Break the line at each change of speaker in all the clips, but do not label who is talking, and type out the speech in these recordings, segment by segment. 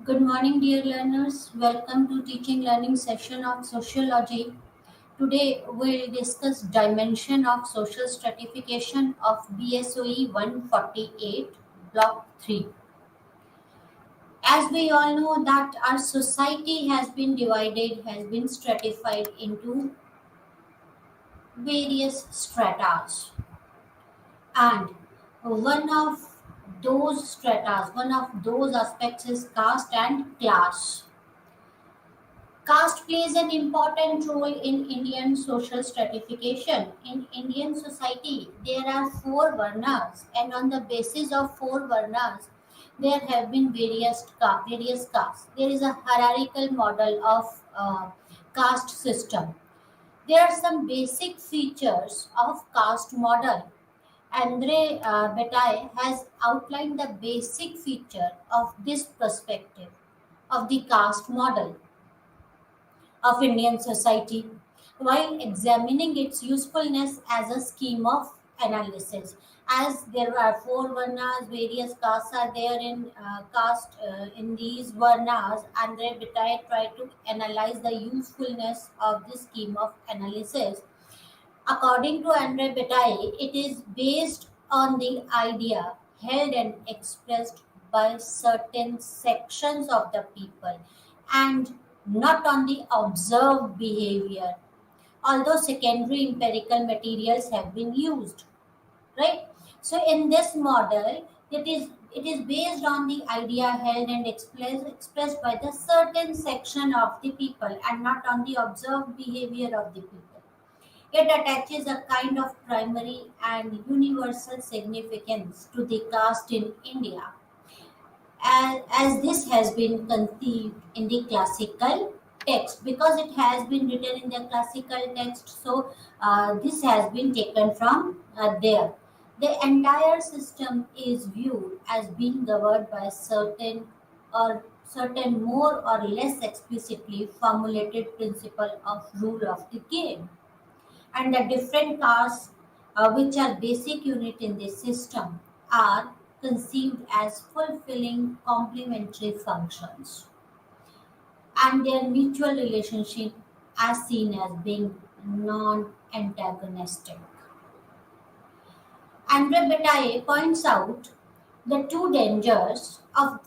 Good morning, dear learners. Welcome to teaching learning session of sociology. Today we'll discuss dimension of social stratification of BSOE 148 block 3. As we all know that our society has been divided, has been stratified into various stratas, and one of those stratas, one of those aspects is caste and class. Caste plays an important role in Indian social stratification. In Indian society, there are four varnas, and on the basis of four varnas, there have been various castes. There is a hierarchical model of caste system. There are some basic features of caste model. Andre Bataille has outlined the basic feature of this perspective of the caste model of Indian society while examining its usefulness as a scheme of analysis. As there are four varnas, various castes are there in these varnas, Andre Bataille tried to analyze the usefulness of this scheme of analysis. According to Andre Bataille, it is based on the idea held and expressed by certain sections of the people and not on the observed behavior, although secondary empirical materials have been used, right? So in this model, it is based on the idea held and expressed by the certain section of the people and not on the observed behavior of the people. It attaches a kind of primary and universal significance to the caste in India, as this has been conceived in the classical text because it has been written in the classical text. So, this has been taken from there. The entire system is viewed as being governed by certain more or less explicitly formulated principle of rule of the game, and the different castes, which are basic unit in this system, are conceived as fulfilling complementary functions, and their mutual relationship as seen as being non-antagonistic. Andre Bataille points out the two dangers of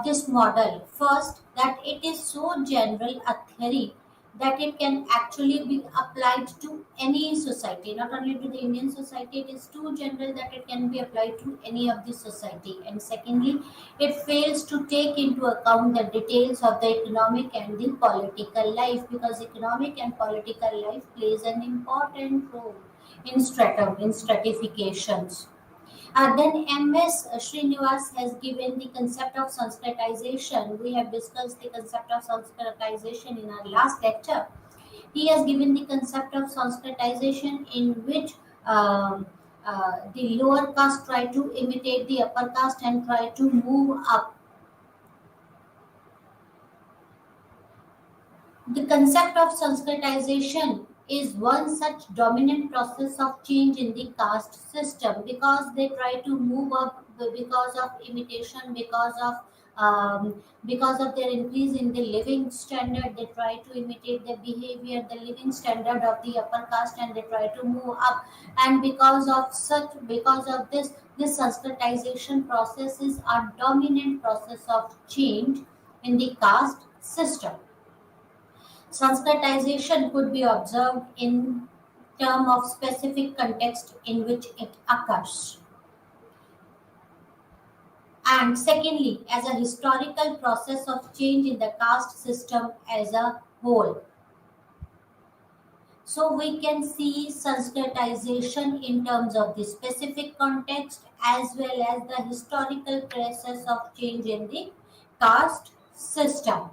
this model. First, that it is so general a theory that it can actually be applied to any society, not only to the Indian society. It is too general that it can be applied to any of the society. And secondly, it fails to take into account the details of the economic and the political life, because economic and political life plays an important role in stratifications. Then MS Srinivas has given the concept of Sanskritization. We have discussed the concept of Sanskritization in our last lecture. He has given the concept of Sanskritization in which the lower caste try to imitate the upper caste and try to move up. The concept of Sanskritization is one such dominant process of change in the caste system, because they try to move up because of imitation, because of their increase in the living standard. They try to imitate the behavior, the living standard of the upper caste, and they try to move up. And because of this Sanskritization process is a dominant process of change in the caste system. Sanskritization could be observed in terms of specific context in which it occurs. And secondly, as a historical process of change in the caste system as a whole. So we can see Sanskritization in terms of the specific context as well as the historical process of change in the caste system.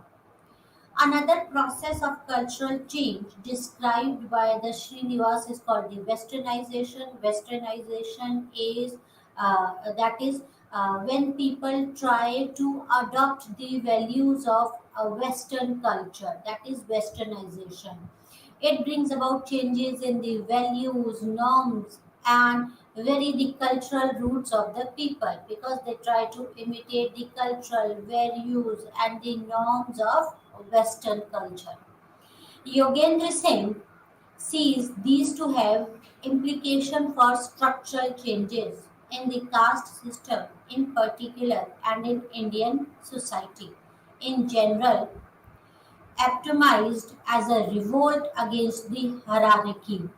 Another process of cultural change described by the Srinivas is called the westernization. Westernization is when people try to adopt the values of a Western culture. That is westernization. It brings about changes in the values, norms, and vary the cultural roots of the people, because they try to imitate the cultural values and the norms of Western culture. Yogendra Singh sees these to have implication for structural changes in the caste system in particular and in Indian society in general, epitomized as a revolt against the hierarchy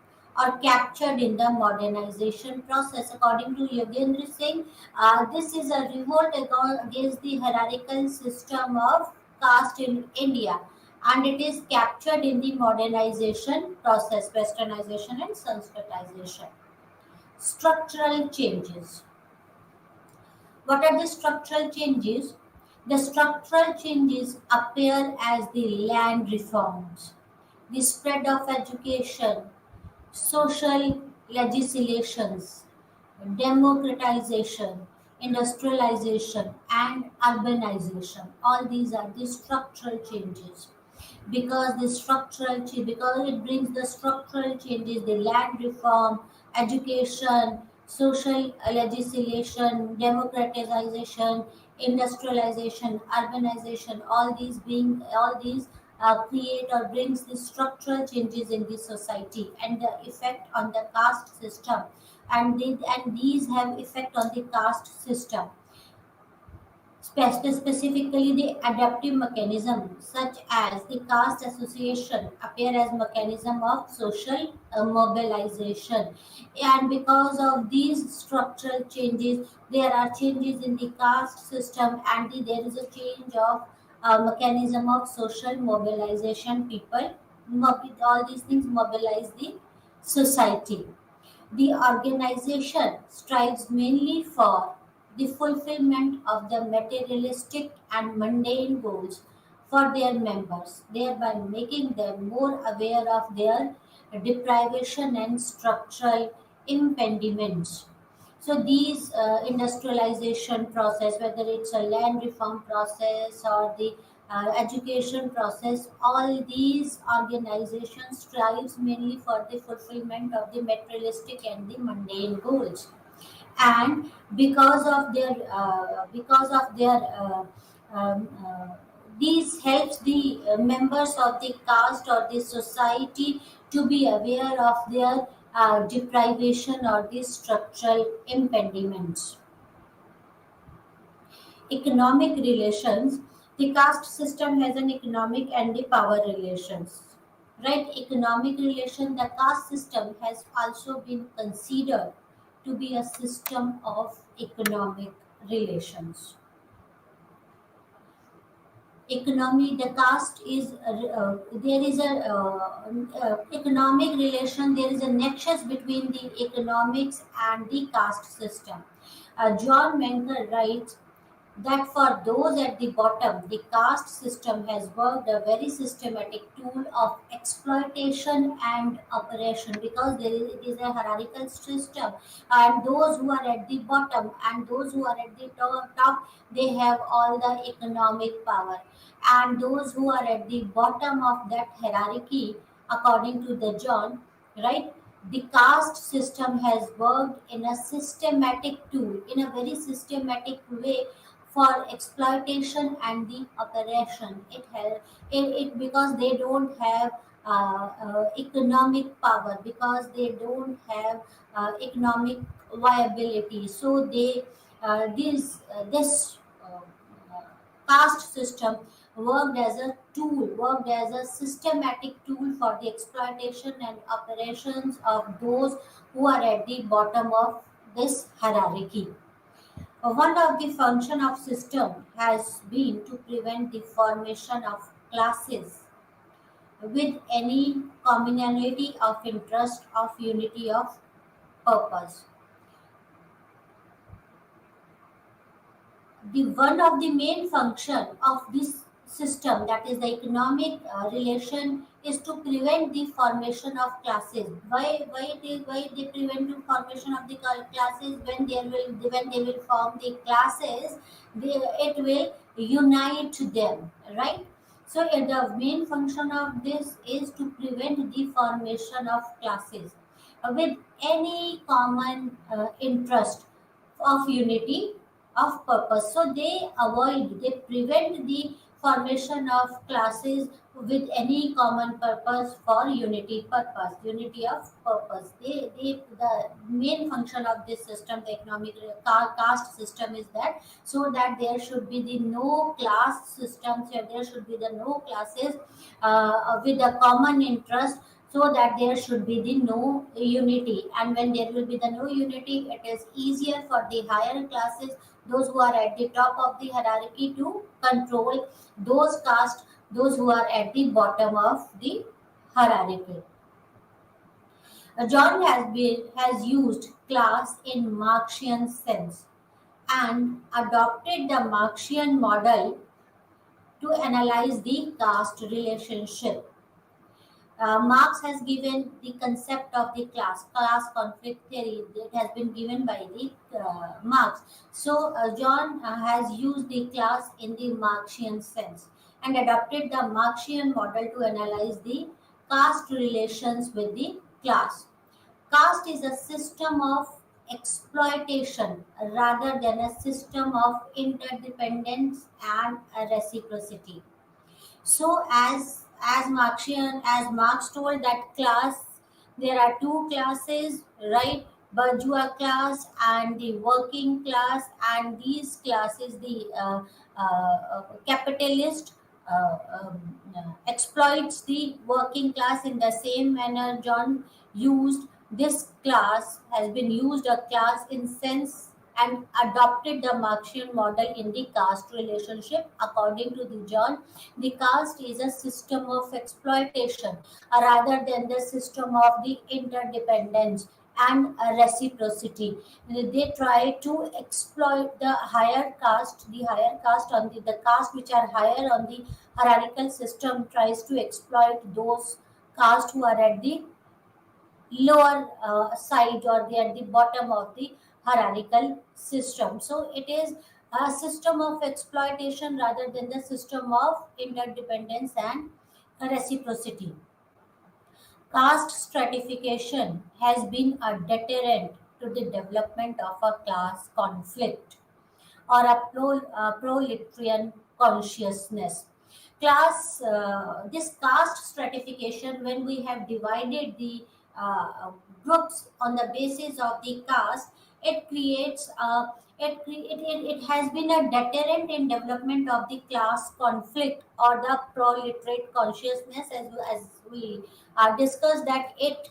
or captured in the modernization process. According to Yogendra Singh, this is a revolt against the hierarchical system of caste in India, and it is captured in the modernization process, westernization and sanskritization. Structural changes. What are the structural changes? The structural changes appear as the land reforms, the spread of education, social legislations, democratization, industrialization, and urbanization. All these are the structural changes. Because it brings the structural changes, the land reform, education, social legislation, democratization, industrialization, urbanization, all these create or brings the structural changes in the society and the effect on the caste system, and these have effect on the caste system. Specifically, the adaptive mechanism, such as the caste association, appear as mechanism of social mobilization. And because of these structural changes, there are changes in the caste system, and there is a change of mechanism of social mobilization. All these things mobilize the society. The organization strives mainly for the fulfillment of the materialistic and mundane goals for their members, thereby making them more aware of their deprivation and structural impediments. So these industrialization process, whether it's a land reform process or the education process, all these organizations strives mainly for the fulfillment of the materialistic and the mundane goals. And because of their um, uh, these helps the members of the caste or the society to be aware of their deprivation or the structural impediments. Economic relations. The caste system has an economic and the power relations. Right? Economic relation, the caste system has also been considered to be a system of economic relations. Economy, the caste is there is a economic relation, there is a nexus between the economics and the caste system. John Menker writes that for those at the bottom, the caste system has worked a very systematic tool of exploitation and oppression, because it is a hierarchical system, and those who are at the bottom and those who are at the top, they have all the economic power, and those who are at the bottom of that hierarchy, according to the John, right? The caste system has worked in a systematic tool, in a very systematic way for exploitation and the operation. It because they don't have economic power, because they don't have economic viability. So they this caste system worked as a systematic tool for the exploitation and operations of those who are at the bottom of this hierarchy. One of the function of system has been to prevent the formation of classes with any commonality of interest, of unity of purpose. The one of the main function of this system, that is the economic relation, is to prevent the formation of classes. Why they prevent the formation of the classes? When they will form the classes, it will unite them, right? So the main function of this is to prevent the formation of classes. with any common interest of unity of purpose. So they prevent the formation of classes with any common purpose for unity of purpose. The main function of this system, the economic caste system, is that so that there should be the no class systems, there should be the no classes with a common interest, so that there should be the no unity. And when there will be the no unity, it is easier for the higher classes, those who are at the top of the hierarchy, to control those caste, those who are at the bottom of the hierarchy. John has used class in Marxian sense and adopted the Marxian model to analyze the caste relationship. Marx has given the concept of the class conflict theory that has been given by the Marx. So John has used the class in the Marxian sense and adopted the Marxian model to analyze the caste relations with the class. Caste is a system of exploitation rather than a system of interdependence and reciprocity. So as Marx told that class, there are two classes, right? Bourgeois class and the working class, and these classes, the capitalist exploits the working class. In the same manner, John used this class, has been used a class in sense, and adopted the Marxian model in the caste relationship. According to the John, the caste is a system of exploitation rather than the system of the interdependence and reciprocity. They try to exploit the higher caste on the caste which are higher on the hierarchical system, tries to exploit those caste who are at the lower side, or they are at the bottom of the hierarchical system. So it is a system of exploitation rather than the system of interdependence and reciprocity. Caste stratification has been a deterrent to the development of a class conflict or a proletarian consciousness. This caste stratification, when we have divided the groups on the basis of the caste, it creates it has been a deterrent in development of the class conflict or the proletariat consciousness, as we discussed, that it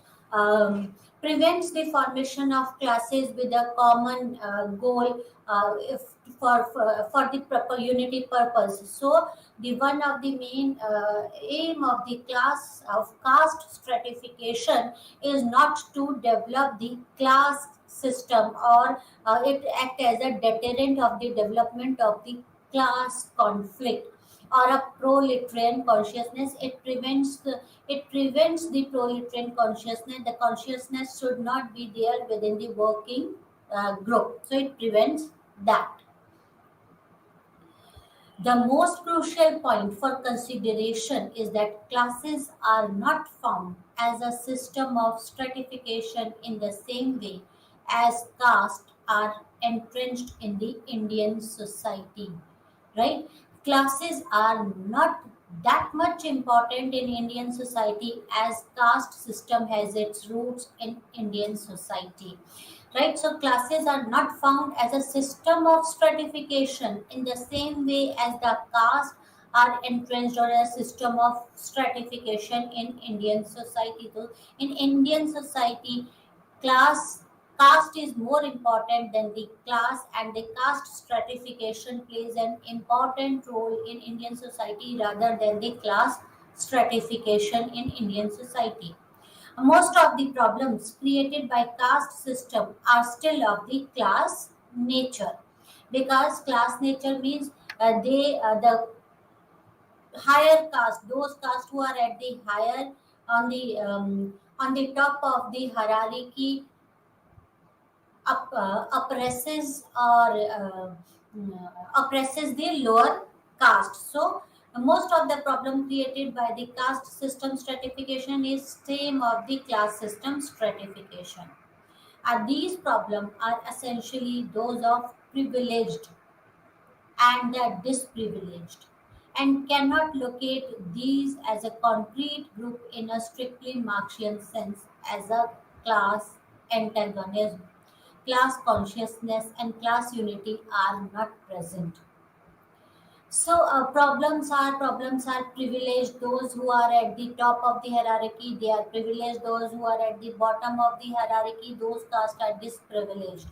prevents the formation of classes with a common goal, if for the proper unity purpose. So the one of the main aim of the class of caste stratification is not to develop the class system, or it act as a deterrent of the development of the class conflict or a proletarian consciousness. It prevents the proletarian consciousness. The consciousness should not be there within the working group, so it prevents that. The most crucial point for consideration is that classes are not found as a system of stratification in the same way as castes are entrenched in the Indian society. Right? Classes are not that much important in Indian society as caste system has its roots in Indian society. Right? So classes are not found as a system of stratification in the same way as the caste are entrenched, or a system of stratification in Indian society. So in Indian society, class caste is more important than the class, and the caste stratification plays an important role in Indian society rather than the class stratification in Indian society. Most of the problems created by caste system are still of the class nature, because class nature means the higher caste, those caste who are at the higher on the top of the hierarchy, oppresses the lower caste. So Most of the problem created by the caste system stratification is same of the class system stratification. And these problems are essentially those of privileged and the disprivileged, and cannot locate these as a concrete group in a strictly Marxian sense as a class antagonism. Class consciousness and class unity are not present. So problems are privileged. Those who are at the top of the hierarchy, they are privileged. Those who are at the bottom of the hierarchy, those castes are disprivileged,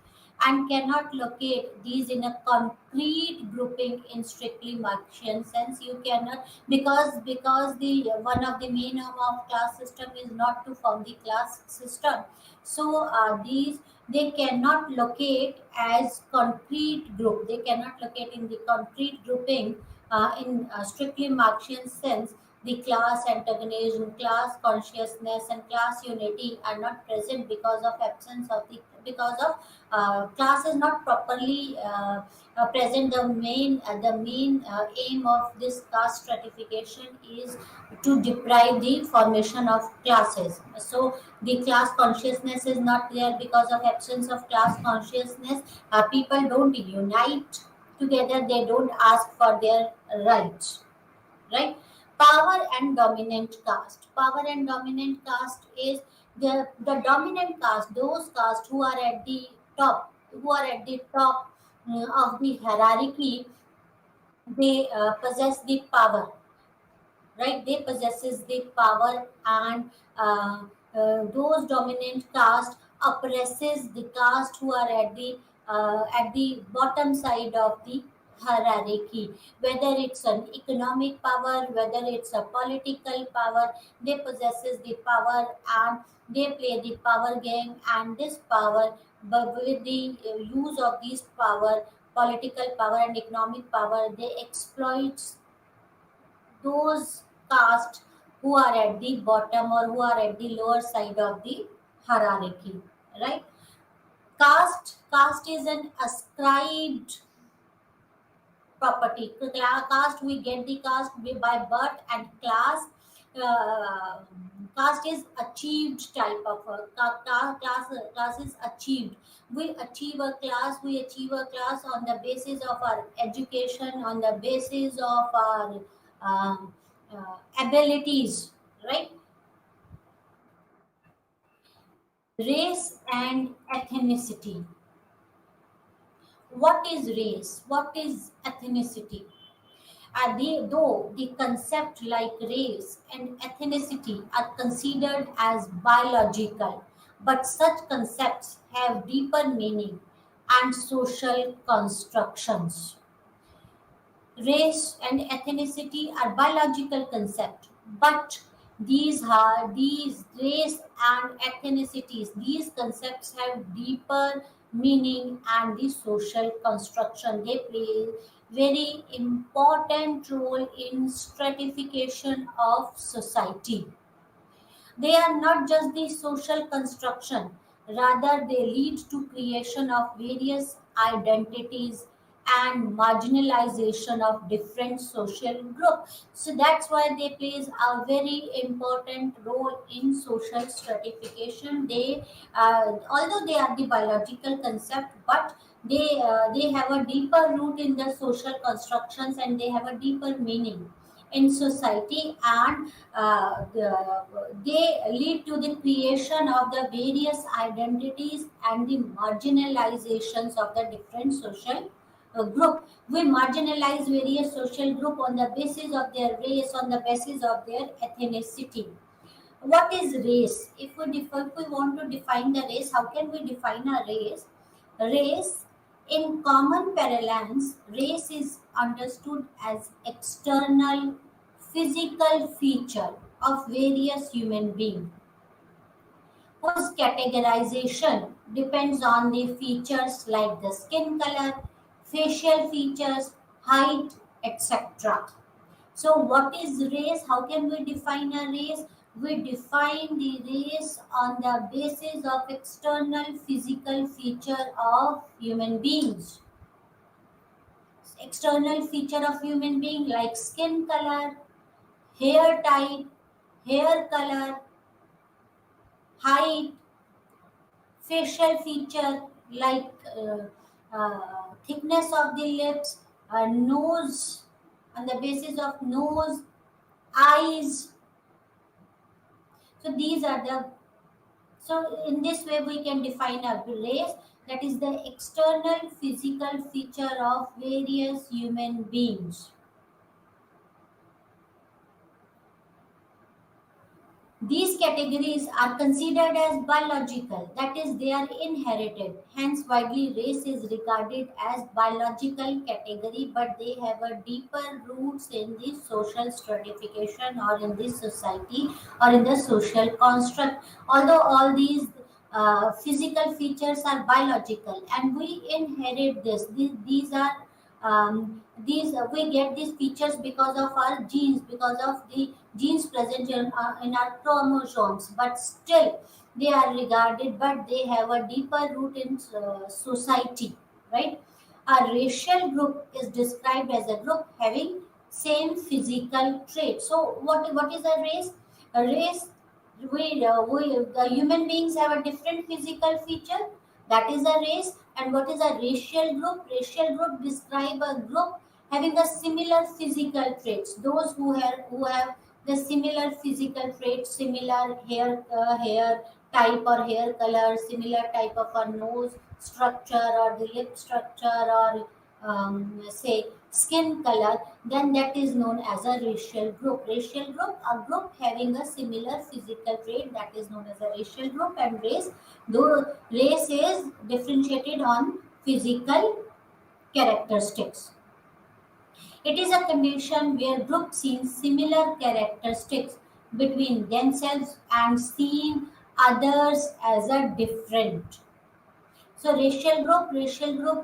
and cannot locate these in a concrete grouping in strictly Marxian sense. You cannot, because the one of the main aim of class system is not to form the class system. So these, they cannot locate as concrete group. They cannot locate in the concrete grouping in strictly Marxian sense. The class antagonism, class consciousness, and class unity are not present because of absence of the, because of class is not properly present. The main aim of this caste stratification is to deprive the formation of classes. So the class consciousness is not there. Because of absence of class consciousness, people don't unite together. They don't ask for their rights, right? Power and dominant caste. Power and dominant caste is the dominant caste, those castes who are at the top, who are at the top of the hierarchy. They possess the power, right? They possesses the power, and those dominant caste oppresses the caste who are at the bottom side of the hierarchy. Whether it's an economic power, whether it's a political power, they possesses the power, and they play the power game. And this power, but with the use of these power, political power and economic power, they exploit those castes who are at the bottom or who are at the lower side of the hierarchy, right? Caste is an ascribed property. Caste, we get the caste by birth, and uh, caste is achieved type of class is achieved. We achieve a class on the basis of our education, on the basis of our um, abilities, right? Race and ethnicity. What is race? What is ethnicity? Though the concept like race and ethnicity are considered as biological, but such concepts have deeper meaning and social constructions. Race and ethnicity are biological concepts, but these race and ethnicities, these concepts have deeper meaning and the social construction. They play very important role in stratification of society. They are not just the social construction, rather they lead to creation of various identities and marginalization of different social groups. So that's why they plays a very important role in social stratification. They, although they are the biological concept, but they have a deeper root in the social constructions, and they have a deeper meaning in society, and they lead to the creation of the various identities and the marginalizations of the different social group. We marginalize various social group on the basis of their race, on the basis of their ethnicity. What is race? If we want to define the race, how can we define a race? Race, in common parlance, race is understood as external physical feature of various human beings whose categorization depends on the features like the skin color, facial features, height, etc. So, what is race? How can we define a race? We define the race on the basis of external physical feature of human beings. external feature of human being like skin color, hair type, hair color, height, facial feature like thickness of the lips, nose, on the basis of nose, eyes. So these are the, so in this way we can define a race, that is the external physical feature of various human beings. These categories are considered as biological, that is, they are inherited. Hence, widely race is regarded as biological category, but they have a deeper roots in the social stratification or in the society or in the social construct. Although all these physical features are biological and we inherit this, these are these we get these features because of our genes, because of the genes present in our chromosomes, but still they are regarded, but they have a deeper root in society, right? A racial group is described as a group having same physical traits. So what is a race? A race, we the human beings have a different physical feature, that is a race. And what is a racial group? Racial group describe a group having a similar physical traits, those who have the similar physical traits, similar hair type or hair color, similar type of a nose structure or the lip structure, or say skin color, then that is known as a racial group. Racial group, a group having a similar physical trait, that is known as a racial group. And race, though race is differentiated on physical characteristics. It is a condition where groups see similar characteristics between themselves and seeing others as a different. So racial group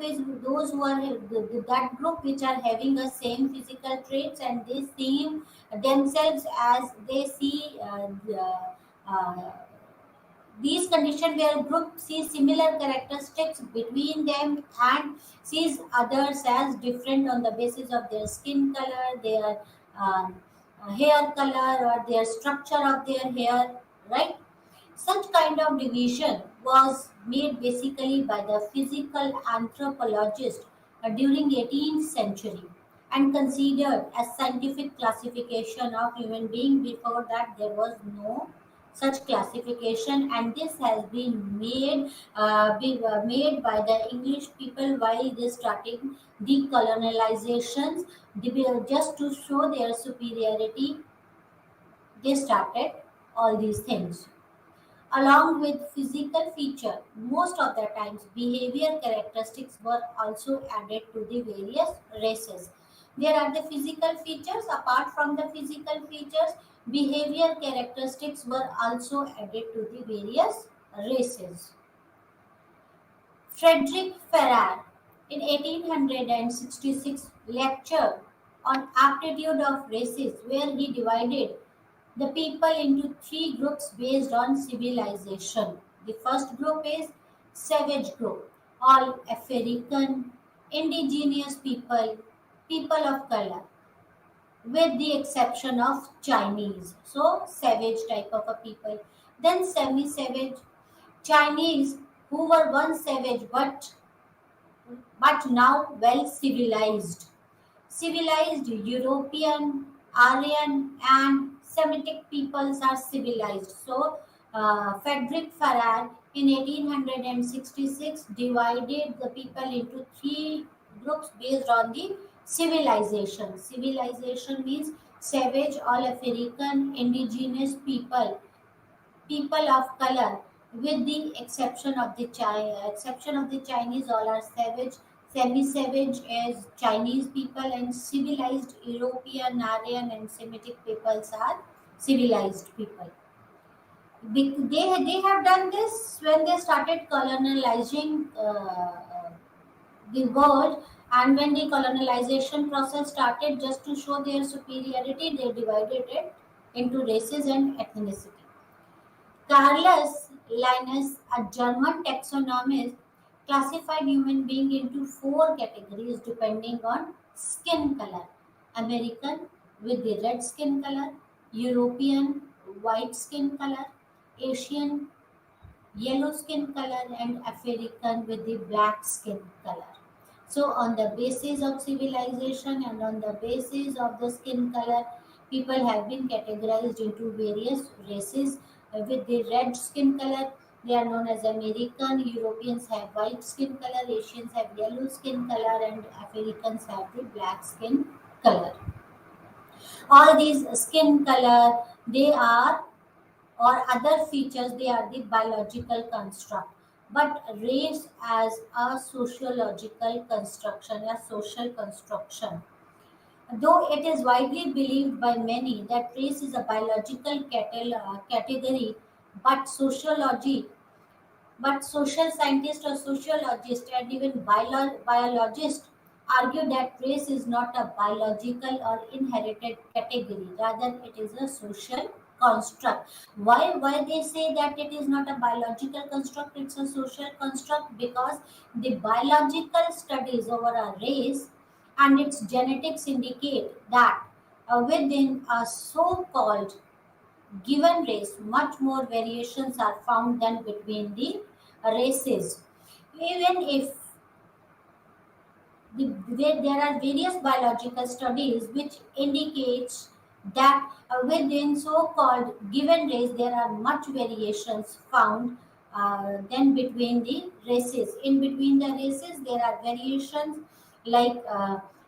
is those who are that group which are having the same physical traits and they see themselves as they see these conditions where group sees similar characteristics between them and sees others as different on the basis of their skin color, their hair color, or their structure of their hair, right? Such kind of division was made basically by the physical anthropologist during 18th century and considered as scientific classification of human being. Before that there was no such classification, and this has been made by the English people while they starting decolonizations. Just to show their superiority, they started all these things. Along with physical feature, most of the times behavior characteristics were also added to the various races. There are the physical features. Apart from the physical features, behavior characteristics were also added to the various races. Frederick Farrar in 1866 lectured on aptitude of races, where he divided the people into three groups based on civilization. The first group is savage group, all African, indigenous people, people of color, with the exception of Chinese. So savage type of a people. Then semi-savage Chinese who were once savage but now well civilized. Civilized European, Aryan, and Semitic peoples are civilized. So, Frederick Farrar in 1866 divided the people into three groups based on the civilization. Civilization means savage, all African, indigenous people, people of color, with the exception of the Chinese, all are savage. Semi-savage is Chinese people, and civilized European, Aryan, and Semitic peoples are civilized people. They have done this when they started colonizing the world, and when the colonization process started, just to show their superiority, they divided it into races and ethnicity. Carlos Linnaeus, a German taxonomist, classified human being into four categories depending on Skin color: American with the red skin color, European white skin color, Asian yellow skin color, and African with the black skin color. So, on the basis of civilization and on the basis of the skin color, people have been categorized into various races. With the red skin color, they are known as American, Europeans have white skin color, Asians have yellow skin color, and Africans have the black skin color. All these skin color, they are, or other features, they are the biological construct. But race as a sociological construction, a social construction. Though it is widely believed by many that race is a biological category, but social scientists or sociologists and even biologists argue that race is not a biological or inherited category, rather it is a social construct. Why they say that it is not a biological construct, it's a social construct? Because the biological studies over a race and its genetics indicate that within a so-called given race, much more variations are found than between the races. Even if there are various biological studies which indicates that within so-called given race there are much variations found than between the races. In between the races there are variations like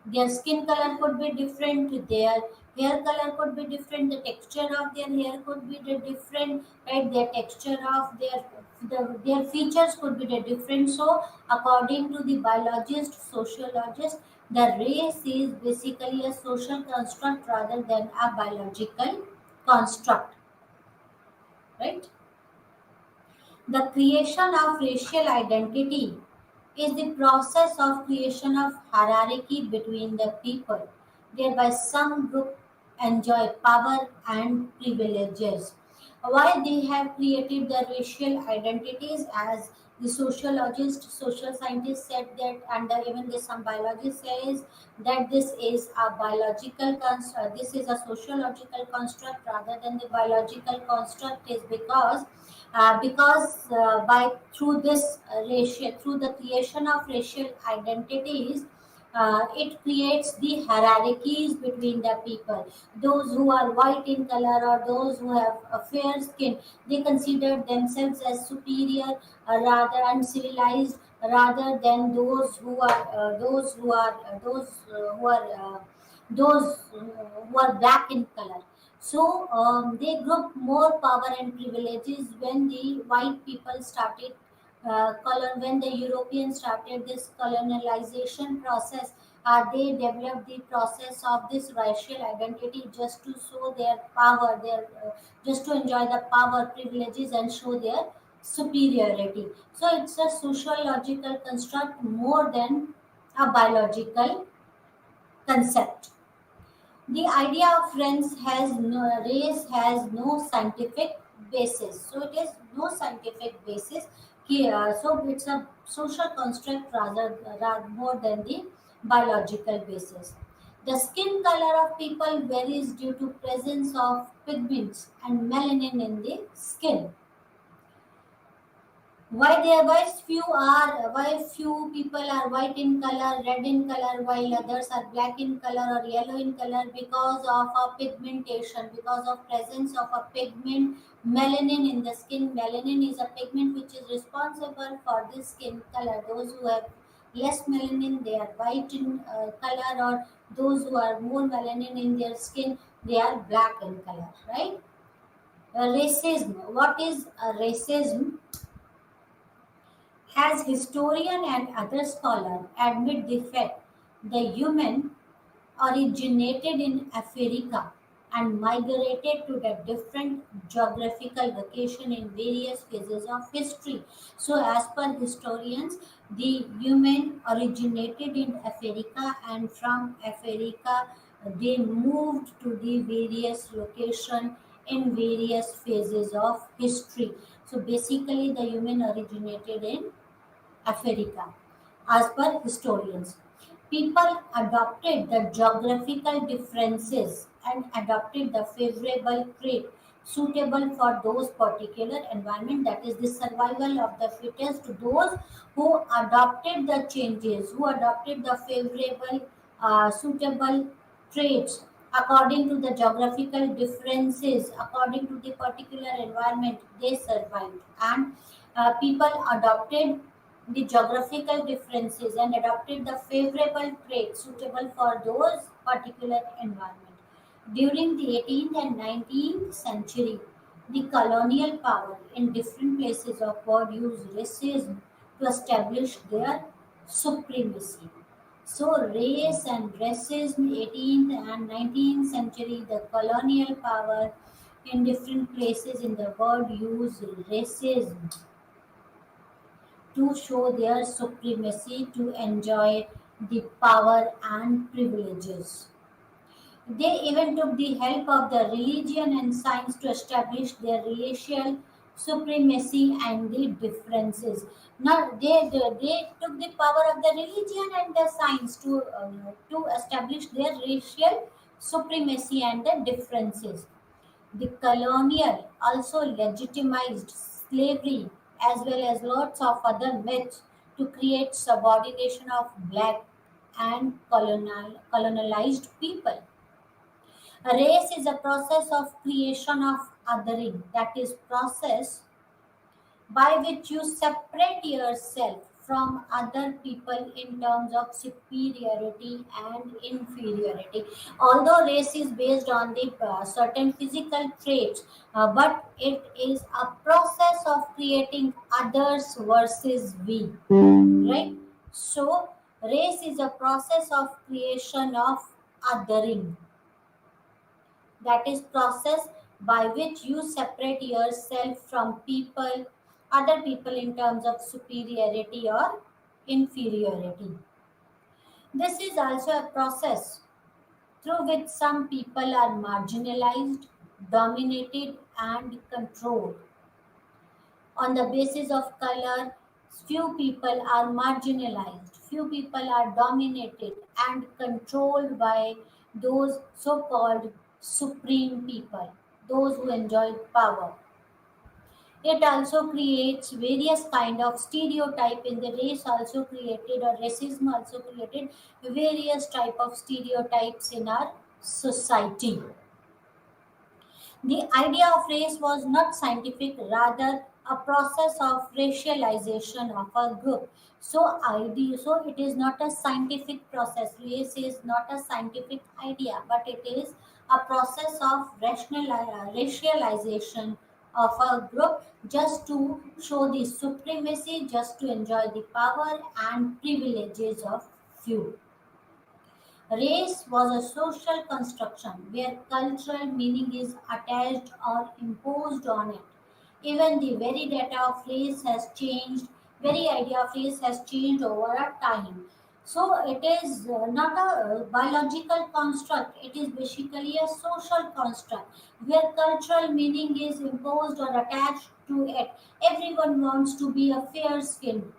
their skin color could be different, their hair color could be different, the texture of their hair could be different, right? Their texture of their features could be different. So according to the biologist, sociologist, the race is basically a social construct rather than a biological construct, right? The creation of racial identity is the process of creation of hierarchy between the people, thereby some group enjoy power and privileges. Why they have created the racial identities, as the sociologist, social scientist said that, and even the some biologist says that this is a biological construct, this is a sociological construct rather than the biological construct, is because by through this racial, through the creation of racial identities, it creates the hierarchies between the people. Those who are white in color or those who have a fair skin, they consider themselves as superior, rather uncivilized, rather than those who are black in color. So they group more power and privileges when the white people started when the Europeans started this colonialization process. They developed the process of this racial identity just to show their power, just to enjoy the power, privileges, and show their superiority. So it's a sociological construct more than a biological concept. The idea of race has no scientific basis. So it is no scientific basis here. So it's a social construct rather more than the biological basis. The skin color of people varies due to presence of pigments and melanin in the skin. Why few people are white in color, red in color, while others are black in color or yellow in color? Because of a pigmentation, because of presence of a pigment, melanin in the skin. Melanin is a pigment which is responsible for the skin color. Those who have less melanin, they are white in color, or those who are more melanin in their skin, they are black in color, right? Racism. What is racism? As historian and other scholars admit the fact, the human originated in Africa and migrated to the different geographical location in various phases of history. So, as per historians, the human originated in Africa, and from Africa they moved to the various location in various phases of history. So basically the human originated in Africa, as per historians. People adopted the geographical differences and adopted the favorable trait suitable for those particular environment, that is the survival of the fittest. Those who adopted the changes, who adopted the favorable suitable traits according to the geographical differences, according to the particular environment, they survived. And people adopted the geographical differences and adopted the favorable traits suitable for those particular environment. During the 18th and 19th century, the colonial power in different places of world used racism to establish their supremacy. So race and racism, 18th and 19th century, the colonial power in different places in the world used racism to show their supremacy, to enjoy the power and privileges. They even took the help of the religion and science to establish their racial supremacy and the differences. Now, they took the power of the religion and the science to establish their racial supremacy and the differences. The colonial also legitimized slavery as well as lots of other myths to create subordination of black and colonized people. A race is a process of creation of othering, that is process by which you separate yourself from other people in terms of superiority and inferiority. Although race is based on the certain physical traits, but it is a process of creating others versus we, right? So race is a process of creation of othering, that is process by which you separate yourself from people, other people in terms of superiority or inferiority. This is also a process through which some people are marginalized, dominated, and controlled. On the basis of color, few people are marginalized, few people are dominated and controlled by those so called supreme people, those who enjoy power. It also creates various kind of stereotype in the race, also created, or racism also created various type of stereotypes in our society. The idea of race was not scientific, rather a process of racialization of a group. So it is not a scientific process. Race is not a scientific idea, but it is a process of racialization of a group just to show the supremacy, just to enjoy the power and privileges of few. Race was a social construction where cultural meaning is attached or imposed on it. Even the very data of race has changed, very idea of race has changed over a time. So it is not a biological construct, it is basically a social construct where cultural meaning is imposed or attached to it. Everyone wants to be a fair skinned.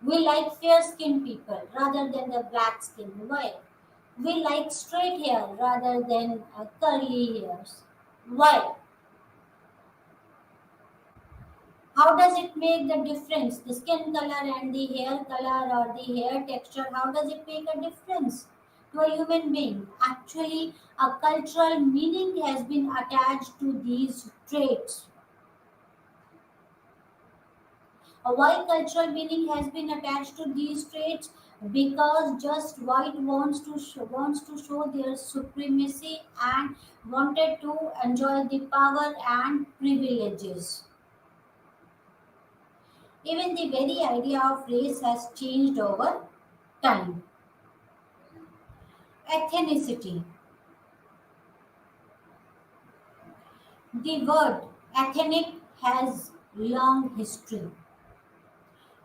We like fair skinned people rather than the black skin. Why? We like straight hair rather than curly hairs. Why? How does it make the difference? The skin color and the hair color or the hair texture, how does it make a difference to a human being? Actually, a cultural meaning has been attached to these traits. Why cultural meaning has been attached to these traits? Because just white wants to show their supremacy and wanted to enjoy the power and privileges. Even the very idea of race has changed over time. Ethnicity. The word ethnic has long history.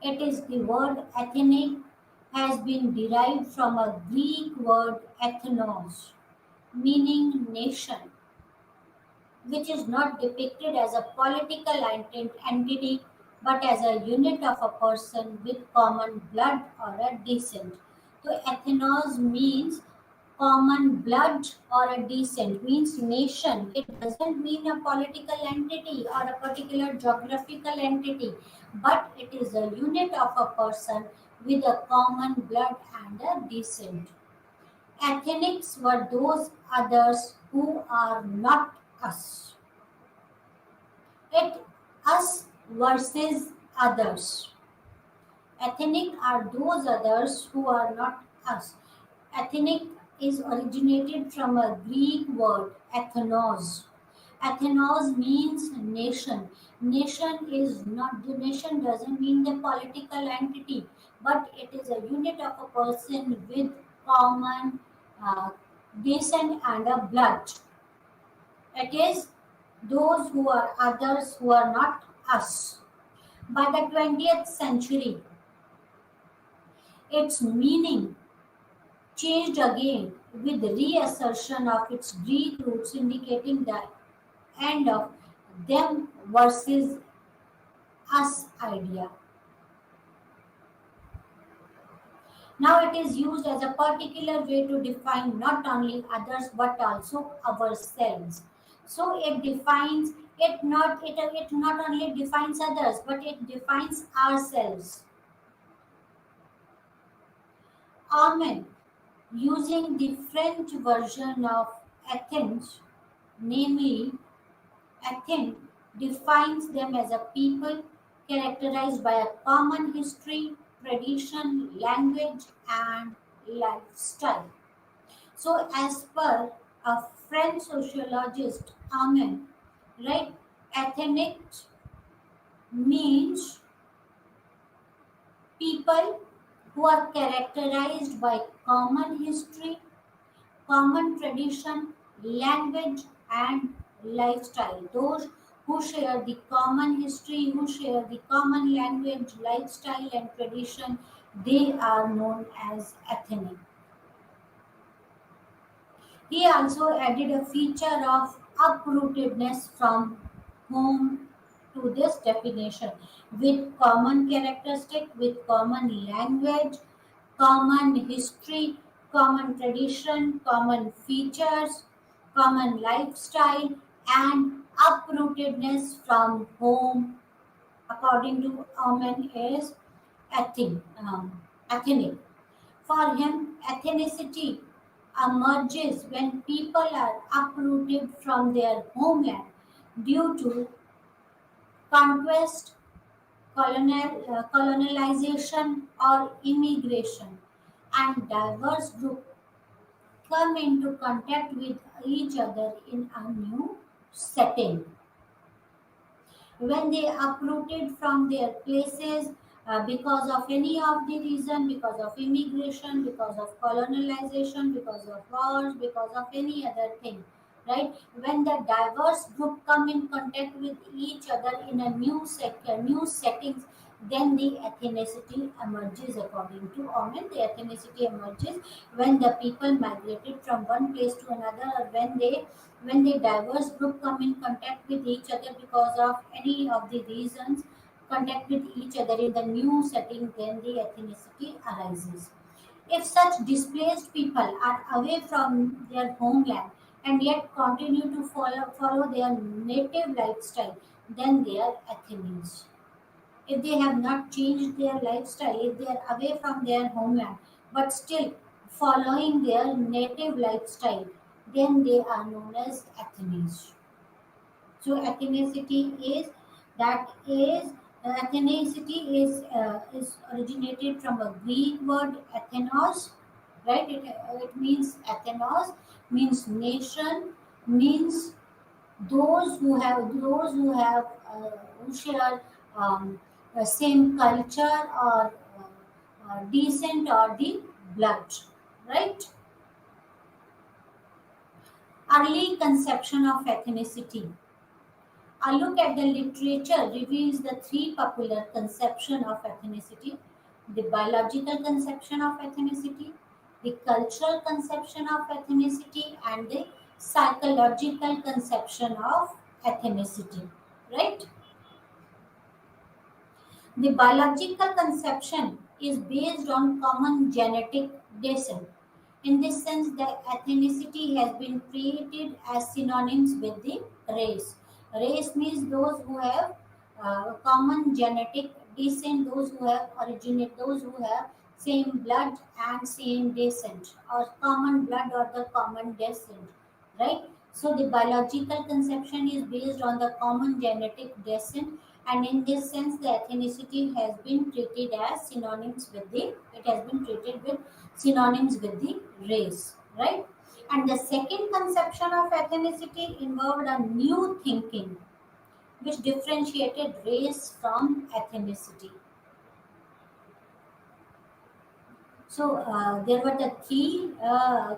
It is the word ethnic has been derived from a Greek word ethnos, meaning nation, which is not depicted as a political entity but as a unit of a person with common blood or a descent. So ethnos means common blood or a descent, means nation. It doesn't mean a political entity or a particular geographical entity, but it is a unit of a person with a common blood and a descent. Ethnics were those others who are not us. It us versus others. Ethnic are those others who are not us. Ethnic is originated from a Greek word ethnos. Ethnos means nation. Nation is not the nation doesn't mean the political entity, but it is a unit of a person with common uh, descent and a blood. It is those who are others who are not us. By the 20th century, its meaning changed again with reassertion of its Greek roots, indicating the end of them versus us idea. Now it is used as a particular way to define not only others but also ourselves. So it defines it not only defines others but it defines ourselves. Amen. Using the French version of Athens, namely Athens, defines them as a people characterized by a common history, tradition, language, and lifestyle. So, as per a French sociologist, Amen, right, ethnic means people who are characterized by common history, common tradition, language, and lifestyle. Those who share the common history, who share the common language, lifestyle, and tradition, they are known as ethnic. He also added a feature of uprootedness from home to this definition with common characteristic, with common language, common history, common tradition, common features, common lifestyle, and uprootedness from home, according to Omen, is ethnic. For him, ethnicity emerges when people are uprooted from their homeland due to conquest, colonization, or immigration, and diverse groups come into contact with each other in a new setting. When they uprooted from their places because of any of the reason, because of immigration, because of colonization, because of wars, because of any other thing, right? When the diverse group come in contact with each other in a new settings, then the ethnicity emerges. According to Omen, the ethnicity emerges when the people migrated from one place to another, or when the diverse group come in contact with each other because of any of the reasons, contact with each other in the new setting, then the ethnicity arises. If such displaced people are away from their homeland and yet continue to follow their native lifestyle, then they are ethnics. If they have not changed their lifestyle, if they are away from their homeland but still following their native lifestyle, then they are known as ethnics. So ethnicity is originated from a Greek word ethnos, right? It means ethnos means nation, means who share same culture or descent or the blood, right? Early conception of ethnicity. A look at the literature reveals the three popular conceptions of ethnicity: the biological conception of ethnicity, the cultural conception of ethnicity, and the psychological conception of ethnicity. Right? The biological conception is based on common genetic descent. In this sense, the ethnicity has been treated as synonyms with the race. Race means those who have common genetic descent, those who have originate, those who have same blood and same descent, or common blood or the common descent, right? So the biological conception is based on the common genetic descent, and in this sense, the ethnicity has been treated as synonyms with the. It has been treated with synonyms with the race, right? And the second conception of ethnicity involved a new thinking which differentiated race from ethnicity. So there were the three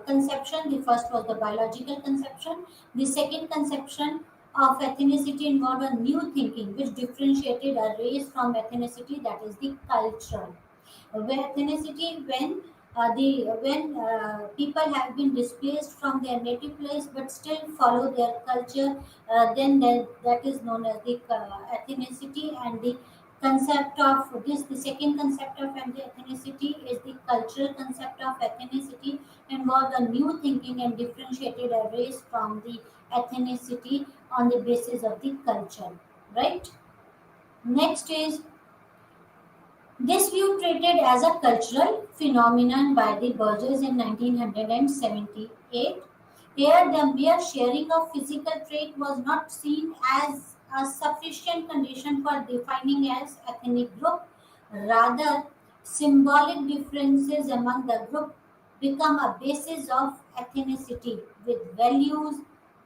conception. The first was the biological conception. The second conception of ethnicity involved a new thinking which differentiated a race from ethnicity, that is the cultural. Where ethnicity, when people have been displaced from their native place but still follow their culture, then that is known as the ethnicity. And the concept of this, the second concept of ethnicity is the cultural concept of ethnicity, involved a new thinking and differentiated a race from the ethnicity on the basis of the culture, right? Next is this view treated as a cultural phenomenon by the Burgess in 1978. Here, the mere sharing of physical trait was not seen as a sufficient condition for defining as ethnic group. Rather, symbolic differences among the group become a basis of ethnicity, with values,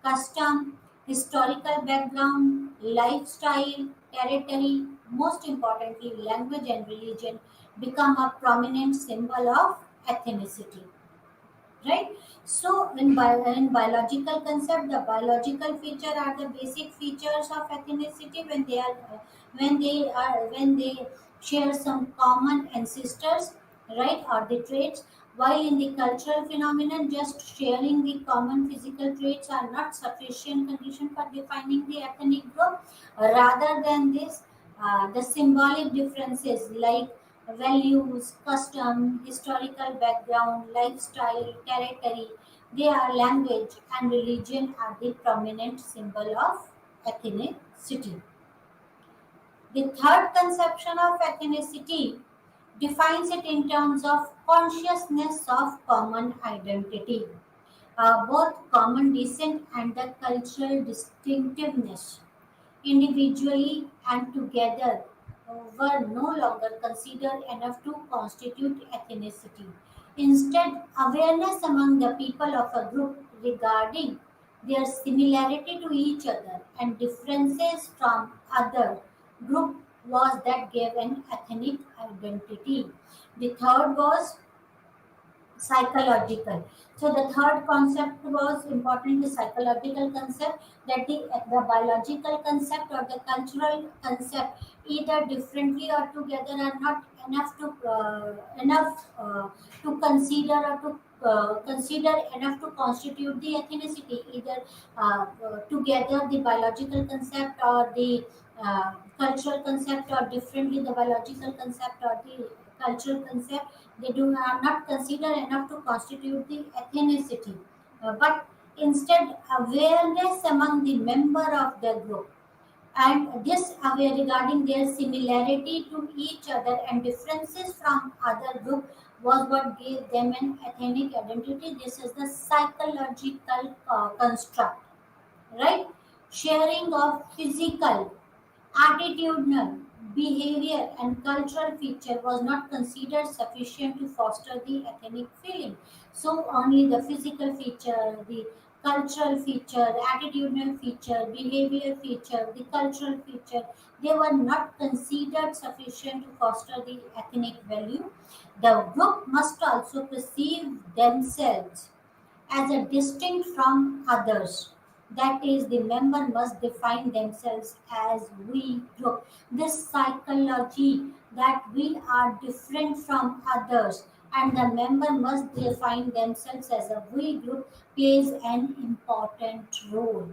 custom, historical background, lifestyle, territory, most importantly, language and religion become a prominent symbol of ethnicity, right? So in biological concept, the biological feature are the basic features of ethnicity when they are when they share some common ancestors, right, or the traits. While in the cultural phenomenon, just sharing the common physical traits are not sufficient condition for defining the ethnic group. Rather than this, the symbolic differences like values, custom, historical background, lifestyle, territory, their language and religion are the prominent symbol of ethnicity. The third conception of ethnicity defines it in terms of consciousness of common identity, both common descent and the cultural distinctiveness, individually and together, were no longer considered enough to constitute ethnicity. Instead, awareness among the people of a group regarding their similarity to each other and differences from other group was that gave an ethnic identity. The third was psychological. So the third concept was important, the psychological concept, that the biological concept or the cultural concept, either differently or together, are not enough to consider or to consider enough to constitute the ethnicity. Either together the biological concept or the cultural concept, or differently the biological concept or the cultural concept, they are not considered enough to constitute the ethnicity. But instead, awareness among the member of the group, and this aware regarding their similarity to each other and differences from other group was what gave them an ethnic identity. This is the psychological construct, right? Sharing of physical, attitudinal, behavior, and cultural feature was not considered sufficient to foster the ethnic feeling. So only the physical feature, the cultural feature, attitudinal feature, behavior feature, the cultural feature, they were not considered sufficient to foster the ethnic value. The group must also perceive themselves as a distinct from others. That is, the member must define themselves as we group. This psychology that we are different from others and the member must define themselves as a we group plays an important role.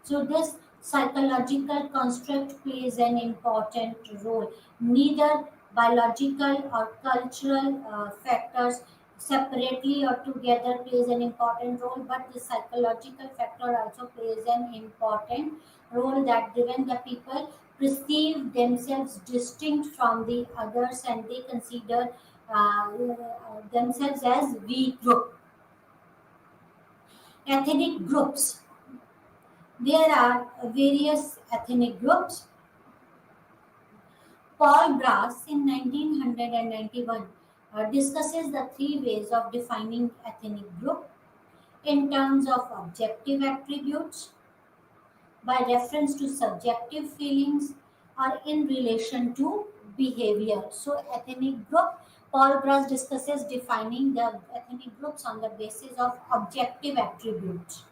So this psychological construct plays an important role. Neither biological or cultural factors separately or together plays an important role, but the psychological factor also plays an important role, that given the people perceive themselves distinct from the others and they consider themselves as weak group. Ethnic groups. There are various ethnic groups. Paul Brass in 1991 discusses the three ways of defining ethnic group in terms of objective attributes, by reference to subjective feelings, or in relation to behavior. So, ethnic group, Paul Brass discusses defining the ethnic groups on the basis of objective attributes,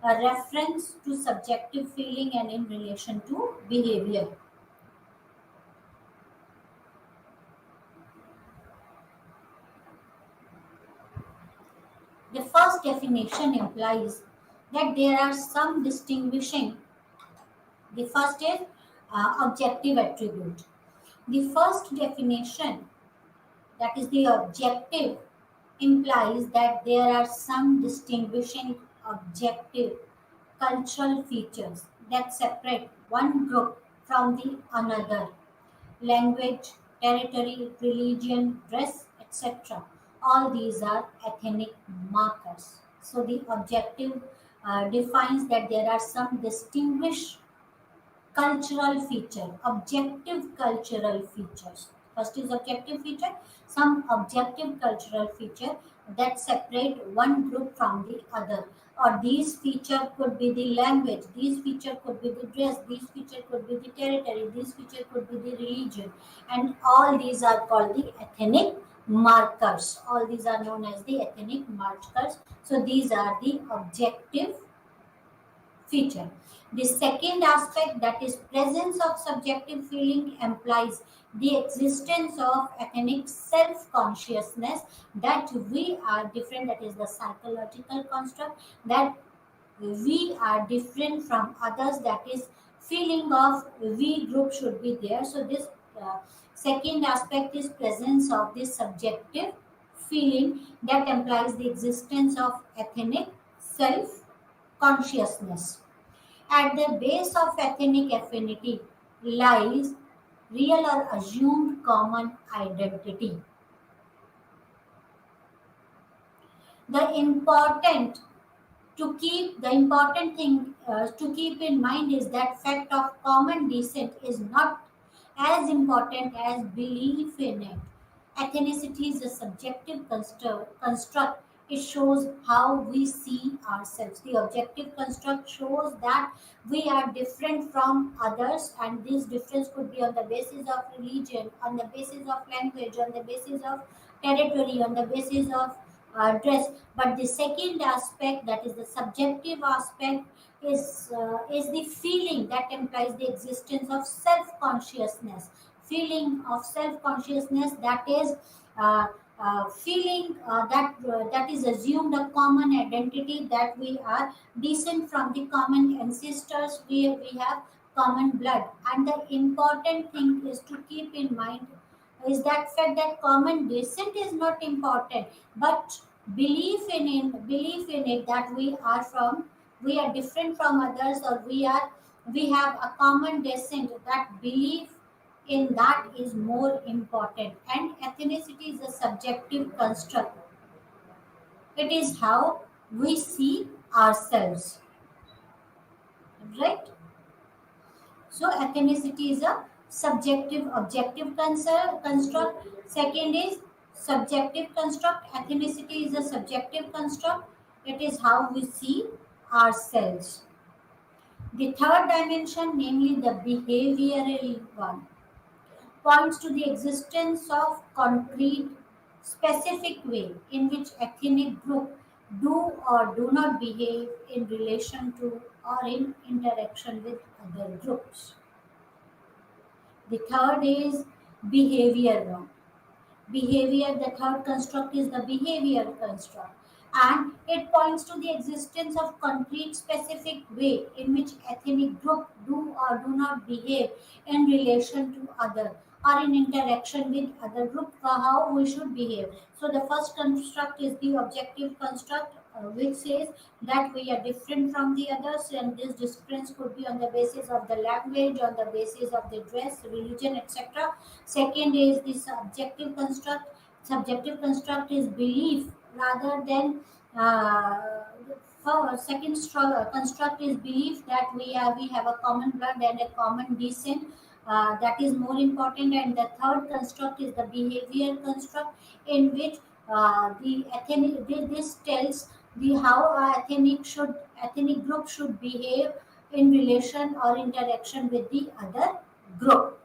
a reference to subjective feeling, and in relation to behavior. The first definition implies that there are some distinguishing. The first is objective attribute. The first definition, that is the objective, implies that there are some distinguishing objective cultural features that separate one group from the another. Language, territory, religion, dress, etc. All these are ethnic markers. So the objective defines that there are some distinguished cultural feature, objective cultural features. First is objective feature, some objective cultural feature that separate one group from the other. Or these feature could be the language, these feature could be the dress, these feature could be the territory, these feature could be the religion, and all these are called the ethnic markers. All these are known as the ethnic markers. So these are the objective feature. The second aspect, that is presence of subjective feeling, implies the existence of ethnic self-consciousness that we are different, that is the psychological construct, that we are different from others, that is feeling of we group should be there. So this second aspect is presence of this subjective feeling that implies the existence of ethnic self consciousness. At the base of ethnic affinity lies real or assumed common identity. The important thing to keep in mind is that fact of common descent is not as important as belief in it. Ethnicity is a subjective construct. It shows how we see ourselves. The objective construct shows that we are different from others, and this difference could be on the basis of religion, on the basis of language, on the basis of territory, on the basis of dress. But the second aspect, that is the subjective aspect, is the feeling that implies the existence of self consciousness. Feeling of self consciousness, that is feeling that is assumed a common identity, that we are descent from the common ancestors, we have common blood. And the important thing is to keep in mind is that fact that common descent is not important, but belief in it, that we are different from others, or we have a common descent, that belief in that is more important. And ethnicity is a subjective construct. It is how we see ourselves, right? So ethnicity is a subjective objective construct. Second is subjective construct. Ethnicity is a subjective construct. It is how we see ourselves. The third dimension, namely the behavioral one, points to the existence of concrete, specific way in which ethnic group do or do not behave in relation to or in interaction with other groups. The third is behavior one. Behavior, the third construct is the behavior construct. And it points to the existence of concrete specific way in which ethnic group do or do not behave in relation to other. or in interaction with other group, how we should behave. So the first construct is the objective construct, which says that we are different from the others, and this difference could be on the basis of the language, on the basis of the dress, religion, etc. Second is the subjective construct. Subjective construct is belief rather than second construct is belief that we have a common blood and a common descent. That is more important. And the third construct is the behavior construct, in which the ethnic this tells the how a ethnic group should behave in relation or interaction with the other group.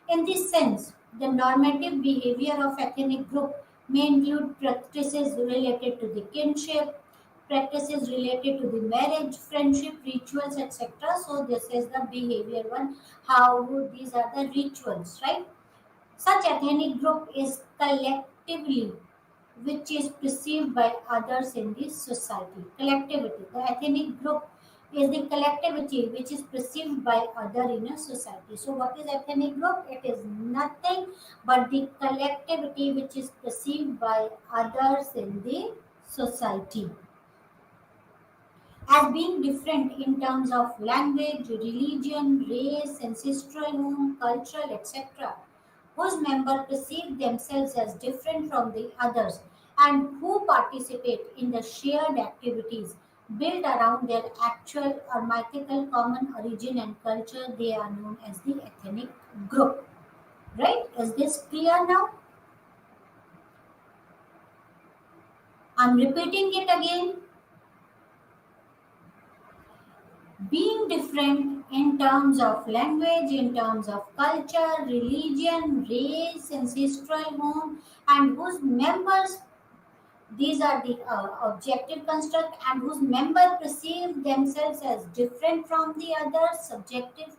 In this sense, the normative behavior of ethnic group may include practices related to the kinship, practices related to the marriage, friendship, rituals, etc. So this is the behavior one. How these are the rituals, right? Such ethnic group is collectively which is perceived by others in the society. Collectivity. The ethnic group is the collectivity which is perceived by other in a society. So what is ethnic group? It is nothing but the collectivity which is perceived by others in the society as being different in terms of language, religion, race, ancestral home, cultural, etc., whose members perceive themselves as different from the others and who participate in the shared activities built around their actual or mythical common origin and culture. They are known as the ethnic group. Right? Is this clear now? I'm repeating it again. Being different in terms of language, in terms of culture, religion, race, ancestral home, and whose members, these are the objective construct, and whose members perceive themselves as different from the other subjective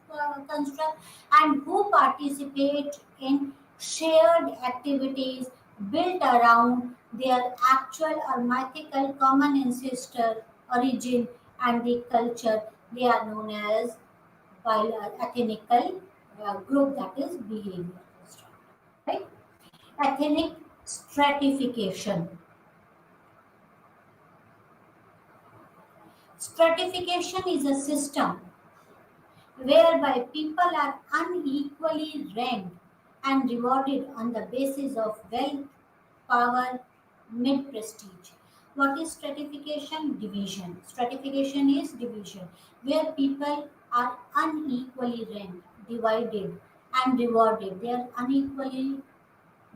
construct, and who participate in shared activities built around their actual or mythical common ancestor origin and the culture. They are known as ethnical group, that is behavior construct, right? Ethnic stratification. Stratification is a system whereby people are unequally ranked and rewarded on the basis of wealth, power, mid prestige. What is stratification? Division. Stratification is division, where people are unequally ranked, divided, and rewarded. They are unequally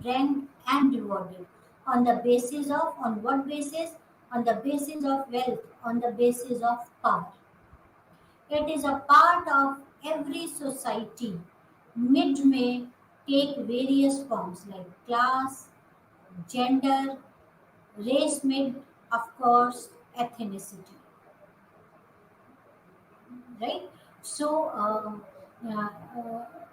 ranked and rewarded on the basis of, on what basis? On the basis of wealth, on the basis of power. It is a part of every society. Mid may take various forms like class, gender, race, mid, of course, ethnicity, right? So, uh, uh,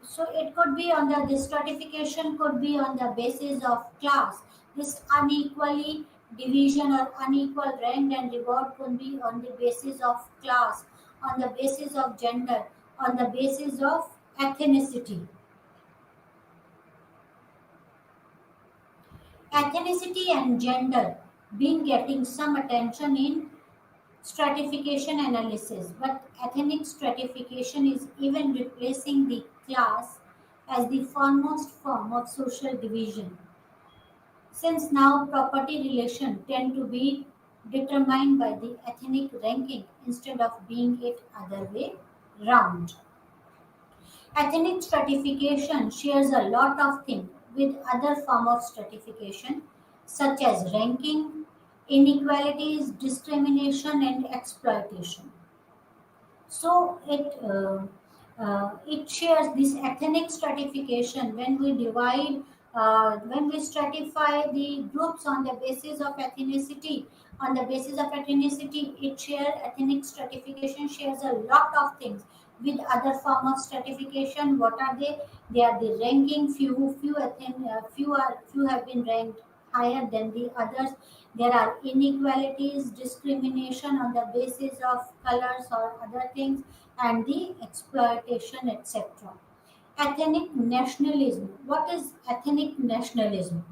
so it could be on the this stratification could be on the basis of class. This unequally division or unequal rank and reward could be on the basis of class, on the basis of gender, on the basis of ethnicity. Ethnicity and gender being getting some attention in stratification analysis, but ethnic stratification is even replacing the class as the foremost form of social division, since now property relations tend to be determined by the ethnic ranking instead of being it other way round. Ethnic stratification shares a lot of things with other form of stratification such as ranking, inequalities, discrimination, and exploitation. So it shares this ethnic stratification when we divide, when we stratify the groups on the basis of ethnicity. On the basis of ethnicity, it shares ethnic stratification shares a lot of things with other form of stratification. What are they? They are the ranking. Few have been ranked higher than the others. There are inequalities, discrimination on the basis of colors or other things, and the exploitation, etc. Ethnic nationalism. What is ethnic nationalism?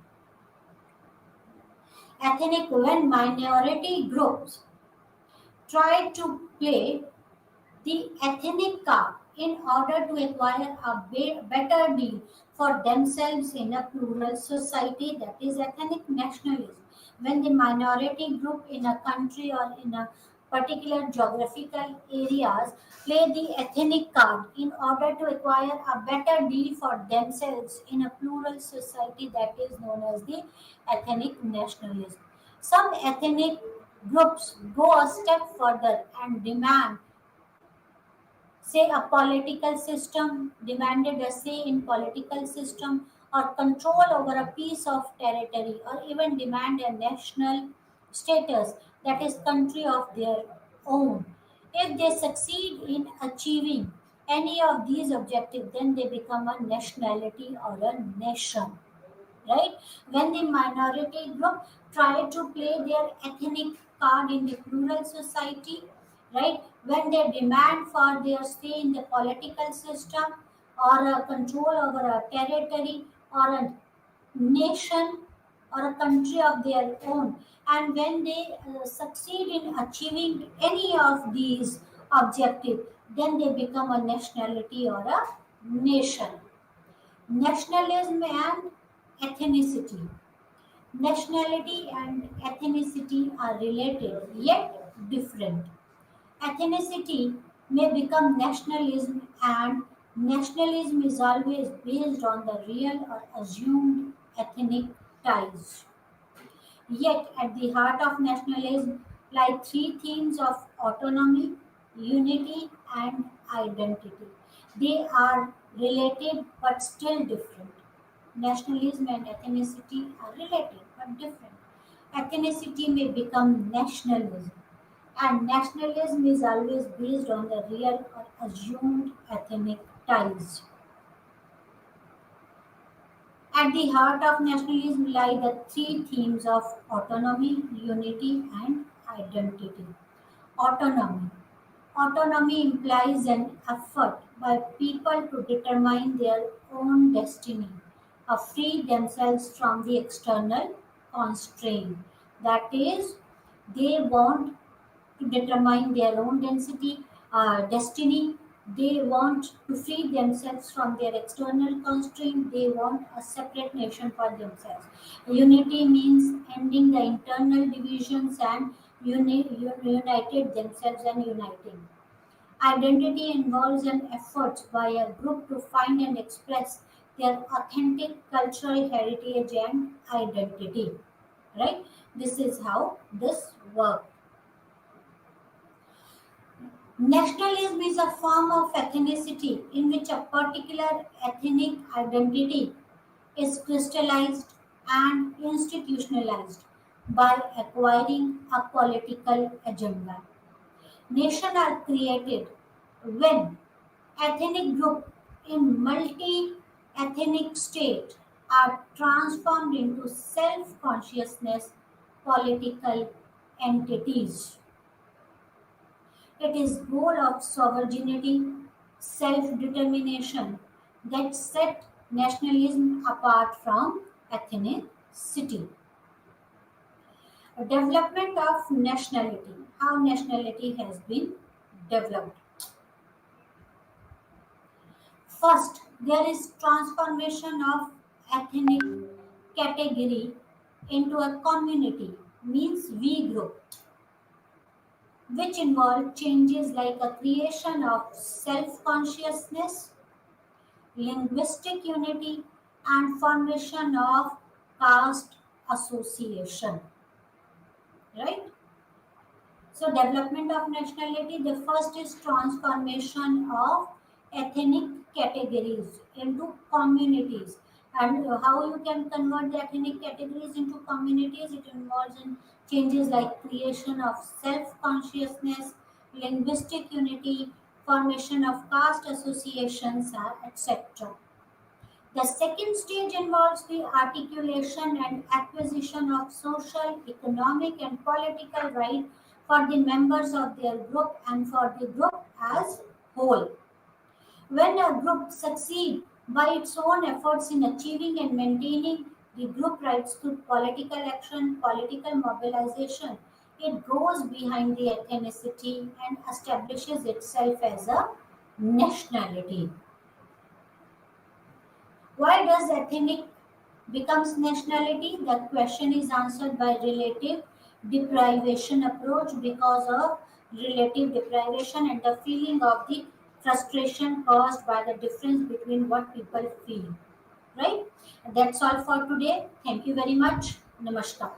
Ethnic, when minority groups try to play the ethnic card in order to acquire a better deal for themselves in a plural society, that is ethnic nationalism. When the minority group in a country or in a particular geographical areas play the ethnic card in order to acquire a better deal for themselves in a plural society, that is known as the ethnic nationalism. Some ethnic groups go a step further and demand, say, a political system, demanded a say in political system, or control over a piece of territory, or even demand a national status, that is country of their own. If they succeed in achieving any of these objectives, then they become a nationality or a nation, right? When the minority group try to play their ethnic card in the plural society, right? When they demand for their stay in the political system, or a control over a territory, or a nation, or a country of their own, and when they succeed in achieving any of these objectives, then they become a nationality or a nation. Nationalism and ethnicity. Nationality and ethnicity are related yet different. Ethnicity may become nationalism, and nationalism is always based on the real or assumed ethnic ties. Yet, at the heart of nationalism lie three themes of autonomy, unity, and identity. They are related but still different. Nationalism and ethnicity are related but different. Ethnicity may become nationalism, and nationalism is always based on the real or assumed ethnic ties. At the heart of nationalism lie the three themes of autonomy, unity, and identity. Autonomy. Autonomy implies an effort by people to determine their own destiny, free themselves from the external constraint. That is, they want to determine their own destiny. They want to free themselves from their external constraint. They want a separate nation for themselves. Unity means ending the internal divisions and united themselves and uniting. Identity involves an effort by a group to find and express their authentic cultural heritage and identity. Right? This is how this works. Nationalism is a form of ethnicity in which a particular ethnic identity is crystallized and institutionalized by acquiring a political agenda. Nations are created when ethnic groups in multi-ethnic state are transformed into self-consciousness political entities. It is goal of sovereignty, self-determination that set nationalism apart from ethnicity. A development of nationality, how nationality has been developed. First, there is transformation of ethnic category into a community, means we group, which involve changes like a creation of self-consciousness, linguistic unity, and formation of caste association. Right? So, development of nationality, the first is transformation of ethnic categories into communities. And how you can convert the ethnic categories into communities? It involves in changes like creation of self-consciousness, linguistic unity, formation of caste associations, etc. The second stage involves the articulation and acquisition of social, economic, and political rights for the members of their group and for the group as whole. When a group succeeds by its own efforts in achieving and maintaining the group rights through political action, political mobilization, it goes behind the ethnicity and establishes itself as a nationality. Why does ethnic becomes nationality? The question is answered by relative deprivation approach because of relative deprivation and the feeling of the frustration caused by the difference between what people feel. Right? That's all for today. Thank you very much. Namaskar.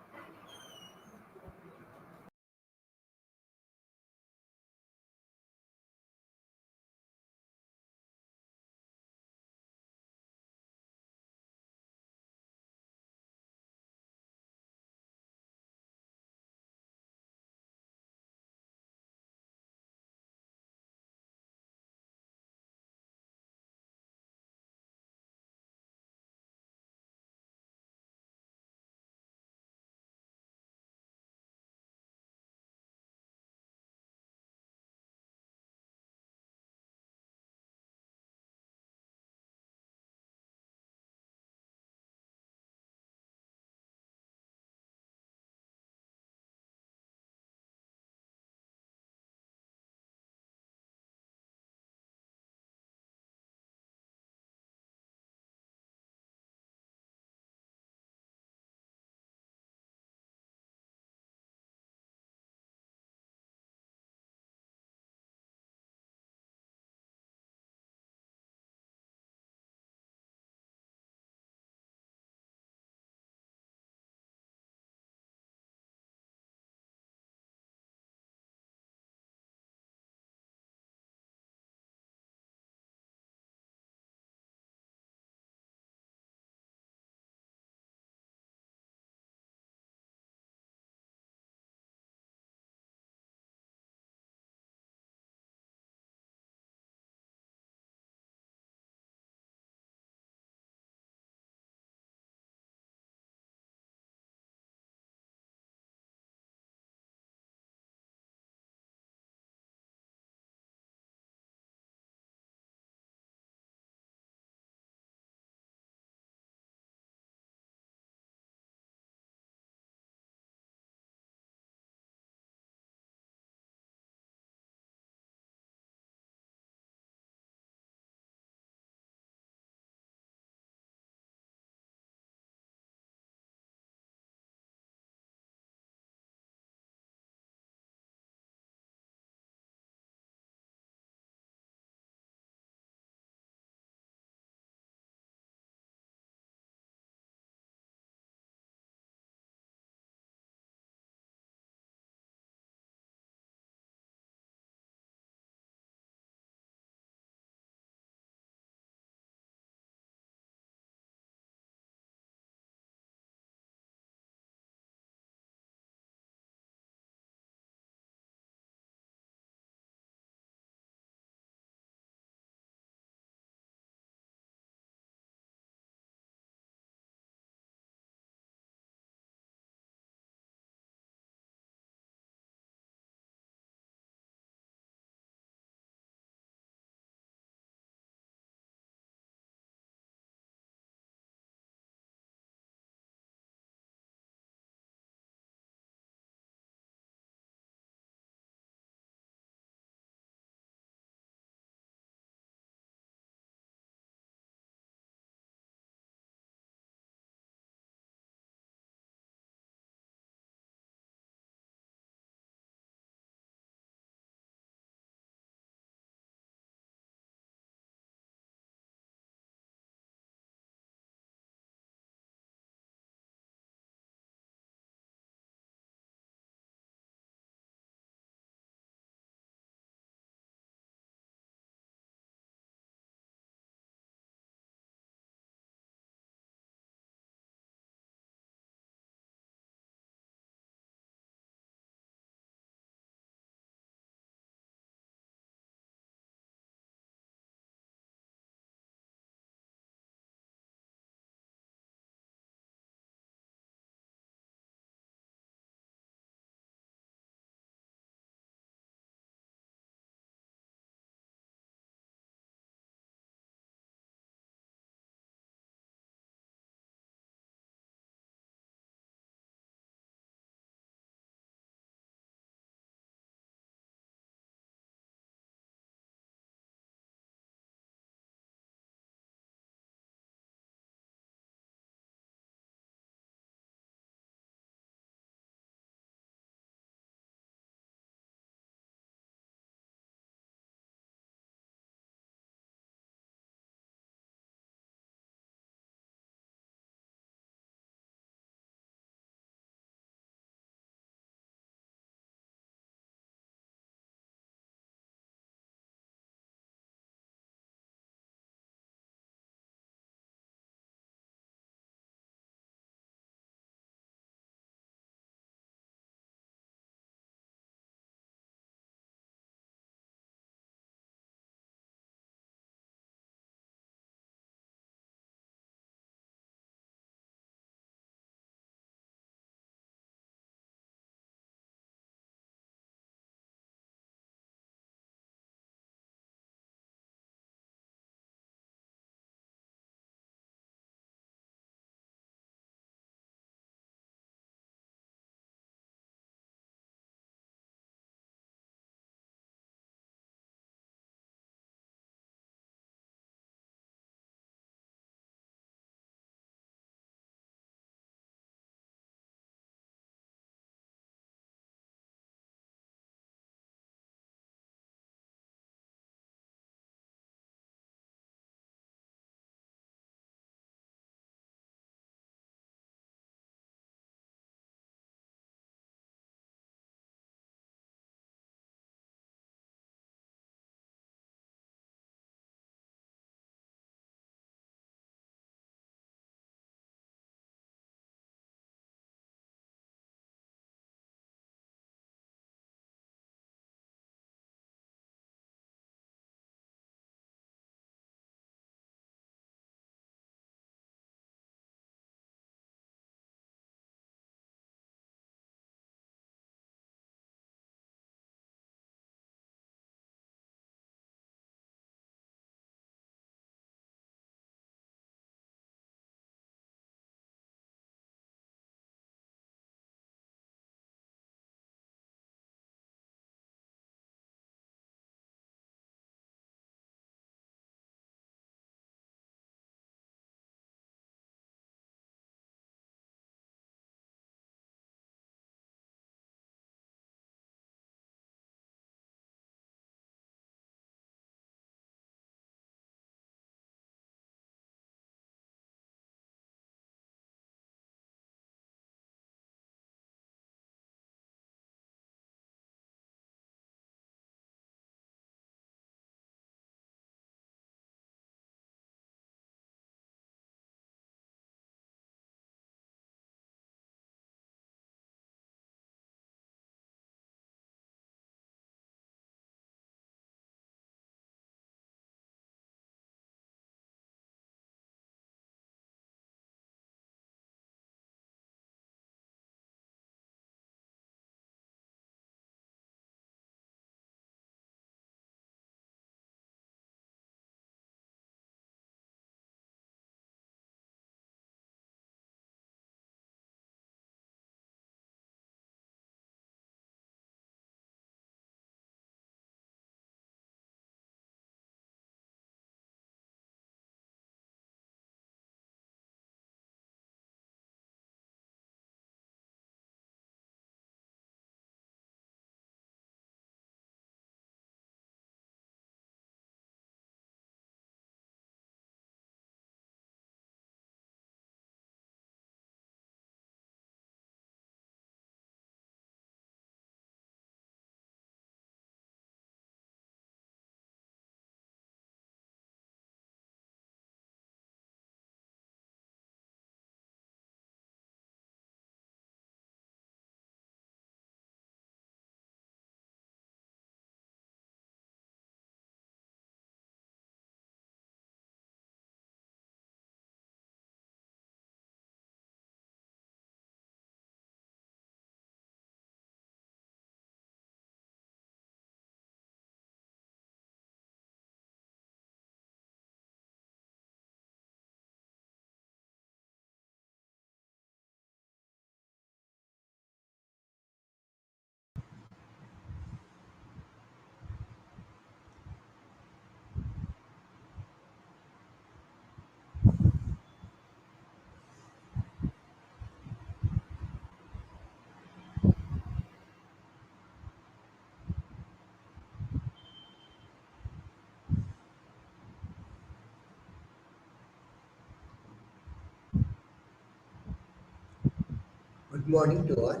Good morning to all.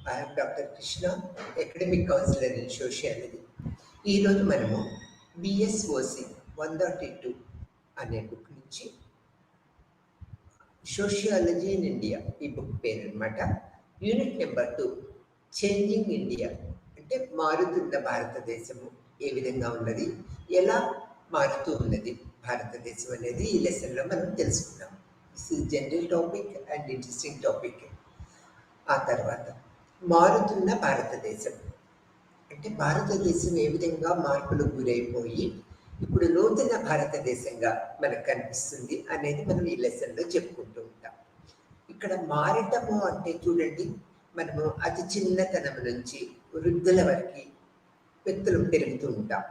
I am Dr. Krishna, Academic Counselor in Sociology. ఈరోజు మనము బిఎస్ఓసి 132 అనే book నుంచి sociology in India ఈ book పేరు అనమాట. Unit number 2 changing India అంటే మారుతున్న భారతదేశము ఏ విధంగా ఉన్నది, ఎలా మారుతూ ఉన్నది భారతదేశం అనేది ఈ లెసన్లో మనం తెలుసుకున్నాం. This is general topic and interesting topic. ఆ తర్వాత మారుతున్న భారతదేశం అంటే భారతదేశం ఏ విధంగా మార్పులకు గురైపోయి ఇప్పుడు నూతన భారతదేశంగా మనకు కనిపిస్తుంది అనేది మనం ఈ లెసన్లో చెప్పుకుంటూ ఉంటాం. ఇక్కడ మారటము అంటే చూడండి, మనము అతి చిన్నతనం నుంచి వృద్ధుల వరకు వ్యక్తులు పెరుగుతూ ఉంటాం.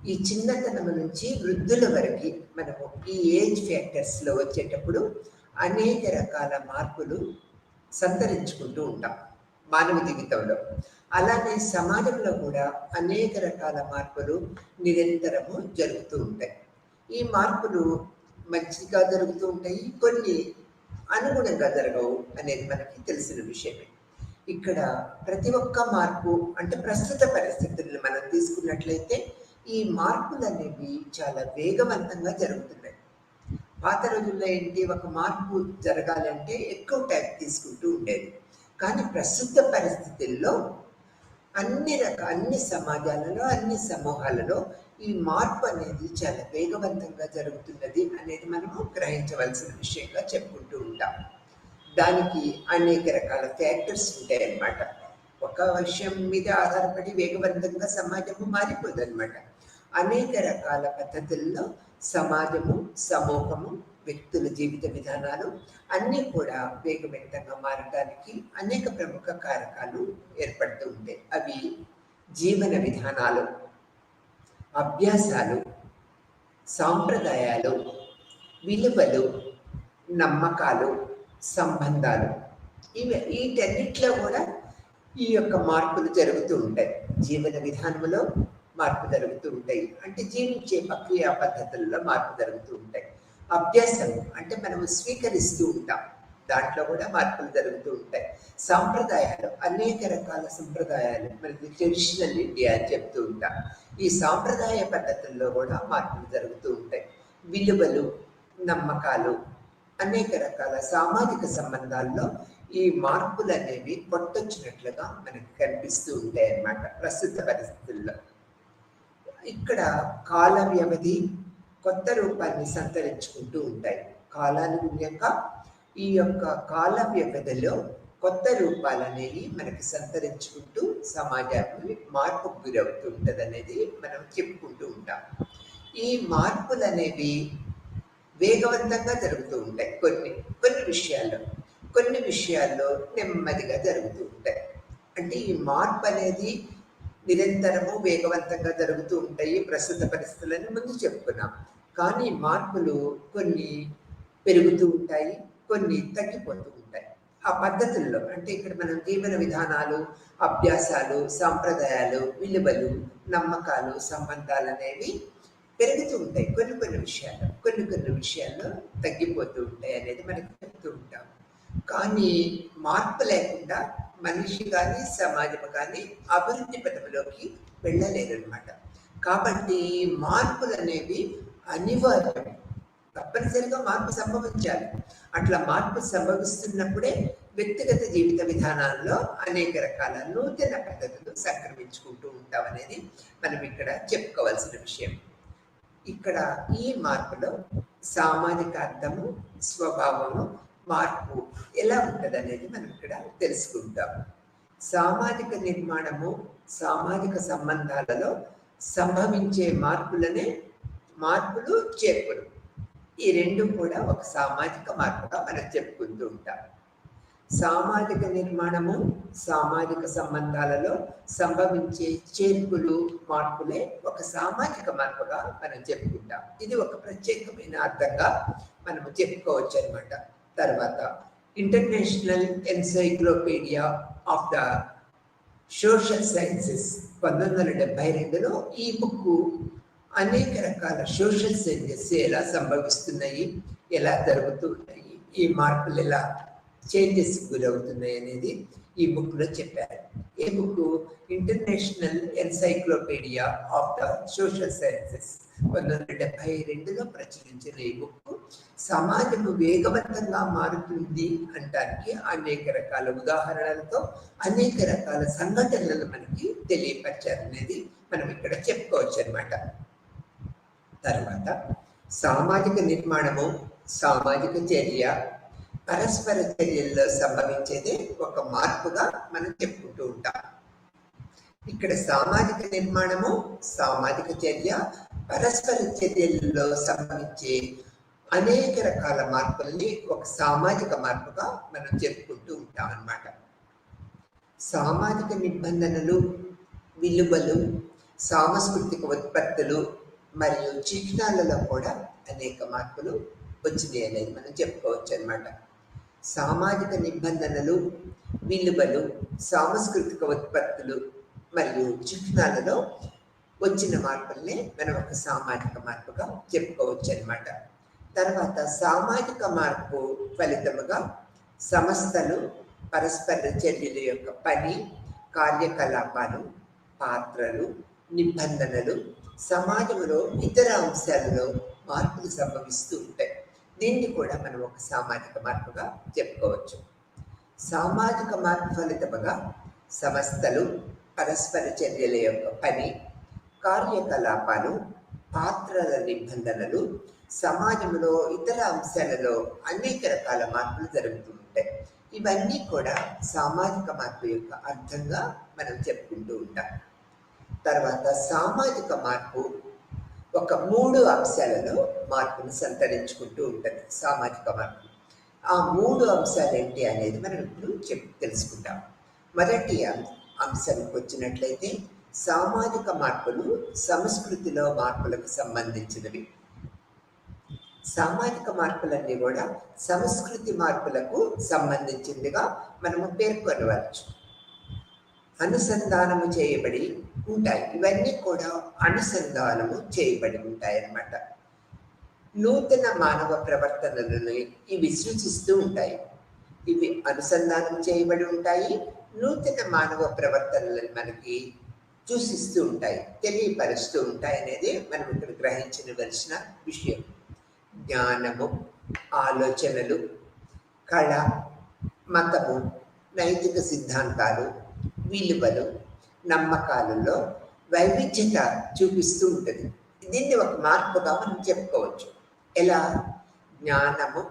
ఈ చిన్నతనం నుంచి వృద్ధుల వరకు మనము ఈ ఏజ్ ఫ్యాక్టర్స్లో వచ్చేటప్పుడు అనేక రకాల మార్పులు సంతరించుకుంటూ ఉంటాం మానవ జీవితంలో. అలానే సమాజంలో కూడా అనేక రకాల మార్పులు నిరంతరము జరుగుతూ ఉంటాయి. ఈ మార్పులు మంచిగా జరుగుతూ ఉంటాయి, కొన్ని అనుగుణంగా జరగవు అనేది మనకి తెలిసిన విషయమే. ఇక్కడ ప్రతి ఒక్క మార్పు అంటే ప్రస్తుత పరిస్థితులను మనం తీసుకున్నట్లయితే ఈ మార్పులు అనేవి చాలా వేగవంతంగా జరుగుతున్నాయి. పాత రోజుల్లో ఏంటి, ఒక మార్పు జరగాలంటే ఎక్కువ టైం తీసుకుంటూ ఉండేది. కానీ ప్రస్తుత పరిస్థితుల్లో అన్ని సమాజాలలో అన్ని సమూహాలలో ఈ మార్పు అనేది చాలా వేగవంతంగా జరుగుతున్నది అనేది మనము గ్రహించవలసిన విషయంగా చెప్పుకుంటూ ఉంటాం. దానికి అనేక రకాల ఫ్యాక్టర్స్ ఉంటాయి అన్నమాట. ఒక విషయం మీద ఆధారపడి వేగవంతంగా సమాజము మారిపోదు అనమాట. అనేక రకాల పద్ధతుల్లో సమాజము, సమూహము, వ్యక్తుల జీవిత విధానాలు అన్నీ కూడా వేగవంతంగా మారడానికి అనేక ప్రముఖ కారకాలు ఏర్పడుతూ ఉంటాయి. అవి జీవన విధానాలు, అభ్యాసాలు, సాంప్రదాయాలు, విలువలు, నమ్మకాలు, సంబంధాలు. వీటన్నిటిలో కూడా ఈ యొక్క మార్పులు జరుగుతూ ఉంటాయి. జీవన విధానంలో మార్పు జరుగుతూ ఉంటాయి అంటే జీవించే ప్రక్రియ పద్ధతుల్లో మార్పు జరుగుతూ ఉంటాయి. అభ్యాసం అంటే మనము స్వీకరిస్తూ ఉంటాం, దాంట్లో కూడా మార్పులు జరుగుతూ ఉంటాయి. సాంప్రదాయాలు, అనేక రకాల సంప్రదాయాలు, మనకి ట్రెడిషనల్ ఇండియా అని చెప్తూ ఉంటాం. ఈ సాంప్రదాయ పద్ధతుల్లో కూడా మార్పులు జరుగుతూ ఉంటాయి. విలువలు, నమ్మకాలు, అనేక రకాల సామాజిక సంబంధాల్లో ఈ మార్పులు అనేవి కొట్టొచ్చినట్లుగా మనకి కనిపిస్తూ ఉంటాయి అన్నమాట ప్రస్తుత పరిస్థితుల్లో. ఇక్కడ కాల వ్యవధి కొత్త రూపాన్ని సంతరించుకుంటూ ఉంటాయి. కాలానుగుణ్యంగా ఈ యొక్క కాల వ్యవధిలో కొత్త రూపాలు అనేవి మనకి సంతరించుకుంటూ సమాజాన్ని మార్పుకు గురవుతూ ఉంటుంది అనేది మనం చెప్పుకుంటూ ఉంటాం. ఈ మార్పులు అనేవి వేగవంతంగా జరుగుతూ ఉంటాయి. కొన్ని విషయాల్లో నెమ్మదిగా జరుగుతూ ఉంటాయి. అంటే ఈ మార్పు అనేది నిరంతరము వేగవంతంగా జరుగుతూ ఉంటాయి ప్రస్తుత పరిస్థితులను ముందు చెప్పుకున్నాం. కానీ మార్పులు కొన్ని పెరుగుతూ ఉంటాయి, కొన్ని తగ్గిపోతూ ఉంటాయి. ఆ పద్ధతుల్లో అంటే ఇక్కడ మనం జీవన విధానాలు, అభ్యాసాలు, సాంప్రదాయాలు, విలువలు, నమ్మకాలు, సంబంధాలు అనేవి పెరుగుతూ ఉంటాయి. కొన్ని విషయాల్లో తగ్గిపోతూ ఉంటాయి అనేది మనకి చెప్తూ ఉంటాం. కానీ మార్పు లేకుండా మనిషి కానీ సమాజం కానీ అభివృద్ధి పథంలోకి వెళ్ళలేదన్నమాట. కాబట్టి మార్పులు అనేవి అనివార్యం, తప్పనిసరిగా మార్పు సంభవించాలి. అట్లా మార్పు సంభవిస్తున్నప్పుడే వ్యక్తిగత జీవిత విధానాల్లో అనేక రకాల నూతన పద్ధతులు సంక్రమించుకుంటూ ఉంటాం అనేది మనం ఇక్కడ చెప్పుకోవాల్సిన విషయం. ఇక్కడ ఈ మార్పులో సామాజిక అర్థము, స్వభావము, మార్పు ఎలా ఉంటుంది అనేది మనం ఇక్కడ తెలుసుకుంటాం. సామాజిక నిర్మాణము, సామాజిక సంబంధాలలో సంభవించే మార్పులు, చేర్పులు, ఈ రెండు కూడా ఒక సామాజిక మార్పుగా మనం చెప్పుకుంటూ ఉంటాం. సామాజిక నిర్మాణము, సామాజిక సంబంధాలలో సంభవించే చేర్పులు, మార్పులే ఒక సామాజిక మార్పుగా మనం చెప్పుకుంటాం. ఇది ఒక ప్రత్యేకమైన అర్థంగా మనము చెప్పుకోవచ్చు అనమాట. తర్వాత International Encyclopedia of the Social Sciences 1972లో ఈ బుక్ అనేక రకాల సోషల్ చేంజెస్ ఎలా సంభవిస్తున్నాయి, ఎలా జరుగుతున్నాయి, ఈ మార్పులు ఎలా చేంజెస్ గురవుతున్నాయి అనేది ఈ బుక్లో చెప్పారు. ఈ book International Encyclopedia of the Social Sciences 1972లో ప్రచురించిన ఈ బుక్ సమాజం వేగవంతంగా మారుతుంది అనడానికి అనేక రకాల ఉదాహరణలతో అనేక రకాల సంఘటనలు మనకి తెలియపరిచారు అనేది మనం ఇక్కడ చెప్పుకోవచ్చు అనమాట. తర్వాత సామాజిక నిర్మాణము, సామాజిక చర్య, పరస్పర చర్యల్లో సంభవించేదే ఒక మార్పుగా మనం చెప్పుకుంటూ ఉంటాం. ఇక్కడ సామాజిక నిర్మాణము, సామాజిక చర్య, పరస్పర చర్యల్లో సంభవించే అనేక రకాల మార్పుల్ని ఒక సామాజిక మార్పుగా మనం చెప్పుకుంటూ ఉంటాం అన్నమాట. సామాజిక నిబంధనలు, విలువలు, సాంస్కృతిక ఉత్పత్తులు మరియు చిహ్నాలలో కూడా అనేక మార్పులు వచ్చినాయి అనేది మనం చెప్పుకోవచ్చు అన్నమాట. సామాజిక నిబంధనలు, విలువలు, సాంస్కృతిక ఉత్పత్తులు మరియు చిహ్నాలలో వచ్చిన మార్పుల్ని మనం ఒక సామాజిక మార్పుగా చెప్పుకోవచ్చు అన్నమాట. తర్వాత సామాజిక మార్పు ఫలితముగా సంస్థలు, పరస్పర చర్యల యొక్క పని, కార్యకలాపాలు, పాత్రలు, నిబంధనలు, సమాజంలో ఇతర అంశాలలో మార్పులు సంభవిస్తూ ఉంటాయి. దీన్ని కూడా మనం ఒక సామాజిక మార్పుగా చెప్పుకోవచ్చు. సామాజిక మార్పు ఫలితముగా సంస్థలు, పరస్పర చర్యల యొక్క పని, కార్యకలాపాలు, పాత్రల నిబంధనలు, సమాజంలో ఇతర అంశాలలో అనేక రకాల మార్పులు జరుగుతూ ఉంటాయి. ఇవన్నీ కూడా సామాజిక మార్పు యొక్క అర్థంగా మనం చెప్పుకుంటూ ఉంటాం. తర్వాత సామాజిక మార్పు ఒక 3 అంశాలలో మార్పును సంతరించుకుంటూ ఉంటుంది. సామాజిక మార్పు ఆ 3 అంశాలు ఏంటి అనేది మనం ఇప్పుడు తెలుసుకుంటాం. మొదటి అంశానికి వచ్చినట్లయితే సామాజిక మార్పులు సంస్కృతిలో మార్పులకు సంబంధించినవి. సామాజిక మార్పులన్నీ కూడా సంస్కృతి మార్పులకు సంబంధించిందిగా మనము పేర్కొనవచ్చు. అనుసంధానము చేయబడి ఉంటాయి. ఇవన్నీ కూడా అనుసంధానము చేయబడి ఉంటాయి అన్నమాట. నూతన మానవ ప్రవర్తనలను ఇవి సూచిస్తూ ఉంటాయి. ఇవి అనుసంధానం చేయబడి ఉంటాయి. నూతన మానవ ప్రవర్తనలను మనకి సూచిస్తూ ఉంటాయి, తెలియపరుస్తూ ఉంటాయి అనేది మనం ఇక్కడ గ్రహించవలసిన విషయం. జ్ఞానము, ఆలోచనలు, కళ, మతము, నైతిక సిద్ధాంతాలు, విలువలు, నమ్మకాలలో వైవిధ్యత చూపిస్తూ ఉంటుంది. దీన్ని ఒక మార్పుగా మనం చెప్పుకోవచ్చు. ఎలా? జ్ఞానము,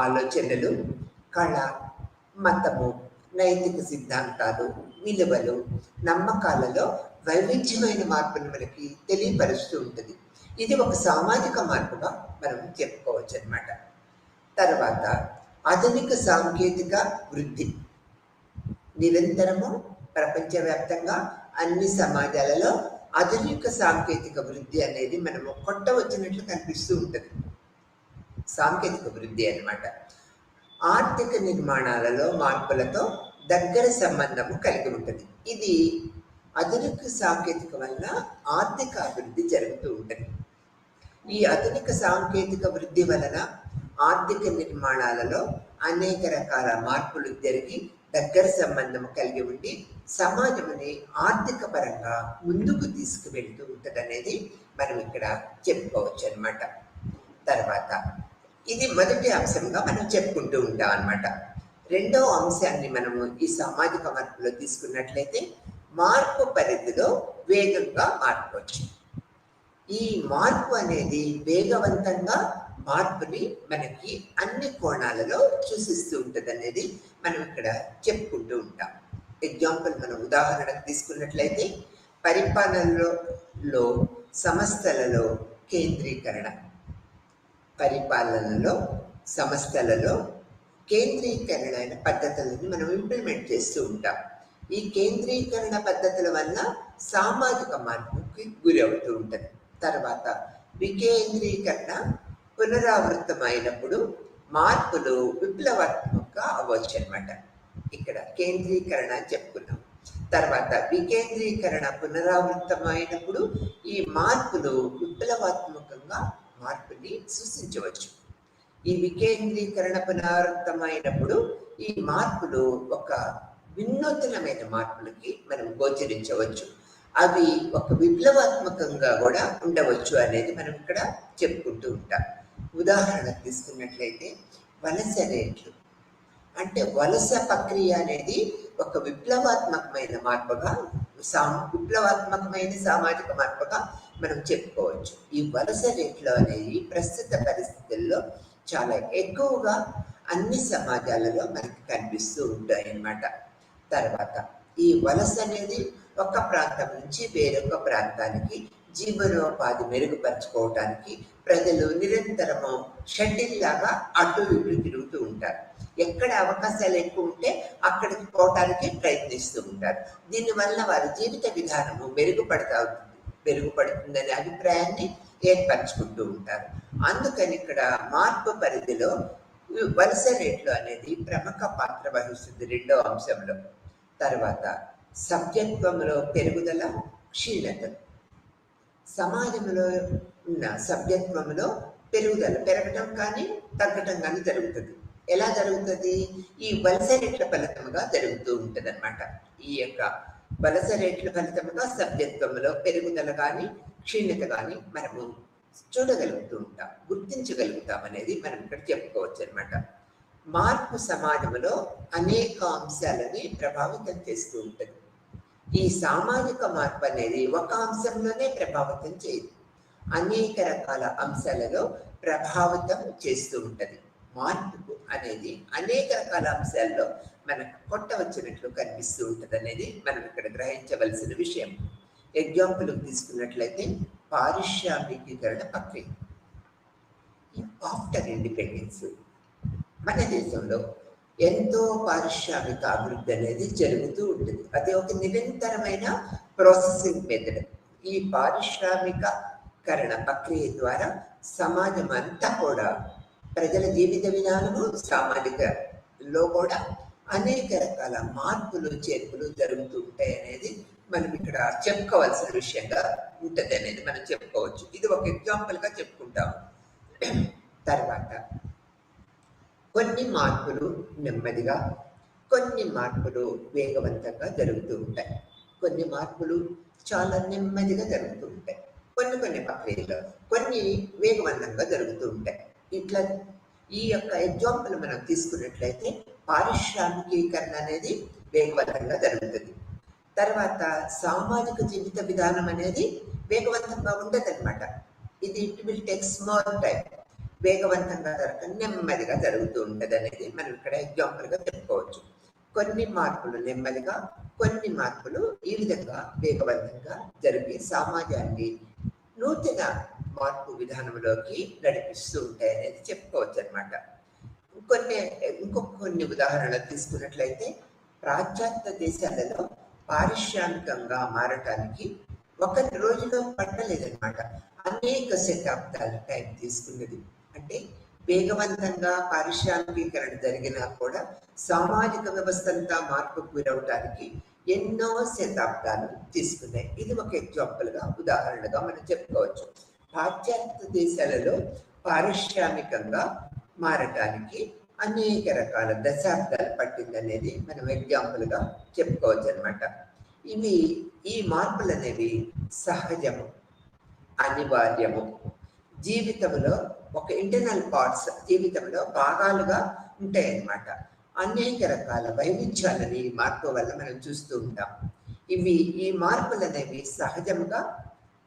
ఆలోచనలు, కళ, మతము, నైతిక సిద్ధాంతాలు, విలువలు, నమ్మకాలలో వైవిధ్యమైన మార్పును మనకి తెలియపరుస్తూ ఉంటుంది. ఇది ఒక సామాజిక మార్పుగా మనం చెప్పుకోవచ్చు అన్నమాట. తర్వాత ఆధునిక సాంకేతిక వృద్ధి. నిరంతరము ప్రపంచవ్యాప్తంగా అన్ని సమాజాలలో ఆధునిక సాంకేతిక వృద్ధి అనేది మనము కొట్టవచ్చినట్లు కనిపిస్తూ ఉంటుంది. సాంకేతిక వృద్ధి అన్నమాట. ఆర్థిక నిర్మాణాలలో మార్పులతో దగ్గర సంబంధము కలిగి ఉంటుంది. ఇది ఆధునిక సాంకేతిక వల్ల ఆర్థిక అభివృద్ధి జరుగుతూ ఉంటుంది. ఈ ఆధునిక సాంకేతిక వృద్ధి వలన ఆర్థిక నిర్మాణాలలో అనేక రకాల మార్పులు జరిగి దగ్గర సంబంధం కలిగి ఉండి సమాజంని ఆర్థిక పరంగా ముందుకు తీసుకువెళ్తూ ఉంటుంది అనేది మనం ఇక్కడ చెప్పుకోవచ్చు అన్నమాట. తర్వాత ఇది మొదటి అంశంగా మనం చెప్పుకుంటూ ఉంటాం అన్నమాట. రెండవ అంశాన్ని మనము ఈ సామాజిక మార్పులో తీసుకున్నట్లయితే మార్పు పరిధిలో వేగంగా మార్పువచ్చు. ఈ మార్పు అనేది వేగవంతంగా మార్పుని మనకి అన్ని కోణాలలో సూచిస్తూ ఉంటుంది అనేది మనం ఇక్కడ చెప్పుకుంటూ ఉంటాం. ఎగ్జాంపుల్ మనం ఉదాహరణకు తీసుకున్నట్లయితే పరిపాలనలో సంస్థలలో కేంద్రీకరణ. పరిపాలనలో సంస్థలలో కేంద్రీకరణ పద్ధతులను మనం ఇంప్లిమెంట్ చేస్తూ ఉంటాం. ఈ కేంద్రీకరణ పద్ధతుల వల్ల సామాజిక మార్పుకి గురి అవుతూ ఉంటుంది. తర్వాత వికేంద్రీకరణ పునరావృతమైనప్పుడు మార్పులు విప్లవాత్మకంగా అవ్వచ్చు అనమాట. ఇక్కడ కేంద్రీకరణ చెప్పుకున్నాం. తర్వాత వికేంద్రీకరణ పునరావృతమైనప్పుడు ఈ మార్పులు విప్లవాత్మకంగా మార్పుని సూచించవచ్చు. ఈ వికేంద్రీకరణ పునరావృతమైనప్పుడు ఈ మార్పులు ఒక వినూత్నమైన మార్పులకి మనం గోచరించవచ్చు. అవి ఒక విప్లవాత్మకంగా కూడా ఉండవచ్చు అనేది మనం ఇక్కడ చెప్పుకుంటూ ఉంటాం. ఉదాహరణ తీసుకున్నట్లయితే వలస రేట్లు, అంటే వలస ప్రక్రియ అనేది ఒక విప్లవాత్మకమైన మార్పుగా విప్లవాత్మకమైన సామాజిక మార్పుగా మనం చెప్పుకోవచ్చు. ఈ వలస రేట్లు అనేవి ప్రస్తుత పరిస్థితుల్లో చాలా ఎక్కువగా అన్ని సమాజాలలో మనకి కనిపిస్తూ ఉంటాయి అన్నమాట. తర్వాత ఈ వలస అనేది ఒక ప్రాంతం నుంచి వేరొక ప్రాంతానికి జీవనోపాధి మెరుగుపరచుకోవటానికి ప్రజలు నిరంతరము షటిల్ లాగా అటు ఇటు తిరుగుతూ ఉంటారు. ఎక్కడ అవకాశాలు ఎక్కువ ఉంటే అక్కడికి పోవటానికి ప్రయత్నిస్తూ ఉంటారు. దీనివల్ల వారి జీవిత విధానము మెరుగుపడుతుందనే అభిప్రాయాన్ని ఏర్పరచుకుంటూ ఉంటారు. అందుకని ఇక్కడ మార్పు పరిధిలో వలస రేట్లు అనేది ప్రముఖ పాత్ర వహిస్తుంది రెండో అంశంలో. తర్వాత సభ్యత్వంలో పెరుగుదల, క్షీణత. సమాజంలో ఉన్న సభ్యత్వంలో పెరగటం కానీ తగ్గటం కానీ జరుగుతుంది. ఎలా జరుగుతుంది? ఈ వలస రేట్ల ఫలితంగా జరుగుతూ ఉంటుంది అన్నమాట. ఈ యొక్క వలస రేట్ల ఫలితంగా సభ్యత్వంలో పెరుగుదల కానీ క్షీణత కానీ మనము చూడగలుగుతూ ఉంటాం, గుర్తించగలుగుతాం అనేది మనం ఇక్కడ చెప్పుకోవచ్చు అనమాట. మార్పు సమాజంలో అనేక అంశాలని ప్రభావితం చేస్తూ ఉంటుంది. ఈ సామాజిక మార్పు అనేది ఒక అంశంలోనే ప్రభావితం చేయదు, అనేక రకాల అంశాలలో ప్రభావితం చేస్తూ ఉంటుంది. మార్పు అనేది అనేక రకాల అంశాల్లో మనకు కొట్టవచ్చినట్లు కనిపిస్తూ ఉంటుంది అనేది మనం ఇక్కడ గ్రహించవలసిన విషయం. ఎగ్జాంపుల్ తీసుకున్నట్లయితే పారిశ్రామికీకరణ ప్రక్రియ. ఆఫ్టర్ ఇండిపెండెన్స్ మన దేశంలో ఎంతో పారిశ్రామిక అభివృద్ధి అనేది జరుగుతూ ఉంటుంది. అది ఒక నిరంతరమైన ప్రాసెసింగ్ మెథడ్. ఈ పారిశ్రామికీకరణ ప్రక్రియ ద్వారా సమాజం అంతా కూడా ప్రజల జీవిత విధానము సామాజికలో కూడా అనేక రకాల మార్పులు చేర్పులు జరుగుతూ ఉంటాయి అనేది మనం ఇక్కడ చెప్పుకోవాల్సిన విషయంగా ఉంటుంది అనేది మనం చెప్పుకోవచ్చు. ఇది ఒక ఎగ్జాంపుల్గా చెప్పుకుంటాం. తర్వాత కొన్ని మార్పులు నెమ్మదిగా, కొన్ని మార్పులు వేగవంతంగా జరుగుతూ ఉంటాయి. కొన్ని మార్పులు చాలా నెమ్మదిగా జరుగుతూ ఉంటాయి. కొన్ని ప్రక్రియలో కొన్ని వేగవంతంగా జరుగుతూ ఉంటాయి. ఇట్లా ఈ యొక్క ఎగ్జాంపుల్ మనం తీసుకున్నట్లయితే పారిశ్రామికీకరణ అనేది వేగవంతంగా జరుగుతుంది. తర్వాత సామాజిక జీవిత విధానం అనేది వేగవంతంగా ఉండదన్నమాట. ఇది it will take small time. వేగవంతంగా నెమ్మదిగా జరుగుతూ ఉంటుంది అనేది మనం ఇక్కడ ఎగ్జాంపుల్గా చెప్పుకోవచ్చు. కొన్ని మార్పులు నెమ్మదిగా, కొన్ని మార్పులు ఈ విధంగా వేగవంతంగా జరిగి సమాజాన్ని నూతన మార్పు విధానంలోకి నడిపిస్తూ ఉంటాయి అనేది చెప్పుకోవచ్చు అనమాట. కొన్ని ఉదాహరణలు తీసుకున్నట్లయితే పాశ్చాత్య దేశాలలో పారిశ్రామికంగా మారటానికి ఒక రోజులో పట్టలేదన్నమాట, అనేక శతాబ్దాల టైం తీసుకున్నది. అంటే వేగవంతంగా పారిశ్రామికీకరణ జరిగినా కూడా సామాజిక వ్యవస్థ అంతా మార్పుకు గురవటానికి ఎన్నో శతాబ్దాలు తీసుకున్నాయి. ఇది ఒక ఎగ్జాంపుల్గా, ఉదాహరణగా మనం చెప్పుకోవచ్చు. పాశ్చాత్య దేశాలలో పారిశ్రామికంగా మారటానికి అనేక రకాల దశాబ్దాలు పట్టిందనేది మనం ఎగ్జాంపుల్గా చెప్పుకోవచ్చు అనమాట. ఈ మార్పులు అనేవి సహజము, అనివార్యము. జీవితంలో ఒక ఇంటర్నల్ పార్ట్స్, జీవితంలో భాగాలుగా ఉంటాయన్నమాట. అనేక రకాల వైవిధ్యాలని ఈ మార్పు వల్ల మనం చూస్తూ ఉంటాం. ఈ మార్పులు అనేవి సహజముగా,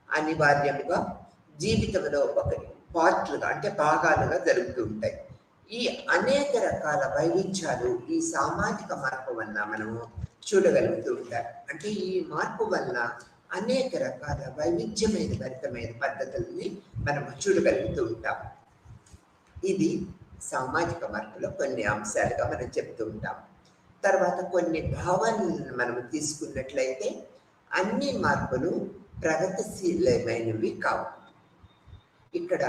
అనివార్యముగా జీవితంలో ఒక పార్ట్లుగా అంటే భాగాలుగా జరుగుతూ ఉంటాయి. ఈ అనేక రకాల వైవిధ్యాలు ఈ సామాజిక మార్పు వల్ల మనము చూడగలుగుతూ ఉంటారు. అంటే ఈ మార్పు వల్ల అనేక రకాల వైవిధ్యమైన భరితమైన పద్ధతుల్ని మనము చూడగలుగుతూ ఉంటాం. ఇది సామాజిక మార్పులో కొన్ని అంశాలుగా మనం చెప్తూ ఉంటాం. తర్వాత కొన్ని భావనలను మనము తీసుకున్నట్లయితే అన్ని మార్పులు ప్రగతిశీలమైనవి కావు. ఇక్కడ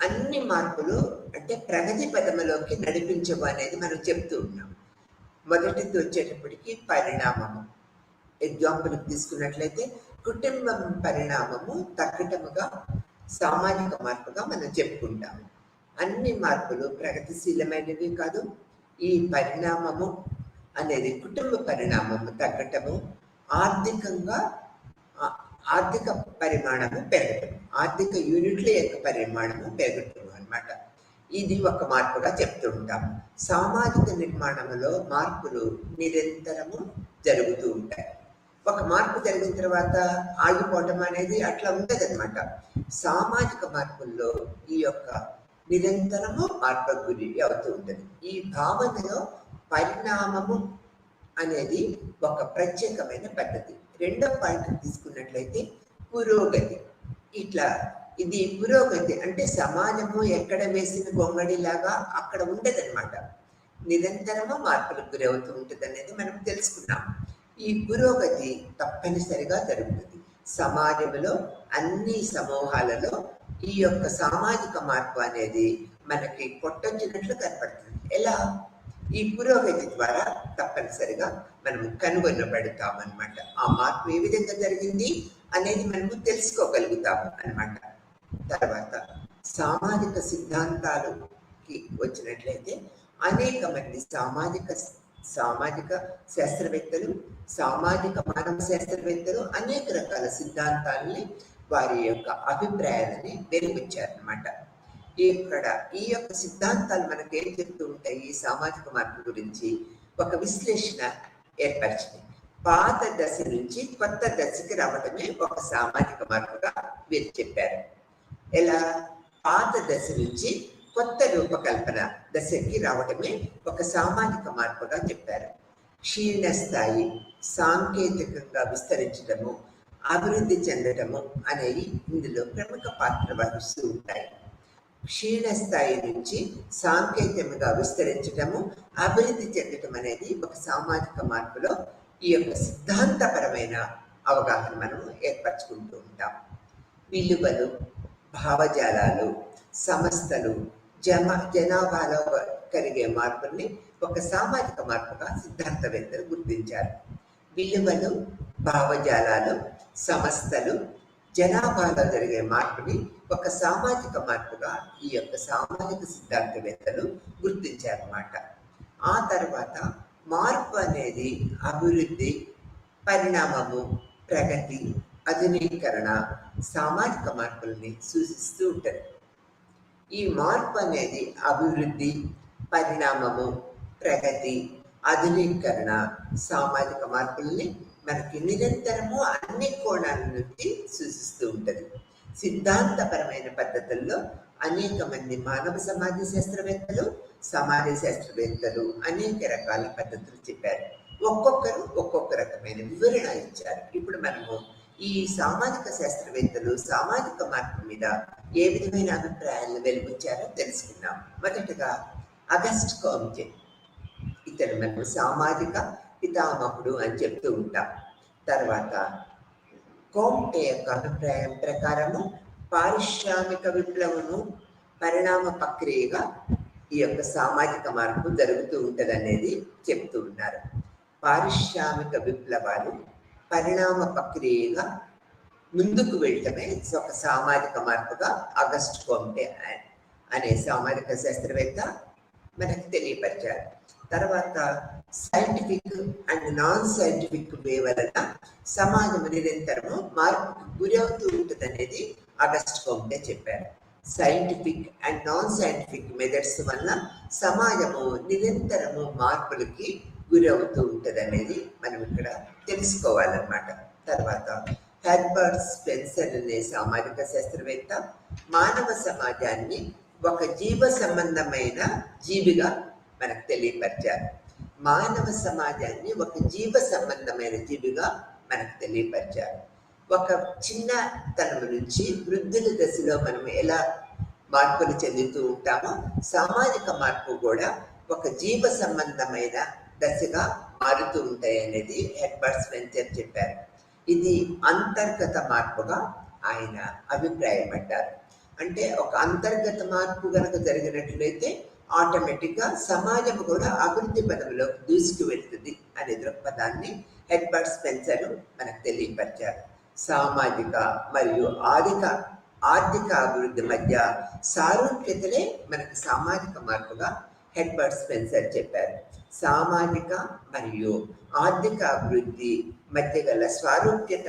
అన్ని మార్పులు అంటే ప్రగతి పదములోకి నడిపించవు అనేది మనం చెప్తూ ఉన్నాం. మొదటిది వచ్చేటప్పటికి పరిణామము. ఎగ్జాంపుల్ తీసుకున్నట్లయితే కుటుంబం పరిణామము తగ్గటముగా సామాజిక మార్పుగా మనం చెప్పుకుంటాము. అన్ని మార్పులు ప్రగతిశీలమైనవి కాదు, ఈ పరిణామము అనేది కుటుంబ పరిణామము తగ్గటము, ఆర్థికంగా ఆర్థిక పరిమాణము పెరగటం, ఆర్థిక యూనిట్ల యొక్క పరిమాణము పెరగటం అన్నమాట. ఇది ఒక మార్పుగా చెప్తూ ఉంటాం. సామాజిక నిర్మాణంలో మార్పులు నిరంతరము జరుగుతూ ఉంటాయి. ఒక మార్పు జరిగిన తర్వాత ఆగిపోవటం అనేది అట్లా ఉండదన్నమాట. సామాజిక మార్పుల్లో ఈ యొక్క నిరంతరము మార్పుకు గురి అవుతూ ఉంటుంది. ఈ భావనలో పరిణామము అనేది ఒక ప్రత్యేకమైన పద్ధతి. రెండో పాయింట్ తీసుకున్నట్లయితే పురోగతి. ఇట్లా ఇది పురోగతి అంటే సమాజము ఎక్కడ వేసిన గొంగడిలాగా అక్కడ ఉండదన్నమాట. నిరంతరము మార్పులకు గురవుతూ ఉంటుంది అనేది మనం తెలుసుకున్నాం. ఈ పురోగతి తప్పనిసరిగా జరుగుతుంది. సమాజంలో అన్ని సమూహాలలో ఈ యొక్క సామాజిక మార్పు అనేది మనకి కొట్టొచ్చినట్లు కనపడుతుంది. ఎలా? ఈ పురోగతి ద్వారా తప్పనిసరిగా మనము కనుగొనబడతామన్నమాట. ఆ మార్పు ఏ విధంగా జరిగింది అనేది మనము తెలుసుకోగలుగుతాము అన్నమాట. తర్వాత సామాజిక సిద్ధాంతాలకి వచ్చినట్లయితే అనేక మంది సామాజిక శాస్త్రవేత్తలు, సామాజిక మానవ శాస్త్రవేత్తలు అనేక రకాల సిద్ధాంతాలని, వారి యొక్క అభిప్రాయాలని వెలిబుచ్చారన్నమాట. ఇక్కడ ఈ యొక్క సిద్ధాంతాలు మనకు ఏం చెప్తూ ఉంటాయి? ఈ సామాజిక మార్పు గురించి ఒక విశ్లేషణ ఏర్పరిచింది. పాత దశ నుంచి కొత్త దశకి రావడమే ఒక సామాజిక మార్పుగా వీరు చెప్పారు. ఎలా? పాత దశ నుంచి కొత్త రూపకల్పన దశకి రావడమే ఒక సామాజిక మార్పుగా చెప్పారు. క్షీణ స్థాయి సాంకేతికంగా విస్తరించడము, అభివృద్ధి చెందడము అనేవి ఇందులో ప్రముఖ పాత్ర వహిస్తూ ఉంటాయి. క్షీణ స్థాయి నుంచి సాంకేతికంగా విస్తరించడము, అభివృద్ధి చెందడం అనేది ఒక సామాజిక మార్పులో ఈ యొక్క సిద్ధాంతపరమైన అవగాహన మనం ఏర్పరచుకుంటూ ఉంటాం. విలువలు, భావజాలాలు, సంస్థలు, జనాభాలో కలిగే మార్పుల్ని ఒక సామాజిక మార్పుగా సిద్ధాంతవేత్తలు గుర్తించారు. విలువలు, భావజాలాలు, సంస్థలు, జనాభాలో జరిగే మార్పుని ఒక సామాజిక మార్పుగా ఈ యొక్క సామాజిక సిద్ధాంతవేత్తలు గుర్తించారన్నమాట. ఆ తర్వాత మార్పు అనేది అభివృద్ధి, పరిణామము, ప్రగతి, ఆధునీకరణ, సామాజిక మార్పుల్ని సూచిస్తూ ఉంటుంది. ఈ మార్పు అనేది అభివృద్ధి, పరిణామము, ప్రగతి, ఆధునీకరణ, సామాజిక మార్పుల్ని మనకి నిరంతరము అన్ని కోణాల నుండి సూచిస్తూ ఉంటుంది. సిద్ధాంతపరమైన పద్ధతుల్లో అనేక మంది మానవ సమాజ శాస్త్రవేత్తలు, సమాజ శాస్త్రవేత్తలు అనేక రకాల పద్ధతులు చెప్పారు. ఒక్కొక్కరు ఒక్కొక్క రకమైన వివరణ ఇచ్చారు. ఇప్పుడు మనము ఈ సామాజిక శాస్త్రవేత్తలు సామాజిక మార్పు మీద ఏ విధమైన అభిప్రాయాలను వెలువచ్చారో తెలుసుకున్నాం. మొదటగా అగస్ట్ కామ్టే, ఇతను మనము సామాజిక పితామహుడు అని చెప్తూ ఉంటాం. తర్వాత కామ్టే యొక్క అభిప్రాయం ప్రకారము పారిశ్రామిక విప్లవము పరిణామ ప్రక్రియగా ఈ యొక్క సామాజిక మార్పు జరుగుతూ ఉంటుంది అనేది చెప్తూ ఉన్నారు. పారిశ్రామిక విప్లవాలు పరిణామ ప్రక్రియగా ముందుకు వెళ్ళటమే ఒక సామాజిక మార్పుగా అగస్ట్ కామ్టే అనే సామాజిక శాస్త్రవేత్త మనకు తెలియపరిచారు. తర్వాత సైంటిఫిక్ అండ్ నాన్ సైంటిఫిక్ వే వలన సమాజం నిరంతరము మార్పుకు గురి అవుతూ ఉంటుంది అనేది అగస్ట్ కామ్టే చెప్పారు. Scientific and non scientific methods వల్ల సమాజము నిరంతరము మార్పులకి గురి అవుతూ ఉంటుంది అనేది మనం ఇక్కడ తెలుసుకోవాలన్నమాట. తర్వాత హెర్బర్ట్ స్పెన్సర్ అనే సామాజిక శాస్త్రవేత్త మానవ సమాజాన్ని ఒక జీవ సంబంధమైన జీవిగా మనకు తెలియపరిచారు. మానవ సమాజాన్ని ఒక జీవ సంబంధమైన జీవిగా మనకు తెలియపరిచారు. ఒక చిన్నతనం నుంచి వృద్ధుల దశలో మనం ఎలా మార్పులు చెందుతూ ఉంటామో సామాజిక మార్పు కూడా ఒక జీవ సంబంధమైన దశగా మారుతూ ఉంటాయి అనేది హెర్బర్ట్ స్పెన్సర్ చెప్పారు. ఇది అంతర్గత మార్పుగా ఆయన అభిప్రాయపడ్డారు. అంటే ఒక అంతర్గత మార్పు కనుక జరిగినట్లయితే ఆటోమేటిక్గా సమాజం కూడా అభివృద్ధి పదంలో దూసుకు వెళ్తుంది అనే దృక్పథాన్ని హెర్బర్ట్ స్పెన్సర్ మనకు తెలియపరిచారు. సామాజిక మరియు ఆర్థిక అభివృద్ధి మధ్య సారూప్యతలే మనకు సామాజిక మార్పుగా హెడ్బర్ట్ స్పెన్సర్ చెప్పారు. సామాజిక మరియు ఆర్థిక అభివృద్ధి మధ్య గల స్వారూప్యత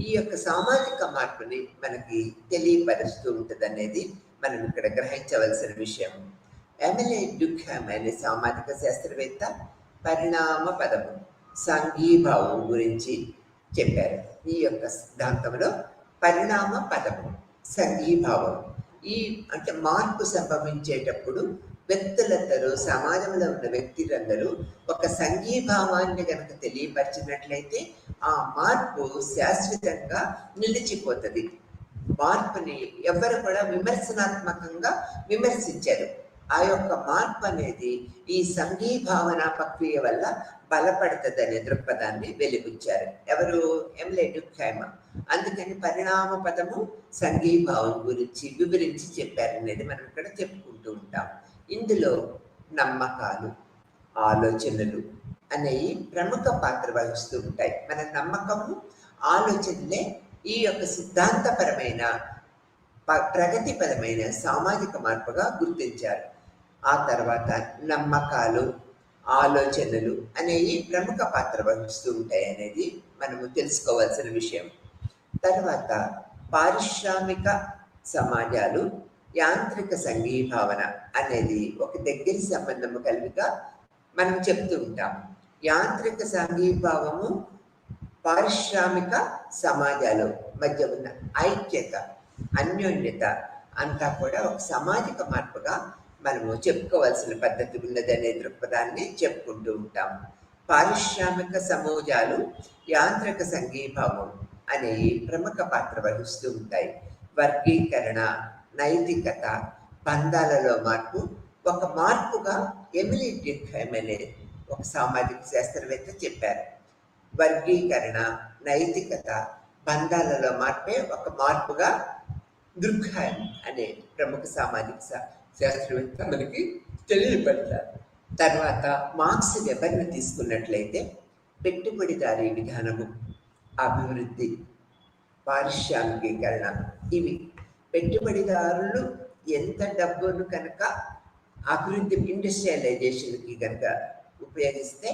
ఈ యొక్క సామాజిక మార్పుని మనకి తెలియపరుస్తూ ఉంటుంది అనేది మనం ఇక్కడ గ్రహించవలసిన విషయం. ఎమిలీ డుర్ఖైమ్ అనే సామాజిక శాస్త్రవేత్త పరిణామ పదము సంఘీభావం గురించి చెప్పారు. ఈ యొక్క సిద్ధాంతంలో పరిణామ పదము సంఘీభావం అంటే మార్పు సంభవించేటప్పుడు వ్యక్తులందరూ, సమాజంలో ఉన్న వ్యక్తులందరూ ఒక సంఘీభావాన్ని కనుక తెలియపరిచినట్లయితే ఆ మార్పు శాశ్వతంగా నిలిచిపోతుంది. మార్పుని ఎవరు కూడా విమర్శనాత్మకంగా విమర్శించారు. ఆ యొక్క మార్పు అనేది ఈ సంఘీభావన ప్రక్రియ వల్ల బలపడుతుందనే దృక్పథాన్ని వెలిబుచ్చారు. ఎవరు? ఎమిలీ డుర్ఖైమ్. అందుకని పరిణామ పదము సంఘీభావం గురించి వివరించి చెప్పారనేది మనం ఇక్కడ చెప్పుకుంటూ ఉంటాం. ఇందులో నమ్మకాలు, ఆలోచనలు అనేవి ప్రముఖ పాత్ర వహిస్తూ ఉంటాయి. మన నమ్మకము, ఆలోచనలే ఈ యొక్క సిద్ధాంతపరమైన ప్రగతిపరమైన సామాజిక మార్పుగా గుర్తించారు. ఆ తర్వాత నమ్మకాలు, ఆలోచనలు అనేవి ప్రముఖ పాత్ర వహిస్తూ ఉంటాయి అనేది మనము తెలుసుకోవాల్సిన విషయం. తర్వాత పారిశ్రామిక సమాజాలు యాంత్రిక సంఘీభావన అనేది ఒక దగ్గరి సంబంధము కలిగిగా మనం చెప్తూ ఉంటాం. యాంత్రిక సంఘీభావము పారిశ్రామిక సమాజాల మధ్య ఉన్న ఐక్యత, అన్యోన్యత అంతా కూడా ఒక సామాజిక మార్పుగా మనము చెప్పుకోవాల్సిన పద్ధతి ఉన్నదనే దృక్పథాన్ని చెప్పుకుంటూ ఉంటాం. పారిశ్రామిక సమాజాలు యాంత్రిక సంఘీభావం అనే ప్రముఖ పాత్ర వహిస్తూ ఉంటాయి. వర్గీకరణ, నైతికత, బంధాలలో మార్పు ఒక మార్పుగా ఎమిలీ డుర్ఖైమ్ అనే ఒక సామాజిక శాస్త్రవేత్త చెప్పారు. వర్గీకరణ, నైతికత, బంధాలలో మార్పే ఒక మార్పుగా డుర్ఖైమ్ అనే ప్రముఖ సామాజిక శాస్త్రవేత్త మనకి తెలియపడతారు. తర్వాత మార్క్స్ వెబర్ని తీసుకున్నట్లయితే పెట్టుబడిదారీ విధానము, అభివృద్ధి, పారిశ్రామికీకరణ ఇవి పెట్టుబడిదారులు ఎంత డబ్బును కనుక అభివృద్ధి ఇండస్ట్రియలైజేషన్కి కనుక ఉపయోగిస్తే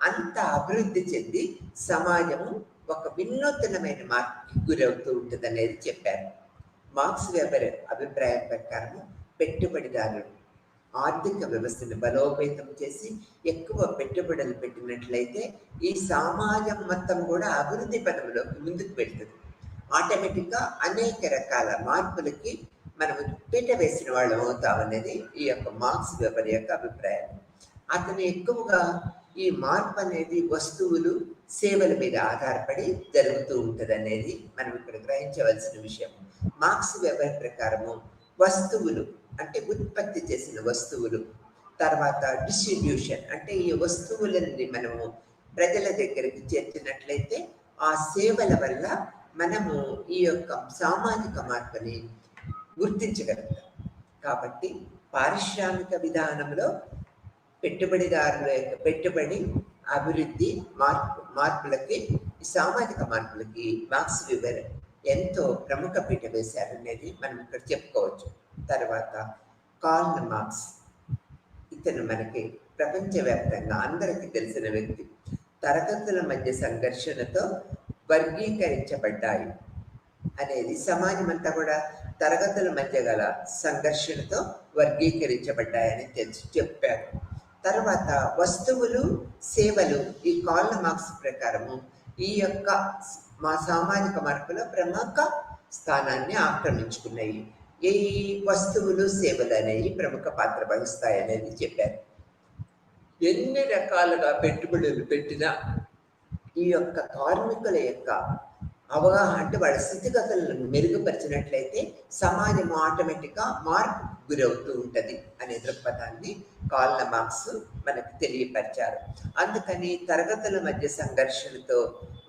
అంత అభివృద్ధి చెంది సమాజము ఒక వినూత్నమైన మార్పుకి గురవుతూ ఉంటుంది అనేది చెప్పారు. మార్క్స్ వెబర్ అభిప్రాయం ప్రకారము పెట్టుబడిదారులు ఆర్థిక వ్యవస్థను బలోపేతం చేసి ఎక్కువ పెట్టుబడులు పెట్టినట్లయితే ఈ సమాజం మొత్తం కూడా అభివృద్ధి పదంలోకి ముందుకు వెళ్తుంది. ఆటోమేటిక్గా అనేక రకాల మార్పులకి మనము పీట వేసిన వాళ్ళం అవుతామనేది ఈ యొక్క మార్క్స్ వెబర్ యొక్క అభిప్రాయం. అతను ఎక్కువగా ఈ మార్పు అనేది వస్తువులు, సేవల మీద ఆధారపడి జరుగుతూ ఉంటుంది అనేది మనం ఇక్కడ గ్రహించవలసిన విషయం. మార్క్స్ వెబర్ ప్రకారము వస్తువులు అంటే ఉత్పత్తి చేసిన వస్తువులు, తర్వాత డిస్ట్రిబ్యూషన్ అంటే ఈ వస్తువులని మనము ప్రజల దగ్గరికి చేర్చినట్లయితే ఆ సేవల వల్ల మనము ఈ యొక్క సామాజిక మార్పుని గుర్తించగలుగుతాం. కాబట్టి పారిశ్రామిక విధానంలో పెట్టుబడిదారుల యొక్క పెట్టుబడి, అభివృద్ధి, మార్పులకి, సామాజిక మార్పులకి మార్క్స్ వెబర్ ఎంతో ప్రముఖ పీట వేశారనేది మనం ఇక్కడ చెప్పుకోవచ్చు. తర్వాత కార్ల్ మార్క్స్, ఇతను మనకి ప్రపంచవ్యాప్తంగా అందరికీ తెలిసిన వ్యక్తి. తరగతుల మధ్య సంఘర్షణతో వర్గీకరించబడ్డాయి అనేది సమాజం అంతా కూడా తరగతుల మధ్య గల సంఘర్షణతో వర్గీకరించబడ్డాయని చెప్పారు. తర్వాత వస్తువులు, సేవలు ఈ కార్ల్ మార్క్స్ ప్రకారము ఈ యొక్క మా సామాజిక మార్పులో ప్రముఖ స్థానాన్ని ఆక్రమించుకున్నాయి. ఈ వస్తువులు, సేవలు అనేవి ప్రముఖ పాత్ర వహిస్తాయనేది చెప్పారు. ఎన్ని రకాలుగా పెట్టుబడులు పెట్టినా ఈ యొక్క కార్మికుల యొక్క అవగాహన అంటే వాళ్ళ స్థితిగతులను మెరుగుపరిచినట్లయితే సమాజం ఆటోమేటిక్గా మార్పు గురవుతూ ఉంటుంది అనే దృక్పథాన్ని కార్ల్ మార్క్స్ మనకు తెలియపరిచారు. అందుకని తరగతుల మధ్య సంఘర్షణతో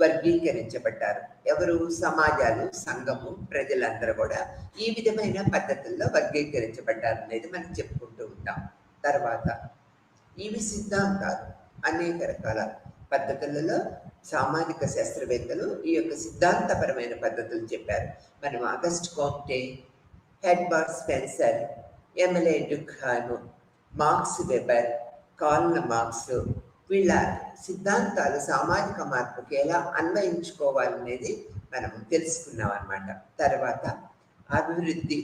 వర్గీకరించబడ్డారు. ఎవరు? సమాజాలు, సంఘము, ప్రజలందరూ కూడా ఈ విధమైన పద్ధతుల్లో వర్గీకరించబడ్డారు అనేది మనం చెప్పుకుంటూ ఉంటాం. తర్వాత ఇవి సిద్ధాంతాలు, అనేక రకాల పద్ధతులలో సామాజిక శాస్త్రవేత్తలు ఈ యొక్క సిద్ధాంతపరమైన పద్ధతులు చెప్పారు. మనం Auguste Comte, Herbert Spencer, Emile Durkheim, Max Weber, Karl Marx వీళ్ళ సిద్ధాంతాలు సామాజిక మార్పుకి ఎలా అన్వయించుకోవాలనేది మనం తెలుసుకున్నాం అన్నమాట. తర్వాత అభివృద్ధి,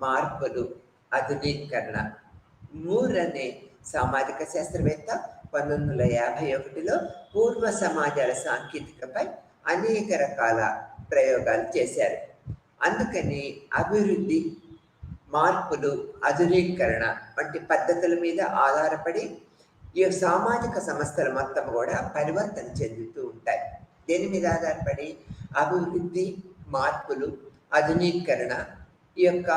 మార్పులు, ఆధునీకరణ. మూర్ అనే సామాజిక శాస్త్రవేత్త 1951లో పూర్వ సమాజాల సాంకేతికపై అనేక రకాల ప్రయోగాలు చేశారు. అందుకని అభివృద్ధి, మార్పులు, ఆధునీకరణ వంటి పద్ధతుల మీద ఆధారపడి ఈ సామాజిక సంస్థలు మొత్తం కూడా పరివర్తన చెందుతూ ఉంటాయి. దేని మీద ఆధారపడి? అభివృద్ధి, మార్పులు, ఆధునీకరణ ఈ యొక్క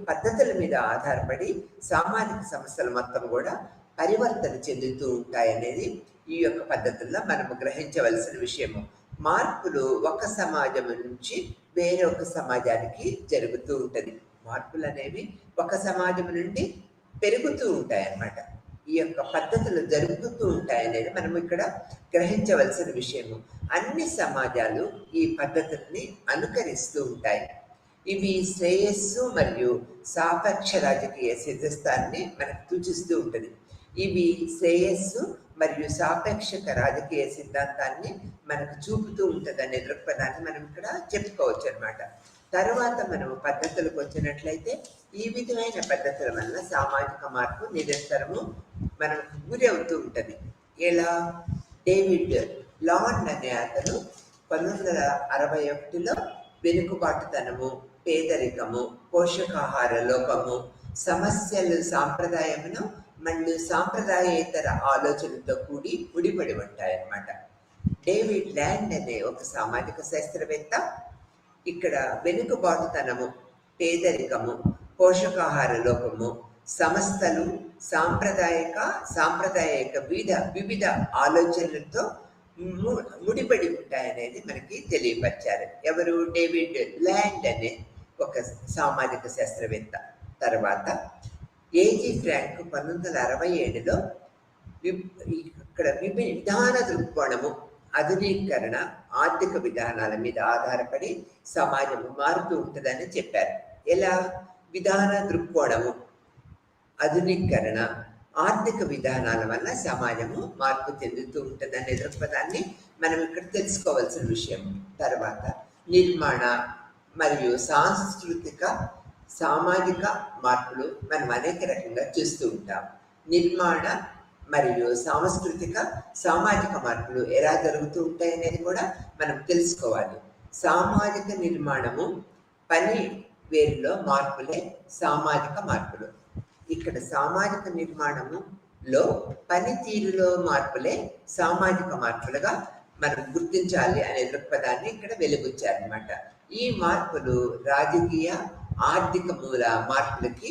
పద్ధతుల మీద ఆధారపడి సామాజిక సంస్థలు మొత్తం కూడా పరివర్తన చెందుతూ ఉంటాయనేది ఈ యొక్క పద్ధతుల్లో మనము గ్రహించవలసిన విషయము. మార్పులు ఒక సమాజం నుంచి వేరొక సమాజానికి జరుగుతూ ఉంటుంది. మార్పులు అనేవి ఒక సమాజం నుండి పెరుగుతూ ఉంటాయి అన్నమాట. ఈ యొక్క పద్ధతులు జరుగుతూ ఉంటాయనేది మనం ఇక్కడ గ్రహించవలసిన విషయము. అన్ని సమాజాలు ఈ పద్ధతుల్ని అనుకరిస్తూ ఉంటాయి. ఇవి శ్రేయస్సు మరియు సాపేక్ష రాజకీయ సిద్ధాంతాన్ని మనకు సూచిస్తూ ఉంటుంది. ఇవి శ్రేయస్సు మరియు సాపేక్షక రాజకీయ సిద్ధాంతాన్ని మనకు చూపుతూ ఉంటుంది అనే దృక్పథాన్ని మనం ఇక్కడ చెప్పుకోవచ్చు అన్నమాట. తర్వాత మనం పద్ధతులకు వచ్చినట్లయితే ఈ విధమైన పద్ధతుల వల్ల సామాజిక మార్పు నిరంతరము మనకు గురి అవుతూ ఉంటుంది. ఎలా? డేవిడ్ లాన్ అనే అతను 1961లో వెనుకబాటుతనము, పేదరికము, పోషకాహార లోపము సమస్యలు సాంప్రదాయమును మళ్ళీ సాంప్రదాయేతర ఆలోచనలతో కూడి ముడిపడి ఉంటాయన్నమాట. డేవిడ్ ల్యాండ్ అనే ఒక సామాజిక శాస్త్రవేత్త ఇక్కడ వెనుకబాటుతనము, పేదరికము, పోషకాహార లోపము సంస్థలు సాంప్రదాయక వివిధ ఆలోచనలతో ముడిపడి ఉంటాయనేది మనకి తెలియపరిచారు. ఎవరు? డేవిడ్ ల్యాండ్ అనే ఒక సామాజిక శాస్త్రవేత్త. తర్వాత ఏజీ ఫ్రాంక్ 1967లో ఇక్కడ విధాన దృక్కోణము, ఆధునీకరణ, ఆర్థిక విధానాల మీద ఆధారపడి సమాజము మారుతూ ఉంటుందని చెప్పారు. ఎలా? విధాన దృక్కోణము, ఆధునీకరణ, ఆర్థిక విధానాల వల్ల సమాజము మార్పు చెందుతూ ఉంటుందనే దృక్పథాన్ని మనం ఇక్కడ తెలుసుకోవాల్సిన విషయం. తర్వాత నిర్మాణ మరియు సామాజిక మార్పులు మనం అనేక రకంగా చూస్తూ ఉంటాం. నిర్మాణ మరియు సామాజిక మార్పులు ఎలా జరుగుతూ ఉంటాయనేది కూడా మనం తెలుసుకోవాలి. సామాజిక నిర్మాణము, పని వేరులో మార్పులే సామాజిక మార్పులు. ఇక్కడ సామాజిక నిర్మాణములో పనితీరులో మార్పులే సామాజిక మార్పులుగా మనం గుర్తించాలి అనే దృక్పథాన్ని ఇక్కడ వెలుగుచ్చారనమాట. ఈ మార్పులు రాజకీయ, ఆర్థిక మూల మార్పులకి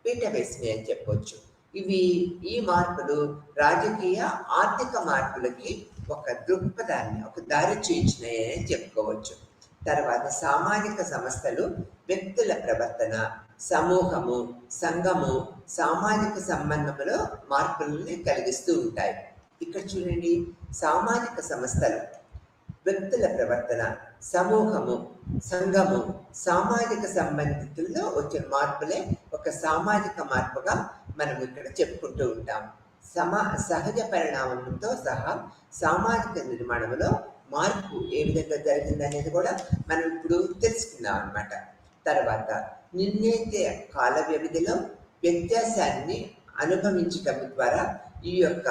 పీట వేసినాయి అని చెప్పవచ్చు. ఈ మార్పులు రాజకీయ, ఆర్థిక మార్పులకి ఒక దృక్పథాన్ని, ఒక దారి చూయించినాయి అని చెప్పుకోవచ్చు. తర్వాత సామాజిక సంస్థలు వ్యక్తుల ప్రవర్తన, సమూహము, సంఘము, సామాజిక సంబంధములో మార్పులని కలిగిస్తూ ఉంటాయి. ఇక్కడ చూడండి, సామాజిక సంస్థలు, వ్యక్తుల ప్రవర్తన, సమూహము, సంఘము, సామాజిక సంబంధితుల్లో వచ్చిన మార్పులే ఒక సామాజిక మార్పుగా మనం ఇక్కడ చెప్పుకుంటూ ఉంటాం. సహజ పరిణామంతో సహా సామాజిక నిర్మాణంలో మార్పు ఏ విధంగా జరిగిందనేది కూడా మనం ఇప్పుడు తెలుసుకుందాం అన్నమాట. తర్వాత నిర్ణీత కాల వ్యవధిలో వ్యత్యాసాన్ని అనుభవించటం ద్వారా ఈ యొక్క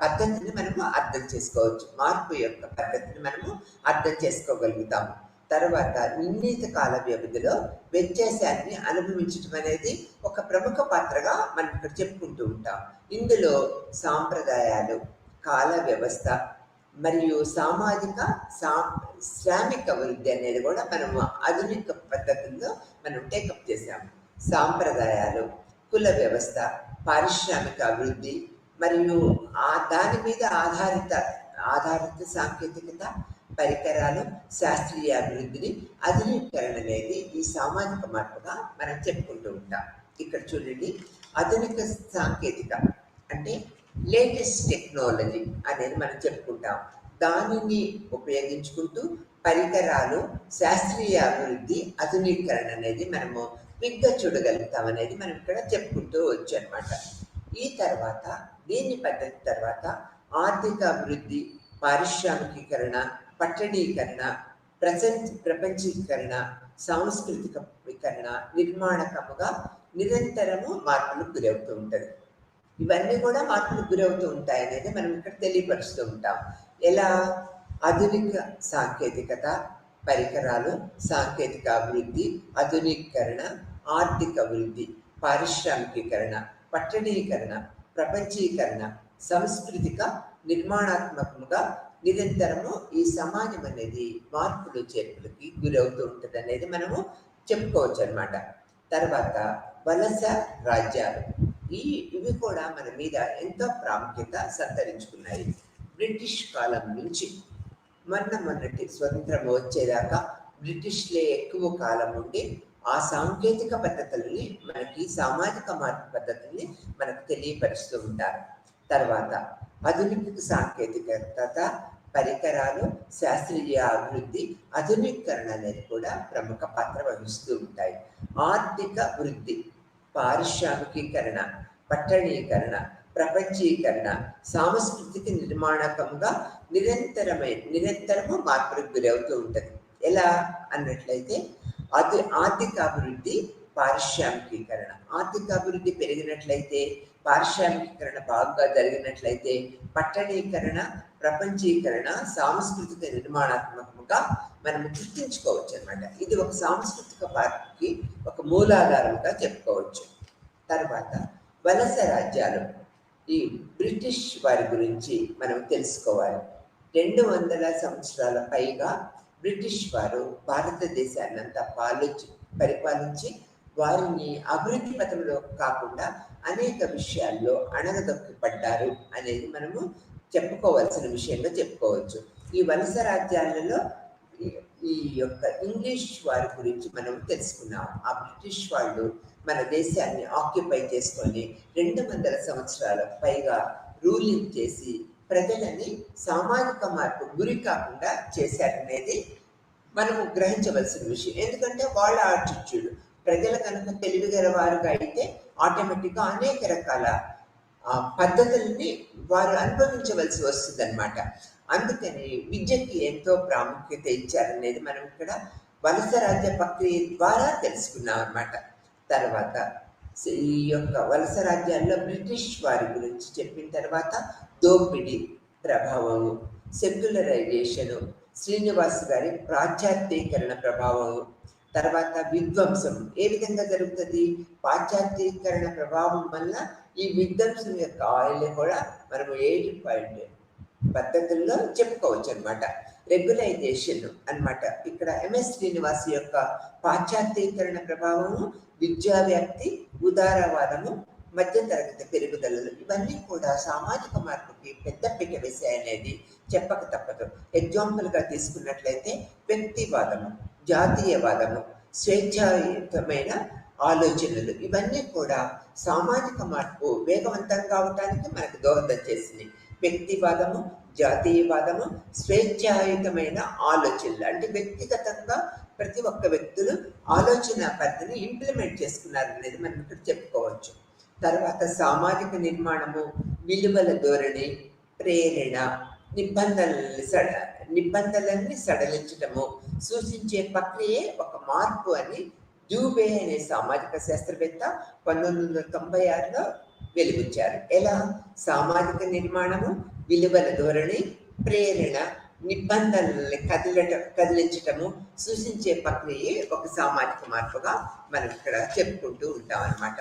పద్ధతిని మనము అర్థం చేసుకోవచ్చు. మార్పు యొక్క పద్ధతిని మనము అర్థం చేసుకోగలుగుతాము. తర్వాత నిర్ణీత కాల వ్యవధిలో వ్యత్యాసాన్ని అనుభవించటం అనేది ఒక ప్రముఖ పాత్రగా మనం ఇక్కడ చెప్పుకుంటూ ఉంటాం. ఇందులో సాంప్రదాయాలు, కాల వ్యవస్థ మరియు శ్రామిక వృద్ధి అనేది కూడా మనము ఆధునిక పద్ధతుల్లో మనం టేకప్ చేసాము. సాంప్రదాయాలు, కుల వ్యవస్థ, పారిశ్రామిక అభివృద్ధి మరియు దాని మీద ఆధారిత సాంకేతికత, పరికరాలు, శాస్త్రీయ అభివృద్ధిని ఆధునీకరణ అనేది ఈ సామాజిక మార్పుగా మనం చెప్పుకుంటూ ఉంటాం. ఇక్కడ చూడండి, ఆధునిక సాంకేతిక అంటే లేటెస్ట్ టెక్నాలజీ అనేది మనం చెప్పుకుంటాం. దానిని ఉపయోగించుకుంటూ పరికరాలు, శాస్త్రీయ అభివృద్ధి, ఆధునీకరణ అనేది మనము విగ్గా చూడగలుగుతాం అనేది మనం ఇక్కడ చెప్పుకుంటూ వచ్చు అనమాట. ఈ తర్వాత దీని పద్ధతి తర్వాత ఆర్థిక అభివృద్ధి, పారిశ్రామికీకరణ, పట్టణీకరణ, ప్రపంచీకరణ, సాంస్కృతికీకరణ నిర్మాణకముగా నిరంతరము మార్పులకు గురవుతూ ఉంటుంది. ఇవన్నీ కూడా మార్పులకు గురవుతూ ఉంటాయి అనేది మనం ఇక్కడ తెలియపరుస్తూ ఉంటాం. ఎలా? ఆధునిక సాంకేతికత, పరికరాలు, సాంకేతిక అభివృద్ధి, ఆధునీకరణ, ఆర్థిక వృద్ధి, పారిశ్రామికీకరణ, పట్టణీకరణ, ప్రపంచీకరణ, సాంస్కృతిక నిర్మాణాత్మకంగా నిరంతరము ఈ సమాజం అనేది మార్పులు చేర్పులకి గురవుతూ ఉంటుంది అనేది మనము చెప్పుకోవచ్చు అనమాట. తర్వాత వలస రాజ్యాలు, ఇవి కూడా మన మీద ఎంతో ప్రాముఖ్యత సంతరించుకున్నాయి. బ్రిటిష్ కాలం నుంచి మొన్నటి స్వతంత్రం వచ్చేదాకా బ్రిటిష్లే ఎక్కువ కాలం ఉండి ఆ సాంకేతిక పద్ధతుల్ని మనకి, సామాజిక మార్పు పద్ధతుల్ని మనకు తెలియపరుస్తూ ఉంటారు. తర్వాత ఆధునిక సాంకేతికత, పరికరాలు, శాస్త్రీయ అభివృద్ధి, ఆధునీకరణ అనేది కూడా ప్రముఖ పాత్ర వహిస్తూ ఉంటాయి. ఆర్థిక వృద్ధి, పారిశ్రామికీకరణ, పట్టణీకరణ, ప్రపంచీకరణ, సాంస్కృతిక నిర్మాణకంగా నిరంతరము మార్పులకు గురవుతూ ఉంటుంది. ఎలా అన్నట్లయితే ఆర్థిక అభివృద్ధి, పారిశ్రామికీకరణ. ఆర్థిక అభివృద్ధి పెరిగినట్లయితే, పారిశ్రామికీకరణ బాగా జరిగినట్లయితే, పట్టణీకరణ, ప్రపంచీకరణ, సాంస్కృతిక నిర్మాణాత్మకంగా మనం గుర్తించుకోవచ్చు అనమాట. ఇది ఒక సాంస్కృతిక మార్పుకి ఒక మూలాధారంగా చెప్పుకోవచ్చు. తర్వాత వలస రాజ్యాలు, ఈ బ్రిటిష్ వారి గురించి మనం తెలుసుకోవాలి. 200 సంవత్సరాల పైగా బ్రిటిష్ వారు భారతదేశాన్ని అంతా పరిపాలించి వారిని అభివృద్ధి పథంలో కాకుండా అనేక విషయాల్లో అణగదొక్కబడ్డారు అనేది మనము చెప్పుకోవాల్సిన విషయంగా చెప్పుకోవచ్చు. ఈ వలస రాజ్యాలలో ఈ యొక్క ఇంగ్లీష్ వారి గురించి మనం తెలుసుకున్నాం. ఆ బ్రిటిష్ వాళ్ళు మన దేశాన్ని ఆక్యుపై చేసుకొని 200 సంవత్సరాల పైగా రూలింగ్ చేసి ప్రజలని సామాజిక మార్పు గురి కాకుండా చేశారనేది మనము గ్రహించవలసిన విషయం. ఎందుకంటే వాళ్ళ ఆటిట్యూడ్, ప్రజల కనుక తెలివిగల వారుగా అయితే ఆటోమేటిక్గా అనేక రకాల పద్ధతుల్ని వారు అనుభవించవలసి వస్తుంది అనమాట. అందుకని విద్యకి ఎంతో ప్రాముఖ్యత ఇచ్చారనేది మనం ఇక్కడ వలస రాజ్య ప్రక్రియ ద్వారా తెలుసుకున్నాం అనమాట. తర్వాత ఈ యొక్క వలస రాజ్యాల్లో బ్రిటిష్ వారి గురించి చెప్పిన తర్వాత దోపిడీ ప్రభావము, సెక్యులరైజేషను, శ్రీనివాస్ గారి పాశ్చాత్యీకరణ ప్రభావము, తర్వాత విధ్వంసం ఏ విధంగా జరుగుతుంది? పాశ్చాత్యీకరణ ప్రభావం వల్ల ఈ విధ్వంసం యొక్క ఆయిల్ కూడా మనము 8 పద్ధతుల్లో చెప్పుకోవచ్చు అనమాట. రెగ్యులైజేషన్ అనమాట. ఇక్కడ ఎంఎస్ శ్రీనివాస్ యొక్క పాశ్చాత్యీకరణ ప్రభావము, విద్యా వ్యాప్తి, ఉదారవాదము, మధ్యతరగతి పెరుగుదలలు, ఇవన్నీ కూడా సామాజిక మార్పుకి పెద్దపీట వేసాయనేది చెప్పక తప్పదు. ఎగ్జాంపుల్గా తీసుకున్నట్లయితే వ్యక్తివాదము, జాతీయవాదము, స్వేచ్ఛాయుతమైన ఆలోచనలు, ఇవన్నీ కూడా సామాజిక మార్పు వేగవంతం కావటానికి మనకు దోహదం చేసింది. వ్యక్తివాదము, జాతీయవాదము, స్వేచ్ఛాయుతమైన ఆలోచనలు అంటే వ్యక్తిగతంగా ప్రతి ఒక్క వ్యక్తులు ఆలోచన పరిధిని ఇంప్లిమెంట్ చేసుకున్నారు అనేది మనం ఇక్కడ చెప్పుకోవచ్చు. తర్వాత సామాజిక నిర్మాణము, విలువల ధోరణి, ప్రేరణ, నిబంధనలన్నీ సడలించటము సూచించే ప్రక్రియే ఒక మార్పు అని డ్యూబే అనే సామాజిక శాస్త్రవేత్త 1996లో వెలుగుచ్చారు. ఎలా? సామాజిక నిర్మాణము, విలువల ధోరణి, ప్రేరణ, నిబంధనల్ని కదిలించటము సూచించే ప్రక్రియే ఒక సామాజిక మార్పుగా మనం ఇక్కడ చెప్పుకుంటూ ఉంటాం అన్నమాట.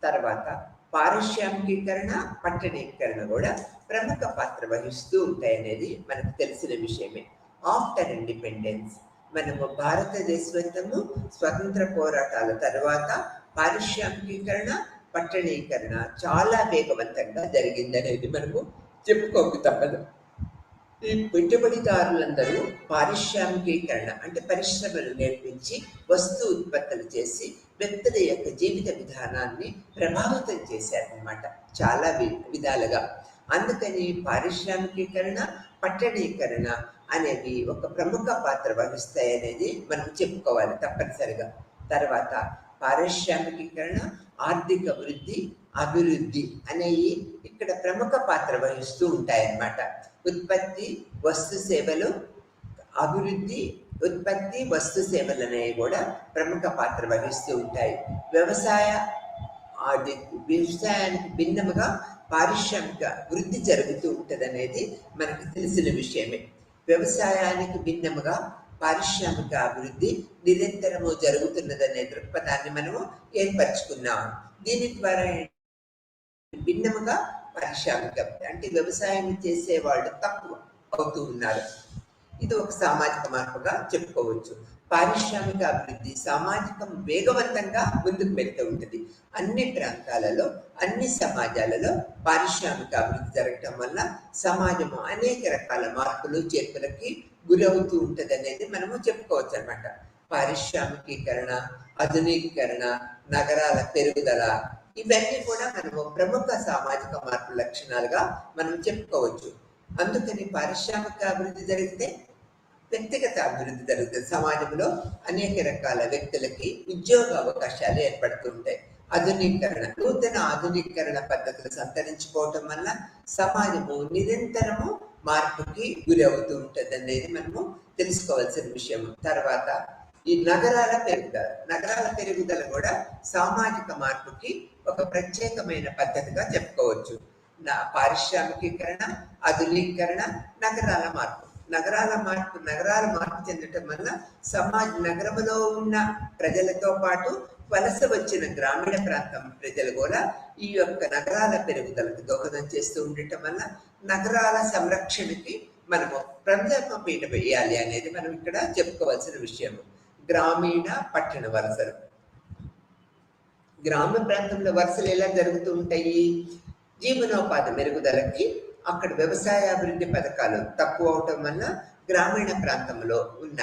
తర్వాత పారిశ్రామికీకరణ, పట్టణీకరణ కూడా ప్రముఖ పాత్ర వహిస్తూ ఉంటాయనేది మనకు తెలిసిన విషయమే. ఆఫ్టర్ ఇండిపెండెన్స్ మనము భారతదేశము స్వతంత్ర పోరాటాల తర్వాత పారిశ్రామికీకరణ, పట్టణీకరణ చాలా వేగవంతంగా జరిగిందనేది మనము చెప్పుకోక తప్పదు. ఈ పెట్టుబడిదారులందరూ పారిశ్రామికీకరణ అంటే పరిశ్రమలు నేర్పించి వస్తు ఉత్పత్తులు చేసి వ్యక్తుల యొక్క జీవిత విధానాన్ని ప్రభావితం చేశారనమాట చాలా విధాలుగా. అందుకని పారిశ్రామికీకరణ, పట్టణీకరణ అనేవి ఒక ప్రముఖ పాత్ర వహిస్తాయి అనేది మనం చెప్పుకోవాలి తప్పనిసరిగా. తర్వాత పారిశ్రామికీకరణ, ఆర్థిక వృద్ధి, అభివృద్ధి అనేవి ఇక్కడ ప్రముఖ పాత్ర వహిస్తూ ఉంటాయన్నమాట. ఉత్పత్తి, వస్తు సేవలు, అభివృద్ధి, ఉత్పత్తి, వస్తు సేవలు అనేవి కూడా ప్రముఖ పాత్ర వహిస్తూ ఉంటాయి. వ్యవసాయానికి భిన్నముగా పారిశ్రామిక వృద్ధి జరుగుతూ ఉంటుంది అనేది మనకు తెలిసిన విషయమే. వ్యవసాయానికి భిన్నముగా పారిశ్రామిక అభివృద్ధి నిరంతరము జరుగుతున్నదనే దృక్పథాన్ని మనము ఏర్పరచుకున్నాము. దీని ద్వారా భిన్నముగా పారిశ్రామిక అంటే వ్యవసాయం చేసే వాళ్ళు తక్కువ అవుతూ ఉన్నారు. ఇది ఒక సామాజిక మార్పుగా చెప్పుకోవచ్చు. పారిశ్రామిక అభివృద్ధి సామాజికం వేగవంతంగా ముందుకు వెళ్తూ ఉంటుంది. అన్ని ప్రాంతాలలో, అన్ని సమాజాలలో పారిశ్రామిక అభివృద్ధి జరగటం వల్ల సమాజము అనేక రకాల మార్పులు చేర్పులకి గురవుతూ ఉంటుంది అనేది మనము చెప్పుకోవచ్చు అనమాట. పారిశ్రామికీకరణ, ఆధునీకరణ, నగరాల పెరుగుదల ఇవన్నీ కూడా మనము ప్రముఖ సామాజిక మార్పు లక్షణాలుగా మనం చెప్పుకోవచ్చు. అందుకని పారిశ్రామిక అభివృద్ధి జరిగితే వ్యక్తిగత అభివృద్ధి జరుగుతుంది. సమాజంలో అనేక రకాల వ్యక్తులకి ఉద్యోగ అవకాశాలు ఏర్పడుతుంటాయి. నూతన ఆధునీకరణ పద్ధతులు సంతరించుకోవటం వల్ల సమాజము నిరంతరము మార్పుకి గురి అవుతూ ఉంటుంది అనేది మనము తెలుసుకోవాల్సిన విషయం. తర్వాత ఈ నగరాల పెరుగుదల కూడా సామాజిక మార్పుకి ఒక ప్రత్యేకమైన పద్ధతిగా చెప్పుకోవచ్చు. పారిశ్రామికీకరణ, ఆధునీకరణ, నగరాల మార్పు చెందటం వల్ల నగరంలో ఉన్న ప్రజలతో పాటు వలస వచ్చిన గ్రామీణ ప్రాంతం ప్రజలు కూడా ఈ యొక్క నగరాల పెరుగుదలకు దోహదం చేస్తూ ఉండటం వల్ల నగరాల సంరక్షణకి మనము ప్రథమ పీట వేయాలి అనేది మనం ఇక్కడ చెప్పుకోవాల్సిన విషయం. గ్రామీణ పట్టణ వలసలు. గ్రామ ప్రాంతంలో వలసలు ఎలా జరుగుతూ ఉంటాయి? జీవనోపాధి మెరుగుదలకి అక్కడ వ్యవసాయ అభివృద్ధి పథకాలు తక్కువ అవటం వల్ల గ్రామీణ ప్రాంతంలో ఉన్న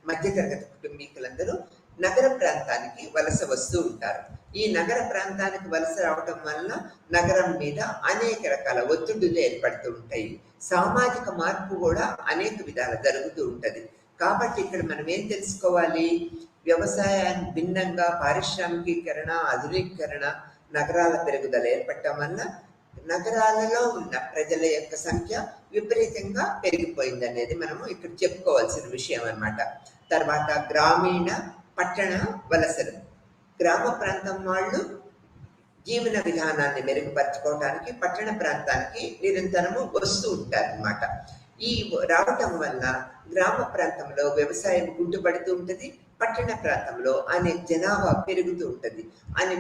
మధ్యతరగతి కుటుంబీకులందరూ నగర ప్రాంతానికి వలస వస్తూ ఉంటారు. ఈ నగర ప్రాంతానికి వలస రావటం వల్ల నగరం మీద అనేక రకాల ఒత్తిడులు ఏర్పడుతూ ఉంటాయి. సామాజిక మార్పు కూడా అనేక విధాలు జరుగుతూ ఉంటది. కాబట్టి ఇక్కడ మనం ఏం తెలుసుకోవాలి? వ్యవసాయాన్ని భిన్నంగా పారిశ్రామికీకరణ, ఆధునీకరణ, నగరాల పెరుగుదల ఏర్పడటం వల్ల నగరాలలో ఉన్న ప్రజల యొక్క సంఖ్య విపరీతంగా పెరిగిపోయింది అనేది మనము ఇక్కడ చెప్పుకోవాల్సిన విషయం అన్నమాట. తర్వాత గ్రామీణ పట్టణ వలసలు. గ్రామ ప్రాంతం వాళ్ళు జీవన విధానాన్ని మెరుగుపరచుకోవడానికి పట్టణ ప్రాంతానికి నిరంతరము వస్తూ ఉంటారన్నమాట. ఈ రావటం వల్ల గ్రామ ప్రాంతంలో వ్యవసాయం కుంటుపడుతూ ఉంటుంది, పట్టణ ప్రాంతంలో అనేక జనాభా పెరుగుతూ ఉంటుంది,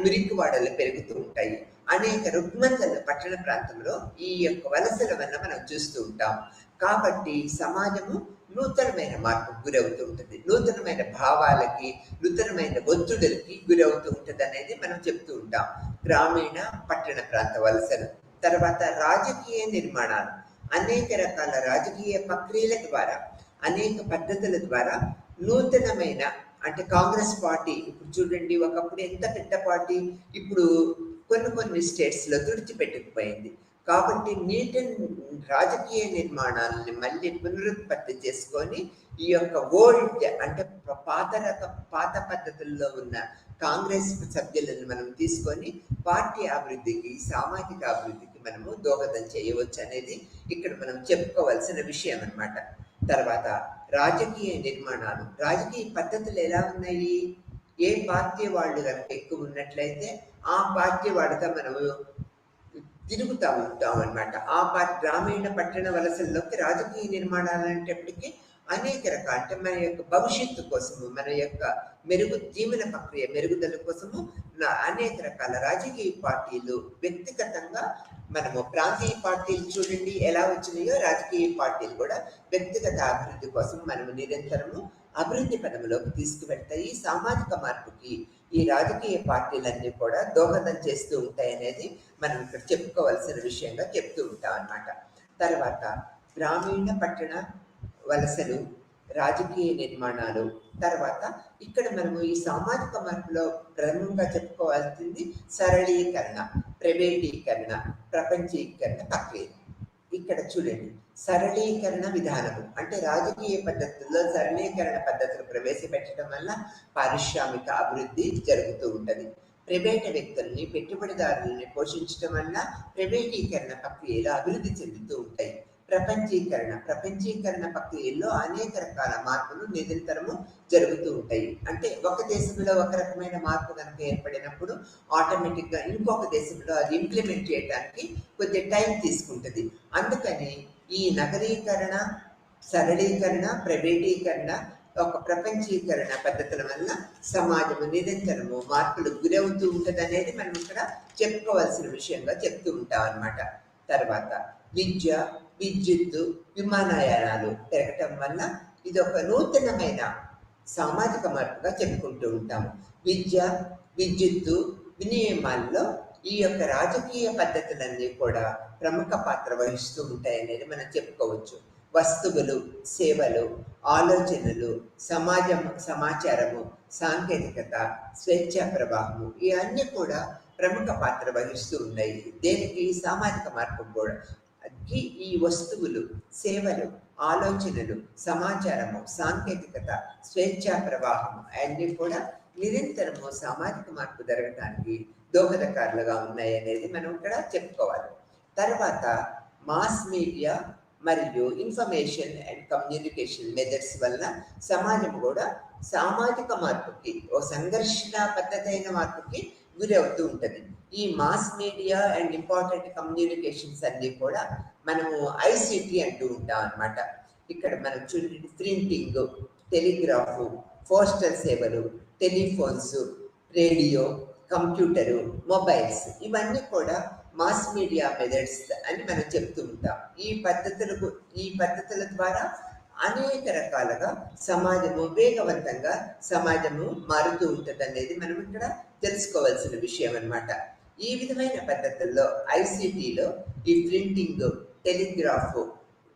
మురికివాడలు పెరుగుతూ ఉంటాయి, అనేక రుగ్మతలు పట్టణ ప్రాంతంలో ఈ యొక్క వలసల వల్ల మనం చూస్తూ ఉంటాం. కాబట్టి సమాజము నూతనమైన మార్పుకు గురవుతూ ఉంటుంది, నూతనమైన భావాలకి, నూతనమైన ఒత్తిడులకి గురవుతూ ఉంటుంది అనేది మనం చెప్తూ ఉంటాం. గ్రామీణ పట్టణ ప్రాంత వలసలు. తర్వాత రాజకీయ నిర్మాణాలు. అనేక రకాల రాజకీయ ప్రక్రియల ద్వారా, అనేక పద్ధతుల ద్వారా నూతనమైన అంటే కాంగ్రెస్ పార్టీ ఇప్పుడు చూడండి, ఒకప్పుడు ఎంత పెద్ద పార్టీ, ఇప్పుడు కొన్ని స్టేట్స్లో తుడిచిపెట్టుకుపోయింది. కాబట్టి రాజకీయ నిర్మాణాలని మళ్ళీ పునరుత్పత్తి చేసుకొని ఈ యొక్క ఓల్డ్ అంటే పాత పద్ధతుల్లో ఉన్న కాంగ్రెస్ సభ్యులను మనం తీసుకొని పార్టీ అభివృద్ధికి, సామాజిక అభివృద్ధికి మనము దోహదం చేయవచ్చు అనేది ఇక్కడ మనం చెప్పుకోవాల్సిన విషయం అన్నమాట. తర్వాత రాజకీయ నిర్మాణాలు. రాజకీయ పద్ధతులు ఎలా ఉన్నాయి? ఏ పార్టీ వాళ్ళు కనుక ఎక్కువ ఉన్నట్లయితే ఆ పార్టీ వాళ్ళతో మనము తిరుగుతూ ఉంటాం అనమాట. గ్రామీణ పట్టణ వలసల్లోకి రాజకీయ నిర్మాణాలు అనేటప్పటికీ అనేక రకాల అంటే మన యొక్క భవిష్యత్తు కోసము, మన యొక్క జీవన ప్రక్రియ మెరుగుదల కోసము అనేక రకాల రాజకీయ పార్టీలు వ్యక్తిగతంగా మనము ప్రాంతీయ పార్టీలు చూడండి ఎలా వచ్చినాయో, రాజకీయ పార్టీలు కూడా వ్యక్తిగత అభివృద్ధి కోసం మనము నిరంతరము అభివృద్ధి పదంలోకి తీసుకువెళ్తాయి. సామాజిక మార్పుకి ఈ రాజకీయ పార్టీలన్నీ కూడా దోహదం చేస్తూ ఉంటాయి అనేది మనం ఇక్కడ చెప్పుకోవాల్సిన విషయంగా చెప్తూ ఉంటాం అన్నమాట. తర్వాత గ్రామీణ పట్టణ వలసలు, రాజకీయ నిర్మాణాలు. తర్వాత ఇక్కడ మనము ఈ సామాజిక మార్పులో ప్రధానంగా చెప్పుకోవాల్సింది సరళీకరణ, ప్రైవేటీకరణ, ప్రపంచీకరణ ప్రక్రియ. ఇక్కడ ఇక్కడ చూడండి, సరళీకరణ విధానము అంటే రాజకీయ పద్ధతుల్లో సరళీకరణ పద్ధతులు ప్రవేశపెట్టడం వల్ల పారిశ్రామిక అభివృద్ధి జరుగుతూ ఉంటుంది. ప్రైవేట్ వ్యక్తుల్ని పెట్టుబడిదారులని పోషించడం వల్ల ప్రైవేటీకరణ ప్రక్రియలు అభివృద్ధి చెందుతూ ఉంటాయి. ప్రపంచీకరణ ప్రక్రియల్లో అనేక రకాల మార్పులు నిరంతరము జరుగుతూ ఉంటాయి. అంటే ఒక దేశంలో ఒక రకమైన మార్పు కనుక ఏర్పడినప్పుడు ఆటోమేటిక్గా ఇంకొక దేశంలో అది ఇంప్లిమెంట్ చేయడానికి కొద్దిగా టైం తీసుకుంటుంది. అందుకని ఈ నగరీకరణ, సరళీకరణ, ప్రైవేటీకరణ, ఒక ప్రపంచీకరణ పద్ధతుల వల్ల సమాజము నిరంతరము మార్పులు గురవుతూ ఉంటుంది అనేది మనం ఇక్కడ చెప్పుకోవాల్సిన విషయంగా చెప్తూ ఉంటాం అన్నమాట. తర్వాత విద్య, విద్యుత్తు, విమానయానాలు పెరగటం వల్ల ఇది ఒక నూతనమైన సామాజిక మార్పుగా చెప్పుకుంటూ ఉంటాము. విద్య, విద్యుత్తు వినియోగాల్లో ఈ యొక్క రాజకీయ పద్ధతులన్నీ కూడా ప్రముఖ పాత్ర వహిస్తూ ఉంటాయనేది మనం చెప్పుకోవచ్చు. వస్తువులు, సేవలు, ఆలోచనలు, సమాచారము, సాంకేతికత, స్వేచ్ఛా ప్రవాహము ఇవన్నీ కూడా ప్రముఖ పాత్ర వహిస్తూ ఉన్నాయి. దేనికి? సామాజిక మార్పు కూడా. ఈ వస్తువులు, సేవలు, ఆలోచనలు, సమాచారము, సాంకేతికత, స్వేచ్ఛా ప్రవాహము అన్నీ కూడా నిరంతరము సామాజిక మార్పు జరగడానికి దోహదకారులుగా ఉన్నాయి అనేది మనం ఇక్కడ చెప్పుకోవాలి. తర్వాత మాస్ మీడియా మరియు ఇన్ఫర్మేషన్ అండ్ కమ్యూనికేషన్ మెథడ్స్ వల్ల సమాజం కూడా సామాజిక మార్పుకి, ఓ సంఘర్షణ పద్ధతి అయిన మార్పుకి గురి అవుతూ ఉంటుంది. ఈ mass media and important communications అన్నీ కూడా మనము ఐసిటి అంటూ ఉంటాం అన్నమాట. ఇక్కడ మనం చూడండి, ప్రింటింగ్, టెలిగ్రాఫ్, పోస్టల్ సేవలు, టెలిఫోన్స్, రేడియో, కంప్యూటరు, మొబైల్స్ ఇవన్నీ కూడా మాస్ మీడియా మెథడ్స్ అని మనం చెప్తూ ఉంటాం. ఈ పద్ధతుల ద్వారా అనేక రకాలుగా సమాజము వేగవంతంగా మారుతూ ఉంటుంది అనేది మనం ఇక్కడ తెలుసుకోవాల్సిన విషయం అన్నమాట. ఈ విధమైన పద్ధతుల్లో ఐసిటిలో ఈ ప్రింటింగ్, టెలిగ్రాఫ్,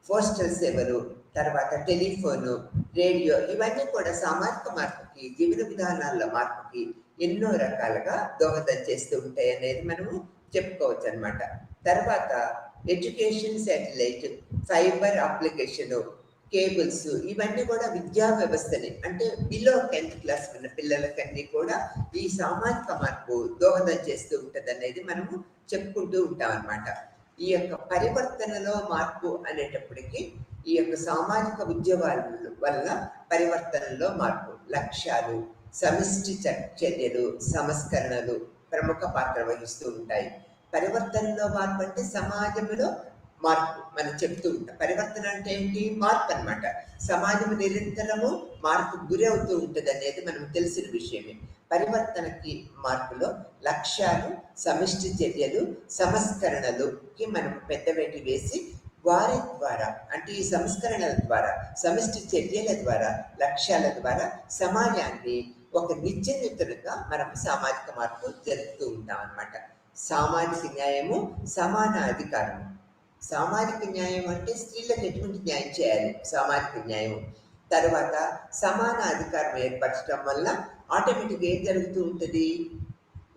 పోస్టల్ సేవలు, తర్వాత టెలిఫోను, రేడియో ఇవన్నీ కూడా సామాజిక మార్పుకి, జీవన విధానాల మార్పుకి ఎన్నో రకాలుగా దోహదం చేస్తూ ఉంటాయి అనేది మనము చెప్పుకోవచ్చు అనమాట. తర్వాత education, satellite, fibre application, cables ఇవన్నీ కూడా విద్యా వ్యవస్థని అంటే బిలో 10th క్లాస్ ఉన్న పిల్లలకన్నీ కూడా ఈ సామాజిక మార్పు దోహదం చేస్తూ ఉంటుంది అనేది మనము చెప్పుకుంటూ ఉంటాం అన్నమాట. ఈ యొక్క పరివర్తనలో మార్పు అనేటప్పటికీ ఈ యొక్క సామాజిక ఉద్యమాల వల్ల పరివర్తనలో మార్పు, లక్ష్యాలు, సమిష్టి చర్యలు, సంస్కరణలు ప్రముఖ పాత్ర వహిస్తూ ఉంటాయి. పరివర్తనలో మార్పు అంటే సమాజంలో మార్పు మనం చెప్తూ ఉంటాం. పరివర్తన అంటే ఏంటి? మార్పు అన్నమాట. సమాజం నిరంతరము మార్పు గురి అవుతూ ఉంటుంది అనేది మనం తెలిసిన విషయమే. పరివర్తనకి, మార్పులో లక్ష్యాలు, సమిష్టి చర్యలు, సంస్కరణలుకి మనం పెద్దవేటి వేసి వారి ద్వారా అంటే ఈ సంస్కరణల ద్వారా, సమిష్టి చర్యల ద్వారా, లక్ష్యాల ద్వారా సమాజాన్ని ఒక నిత్యనితులుగా మనం సామాజిక మార్పు జరుపుతూ ఉంటాం అన్నమాట. సామాజిక న్యాయము, సమాన అధికారము. సామాజిక న్యాయం అంటే స్త్రీలకు ఎటువంటి న్యాయం చేయాలి, సామాజిక న్యాయం. తర్వాత సమాన అధికారం ఏర్పరచడం వల్ల ఆటోమేటిక్గా ఏం జరుగుతూ ఉంటుంది?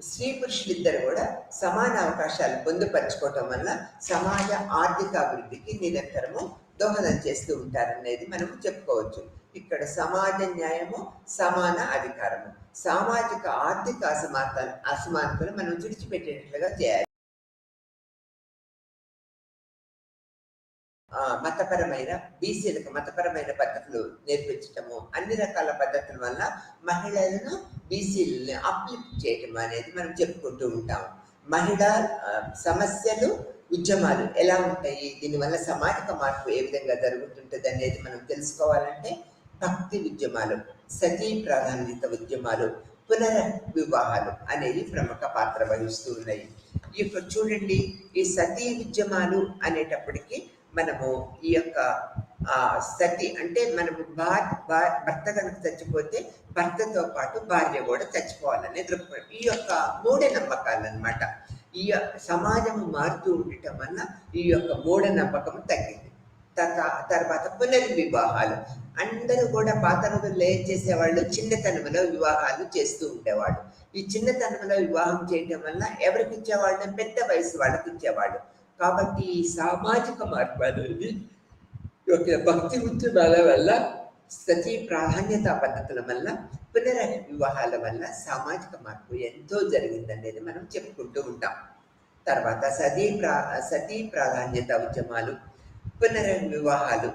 స్త్రీ పురుషులిద్దరు కూడా సమాన అవకాశాలు పొందుపరచుకోవటం వల్ల సమాజ ఆర్థిక అభివృద్ధికి నిరంతరము దోహదం చేస్తూ ఉంటారనేది మనం చెప్పుకోవచ్చు. ఇక్కడ సమాజ న్యాయము, సమాన అధికారము, సామాజిక ఆర్థిక అసమానతలు మనం విడిచిపెట్టేటట్లుగా చేయాలి. మతపరమైన బీసీలకు మతపరమైన పద్ధతులు నేర్పించటము, అన్ని రకాల పద్ధతుల వల్ల మహిళలను, బీసీలని అప్లిఫ్ట్ చేయటం అనేది మనం చెప్పుకుంటూ ఉంటాం. మహిళా సమస్యలు, ఉద్యమాలు ఎలా ఉంటాయి, దీనివల్ల సామాజిక మార్పు ఏ విధంగా జరుగుతుంటుంది అనేది మనం తెలుసుకోవాలంటే భక్తి ఉద్యమాలు, సతీ ప్రాధాన్యత ఉద్యమాలు, పునర్వివాహాలు అనేవి ప్రముఖ పాత్ర వహిస్తూ ఉన్నాయి. ఇప్పుడు చూడండి, ఈ సతీ ఉద్యమాలు అనేటప్పటికీ మనము ఈ యొక్క సతి అంటే మనము భర్త కనుక చచ్చిపోతే భర్తతో పాటు భార్య కూడా చచ్చిపోవాలనే దృక్పథం. ఈ యొక్క మూఢనమ్మకాలు అన్నమాట. ఈ సమాజము మారుతూ ఉండటం వల్ల ఈ యొక్క మూఢనమ్మకం తగ్గింది. తర్వాత పునర్వివాహాలు. అందరూ కూడా పాత రోజుల్లో ఏం చేసేవాళ్ళు? చిన్నతనంలో వివాహాలు చేస్తూ ఉండేవాళ్ళు. ఈ చిన్నతనంలో వివాహం చేయడం వల్ల ఎవరికి ఇచ్చేవాళ్ళు? పెద్ద వయసు వాళ్ళకి ఇచ్చేవాళ్ళు. కాబట్టి ఈ సామాజిక మార్పు అనేది ఒక భక్తి ఉద్యమాల వల్ల, సతీ ప్రాధాన్యత పద్ధతుల వల్ల, వివాహాల వల్ల సామాజిక మార్పు ఎంతో జరిగిందనేది మనం చెప్పుకుంటూ ఉంటాం. తర్వాత సతీ ప్రాధాన్యత ఉద్యమాలు, వివాహాలు,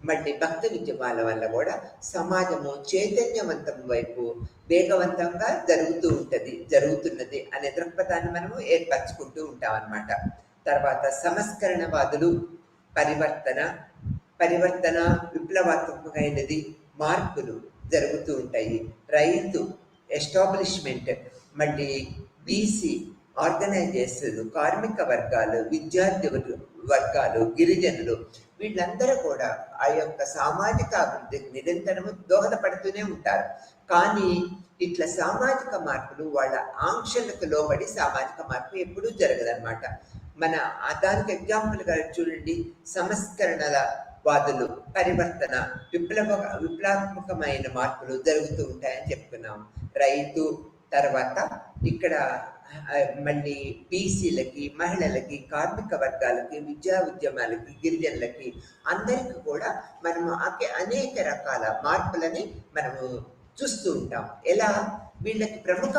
మళ్ళీ భక్తి ఉద్యమాల వల్ల కూడా సమాజము చైతన్యవంతం వైపు వేగవంతంగా జరుగుతున్నది అనే దృక్పథాన్ని మనము ఏర్పరచుకుంటూ ఉంటాం అన్నమాట. తర్వాత సంస్కరణవాదులు, పరివర్తన విప్లవాత్మకమైనది, మార్పులు జరుగుతూ ఉంటాయి. రైతు ఎస్టాబ్లిష్మెంట్, మళ్ళీ బీసీ ఆర్గనైజేషన్లు, కార్మిక వర్గాలు, విద్యార్థి వర్గాలు, గిరిజనులు, వీళ్ళందరూ కూడా ఆ యొక్క సామాజిక అభివృద్ధికి నిరంతరము దోహదపడుతూనే ఉంటారు. కానీ ఇట్లా సామాజిక మార్పులు వాళ్ళ ఆంక్షలకు లోబడి సామాజిక మార్పు ఎప్పుడూ జరగదన్నమాట. దానికి ఎగ్జాంపుల్గా చూడండి, సంస్కరణల వాదులు, పరివర్తన, విప్లవాత్మకమైన మార్పులు జరుగుతూ ఉంటాయని చెప్పుకున్నాం. రైతు, తర్వాత ఇక్కడ మళ్ళీ బీసీలకి, మహిళలకి, కార్మిక వర్గాలకి, విద్యా ఉద్యమాలకి, గిరిజనులకి, అందరికీ కూడా మనము అనేక రకాల మార్పులని మనము చూస్తూ ఉంటాం. ఎలా వీళ్ళకి ప్రముఖ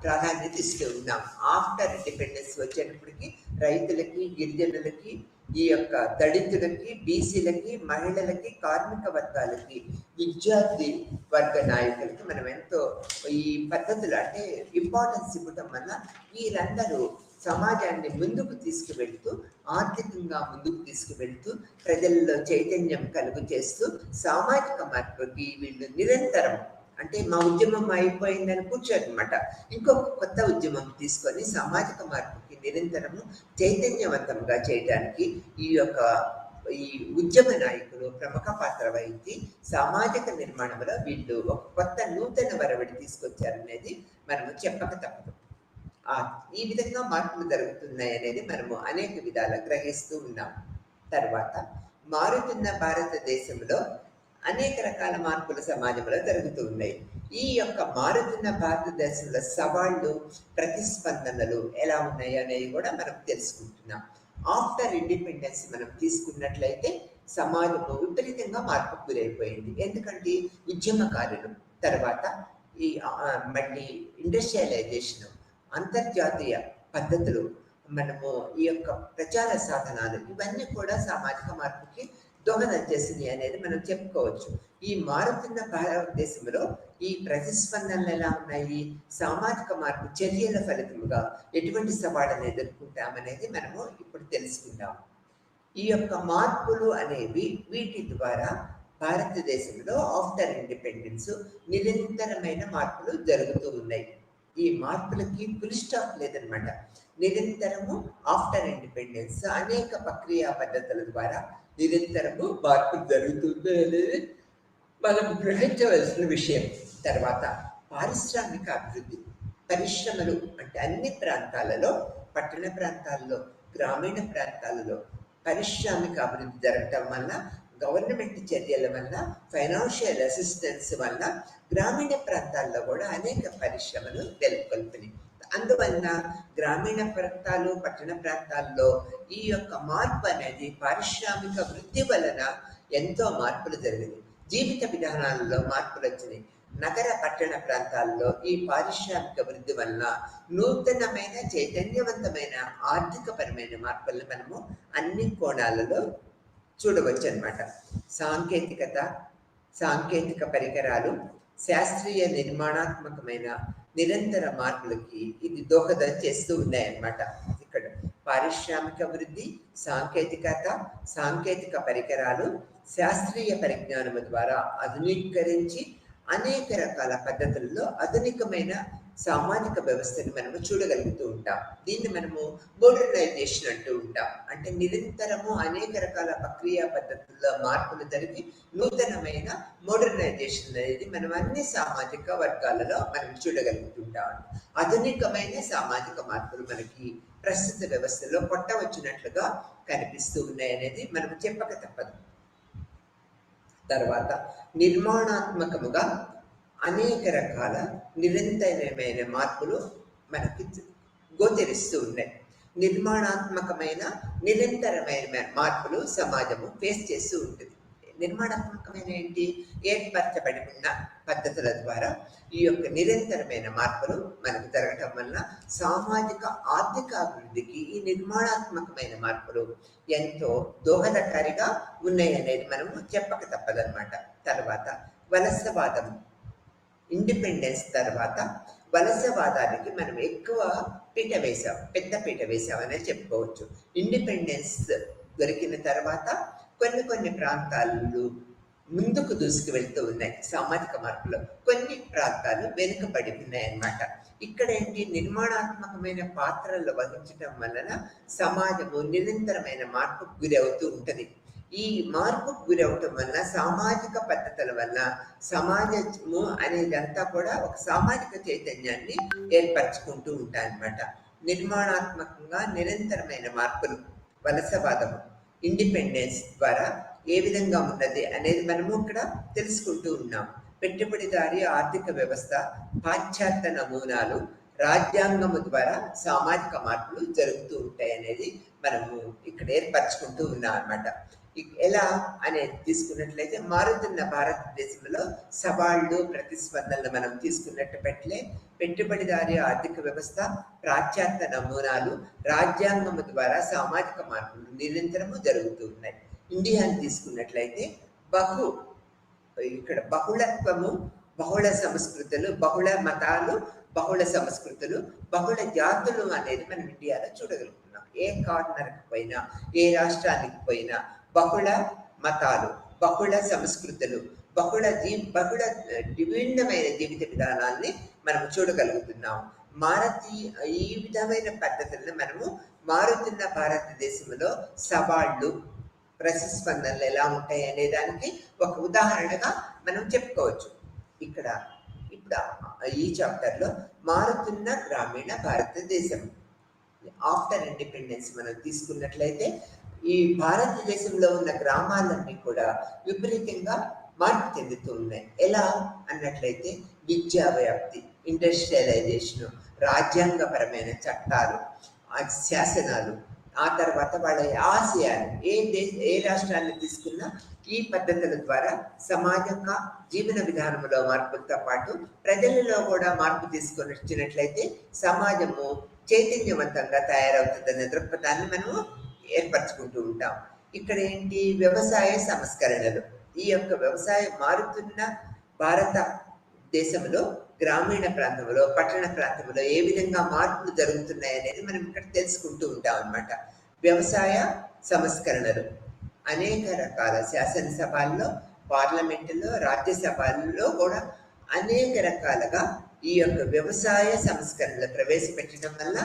ప్రాధాన్యత ఇస్తూ ఉన్నాం. ఆఫ్టర్ ఇండిపెండెన్స్ వచ్చేటప్పటికి రైతులకి, గిరిజనులకి, ఈ యొక్క దళితులకి, బీసీలకి, మహిళలకి, కార్మిక వర్గాలకి, విద్యార్థి వర్గ నాయకులకి మనం ఎంతో ఈ పద్ధతులు అంటే ఇంపార్టెన్స్ ఇవ్వటం వల్ల వీరందరూ సమాజాన్ని ముందుకు తీసుకువెళ్తూ, ఆర్థికంగా ముందుకు తీసుకువెళ్తూ, ప్రజల్లో చైతన్యం కలుగు చేస్తూ, సామాజిక మార్పుకి వీళ్ళు నిరంతరం, అంటే మా ఉద్యమం అయిపోయిందని కూర్చోనమాట, ఇంకొక కొత్త ఉద్యమం తీసుకొని సామాజిక మార్పుకి నిరంతరము చైతన్యవంతంగా చేయడానికి ఈ ఉద్యమ నాయకులు ప్రముఖ పాత్ర వహించి సామాజిక నిర్మాణంలో వీళ్ళు ఒక కొత్త నూతన వరవడి తీసుకొచ్చారనేది మనము చెప్పక తప్పదు. ఈ విధంగా మార్పులు జరుగుతున్నాయి అనేది మనము అనేక విధాల గ్రహిస్తూ ఉన్నాం. తర్వాత మారుతున్న భారతదేశంలో అనేక రకాల మార్పులు సమాజంలో జరుగుతూ ఉన్నాయి. ఈ యొక్క మారుతున్న భారతదేశంలో సవాళ్ళు, ప్రతిస్పందనలు ఎలా ఉన్నాయి అనేవి కూడా మనం తెలుసుకుంటున్నాం. ఆఫ్టర్ ఇండిపెండెన్స్ మనం తీసుకున్నట్లయితే సమాజము విపరీతంగా మార్పుకు గురైపోయింది. ఎందుకంటే ఉద్యమకారులు, తర్వాత ఈ మళ్ళీ ఇండస్ట్రియలైజేషన్, అంతర్జాతీయ పద్ధతులు, మనము ఈ యొక్క ప్రచార సాధనాలు, ఇవన్నీ కూడా సామాజిక మార్పుకి దోహదం చేసింది అనేది మనం చెప్పుకోవచ్చు. ఈ మారుతున్న భారతదేశంలో ఈ ప్రతిస్పందనలు ఎలా ఉన్నాయి, సామాజిక మార్పు చర్యల ఫలితముగా ఎటువంటి సవాళ్ళను ఎదుర్కొంటామనేది మనము ఇప్పుడు తెలుసుకుందాం. ఈ యొక్క మార్పులు అనేవి, వీటి ద్వారా భారతదేశంలో ఆఫ్టర్ ఇండిపెండెన్స్ నిరంతరమైన మార్పులు జరుగుతూ ఉన్నాయి. ఈ మార్పులకి ఫుల్ స్టాప్ లేదనమాట. నిరంతరము ఆఫ్టర్ ఇండిపెండెన్స్ అనేక ప్రక్రియ పద్ధతుల ద్వారా నిరంతరము మార్పు జరుగుతుంది అనేది మనం గ్రహించవలసిన విషయం. తర్వాత పారిశ్రామిక అభివృద్ధి, పరిశ్రమలు అంటే అన్ని ప్రాంతాలలో, పట్టణ ప్రాంతాల్లో, గ్రామీణ ప్రాంతాలలో పారిశ్రామిక అభివృద్ధి జరగటం వల్ల, గవర్నమెంట్ చర్యల వల్ల, ఫైనాన్షియల్ అసిస్టెన్స్ వల్ల గ్రామీణ ప్రాంతాల్లో కూడా అనేక పరిశ్రమలు నెలకొల్పినాయి. అందువల్ల గ్రామీణ ప్రాంతాలు, పట్టణ ప్రాంతాల్లో ఈ యొక్క మార్పు అనేది పారిశ్రామిక వృద్ధి వలన ఎంతో మార్పులు జరిగింది. జీవిత విధానాలలో మార్పులు వచ్చినాయి. నగర పట్టణ ప్రాంతాల్లో ఈ పారిశ్రామిక వృద్ధి వలన నూతనమైన, చైతన్యవంతమైన ఆర్థికపరమైన మార్పులను మనము అన్ని కోణాలలో చూడవచ్చు అన్నమాట. సాంకేతిక పరికరాలు, శాస్త్రీయ నిర్మాణాత్మకమైన నిరంతర మార్పులకి ఇది దోహదం చేస్తూ ఉన్నాయన్నమాట. ఇక్కడ పారిశ్రామిక వృద్ధి, సాంకేతిక పరికరాలు, శాస్త్రీయ పరిజ్ఞానము ద్వారా ఆధునీకరించి అనేక రకాల పద్ధతుల్లో ఆధునికమైన సామాజిక వ్యవస్థని మనము చూడగలుగుతూ ఉంటాం. దీన్ని మనము మోడర్నైజేషన్ అంటూ ఉంటాం. అంటే నిరంతరము అనేక రకాల ప్రక్రియ పద్ధతుల్లో మార్పులు జరిగి నూతనమైన మోడర్నైజేషన్ అనేది మనం అన్ని సామాజిక వర్గాలలో మనం చూడగలుగుతుంటాం. ఆధునికమైన సామాజిక మార్పులు మనకి ప్రస్తుత వ్యవస్థలో కొట్టవచ్చినట్లుగా కనిపిస్తూ ఉన్నాయనేది మనం చెప్పక తప్పదు. తర్వాత నిర్మాణాత్మకముగా అనేక రకాల నిరంతరమైన మార్పులు మనకి గోచరిస్తూ ఉన్నాయి. నిర్మాణాత్మకమైన నిరంతరమైన మార్పులు సమాజము ఫేస్ చేస్తూ ఉంటుంది. నిర్మాణాత్మకమైన ఏంటి? ఏర్పరచబడి ఉన్న పద్ధతుల ద్వారా ఈ యొక్క నిరంతరమైన మార్పులు మనకు జరగటం వల్ల సామాజిక ఆర్థిక అభివృద్ధికి ఈ నిర్మాణాత్మకమైన మార్పులు ఎంతో దోహదకారిగా ఉన్నాయి అనేది మనము చెప్పక తప్పదన్నమాట. తర్వాత వలసవాదం, ఇండిపెండెన్స్ తర్వాత వలసవాదానికి మనం ఎక్కువ పెద్ద పీట వేసాం అనేది చెప్పుకోవచ్చు. ఇండిపెండెన్స్ దొరికిన తర్వాత కొన్ని ప్రాంతాలు ముందుకు దూసుకు వెళ్తూ ఉన్నాయి సామాజిక మార్పులో, కొన్ని ప్రాంతాలు వెనుకబడి ఉన్నాయి అన్నమాట. ఇక్కడ ఏంటి? నిర్మాణాత్మకమైన పాత్రలు వహించడం వలన సమాజము నిరంతరమైన మార్పుకు గురవుతూ ఉంటుంది. ఈ మార్పుకు గురవటం వల్ల సామాజిక పద్ధతుల వల్ల సమాజము అనేదంతా కూడా ఒక సామాజిక చైతన్యాన్ని ఏర్పరచుకుంటూ ఉంటాయన్నమాట. నిర్మాణాత్మకంగా నిరంతరమైన మార్పులు వలసవాదము, ఇండిపెండెన్స్ ద్వారా ఏ విధంగా ఉన్నది అనేది మనము ఇక్కడ తెలుసుకుంటూ ఉన్నాం. పెట్టుబడిదారీ ఆర్థిక వ్యవస్థ, పాశ్చాత్య నమూనాలు, రాజ్యాంగము ద్వారా సామాజిక మార్పులు జరుగుతూ ఉంటాయి అనేది మనము ఇక్కడ ఏర్పరచుకుంటూ ఉన్నాం అన్నమాట. ఎలా అనేది తీసుకున్నట్లయితే మారుతున్న భారతదేశంలో సవాళ్లు ప్రతిస్పందనలు మనం తీసుకున్నట్టు పెట్టుబడిదారీ ఆర్థిక వ్యవస్థ, పాశ్చాత్య నమూనాలు, రాజ్యాంగము ద్వారా సామాజిక మార్పులు నిరంతరము జరుగుతూ ఉన్నాయి. ఇండియాని తీసుకున్నట్లయితే ఇక్కడ బహుళత్వము, బహుళ సంస్కృతులు, బహుళ మతాలు, బహుళ సంస్కృతులు, బహుళ జాతులు అనేది మనం ఇండియాలో చూడగలుగుతున్నాం. ఏ కార్నర్కి పోయినా, ఏ రాష్ట్రానికి పోయినా బహుళ మతాలు, బహుళ సంస్కృతులు, బహుళ విభిన్నమైన జీవిత విధానాన్ని మనం చూడగలుగుతున్నాం. ఈ విధమైన పద్ధతులను మనము మారుతున్న భారతదేశంలో సవాళ్లు ప్రతిస్పందనలు ఎలా ఉంటాయి అనే దానికి ఒక ఉదాహరణగా మనం చెప్పుకోవచ్చు. ఇప్పుడు ఈ చాప్టర్లో మారుతున్న గ్రామీణ భారతదేశం ఆఫ్టర్ ఇండిపెండెన్స్ మనం తీసుకున్నట్లయితే ఈ భారతదేశంలో ఉన్న గ్రామాలన్నీ కూడా విపరీతంగా మార్పు చెందుతూ ఉన్నాయి. ఎలా అన్నట్లయితే విద్యా వ్యాప్తి, ఇండస్ట్రియలైజేషన్, రాజ్యాంగపరమైన చట్టాలు, శాసనాలు, ఆ తర్వాత వాళ్ళ ఆశయాలు, ఏ రాష్ట్రాన్ని తీసుకున్నా ఈ పద్ధతుల ద్వారా సమాజంగా జీవన విధానంలో మార్పులతో పాటు ప్రజలలో కూడా మార్పు తీసుకొని వచ్చినట్లయితే సమాజము చైతన్యవంతంగా తయారవుతుందనే దృక్పథాన్ని మనము ఏర్పరచుకుంటూ ఉంటాం. ఇక్కడ ఏంటి? వ్యవసాయ సంస్కరణలు. ఈ యొక్క వ్యవసాయం మారుతున్న భారతదేశంలో గ్రామీణ ప్రాంతంలో, పట్టణ ప్రాంతంలో ఏ విధంగా మార్పులు జరుగుతున్నాయి అనేది మనం ఇక్కడ తెలుసుకుంటూ ఉంటాం అన్నమాట. వ్యవసాయ సంస్కరణలు అనేక రకాల శాసనసభల్లో, పార్లమెంటులో, రాజ్యసభల్లో కూడా అనేక రకాలుగా ఈ యొక్క వ్యవసాయ సంస్కరణలు ప్రవేశపెట్టడం వల్ల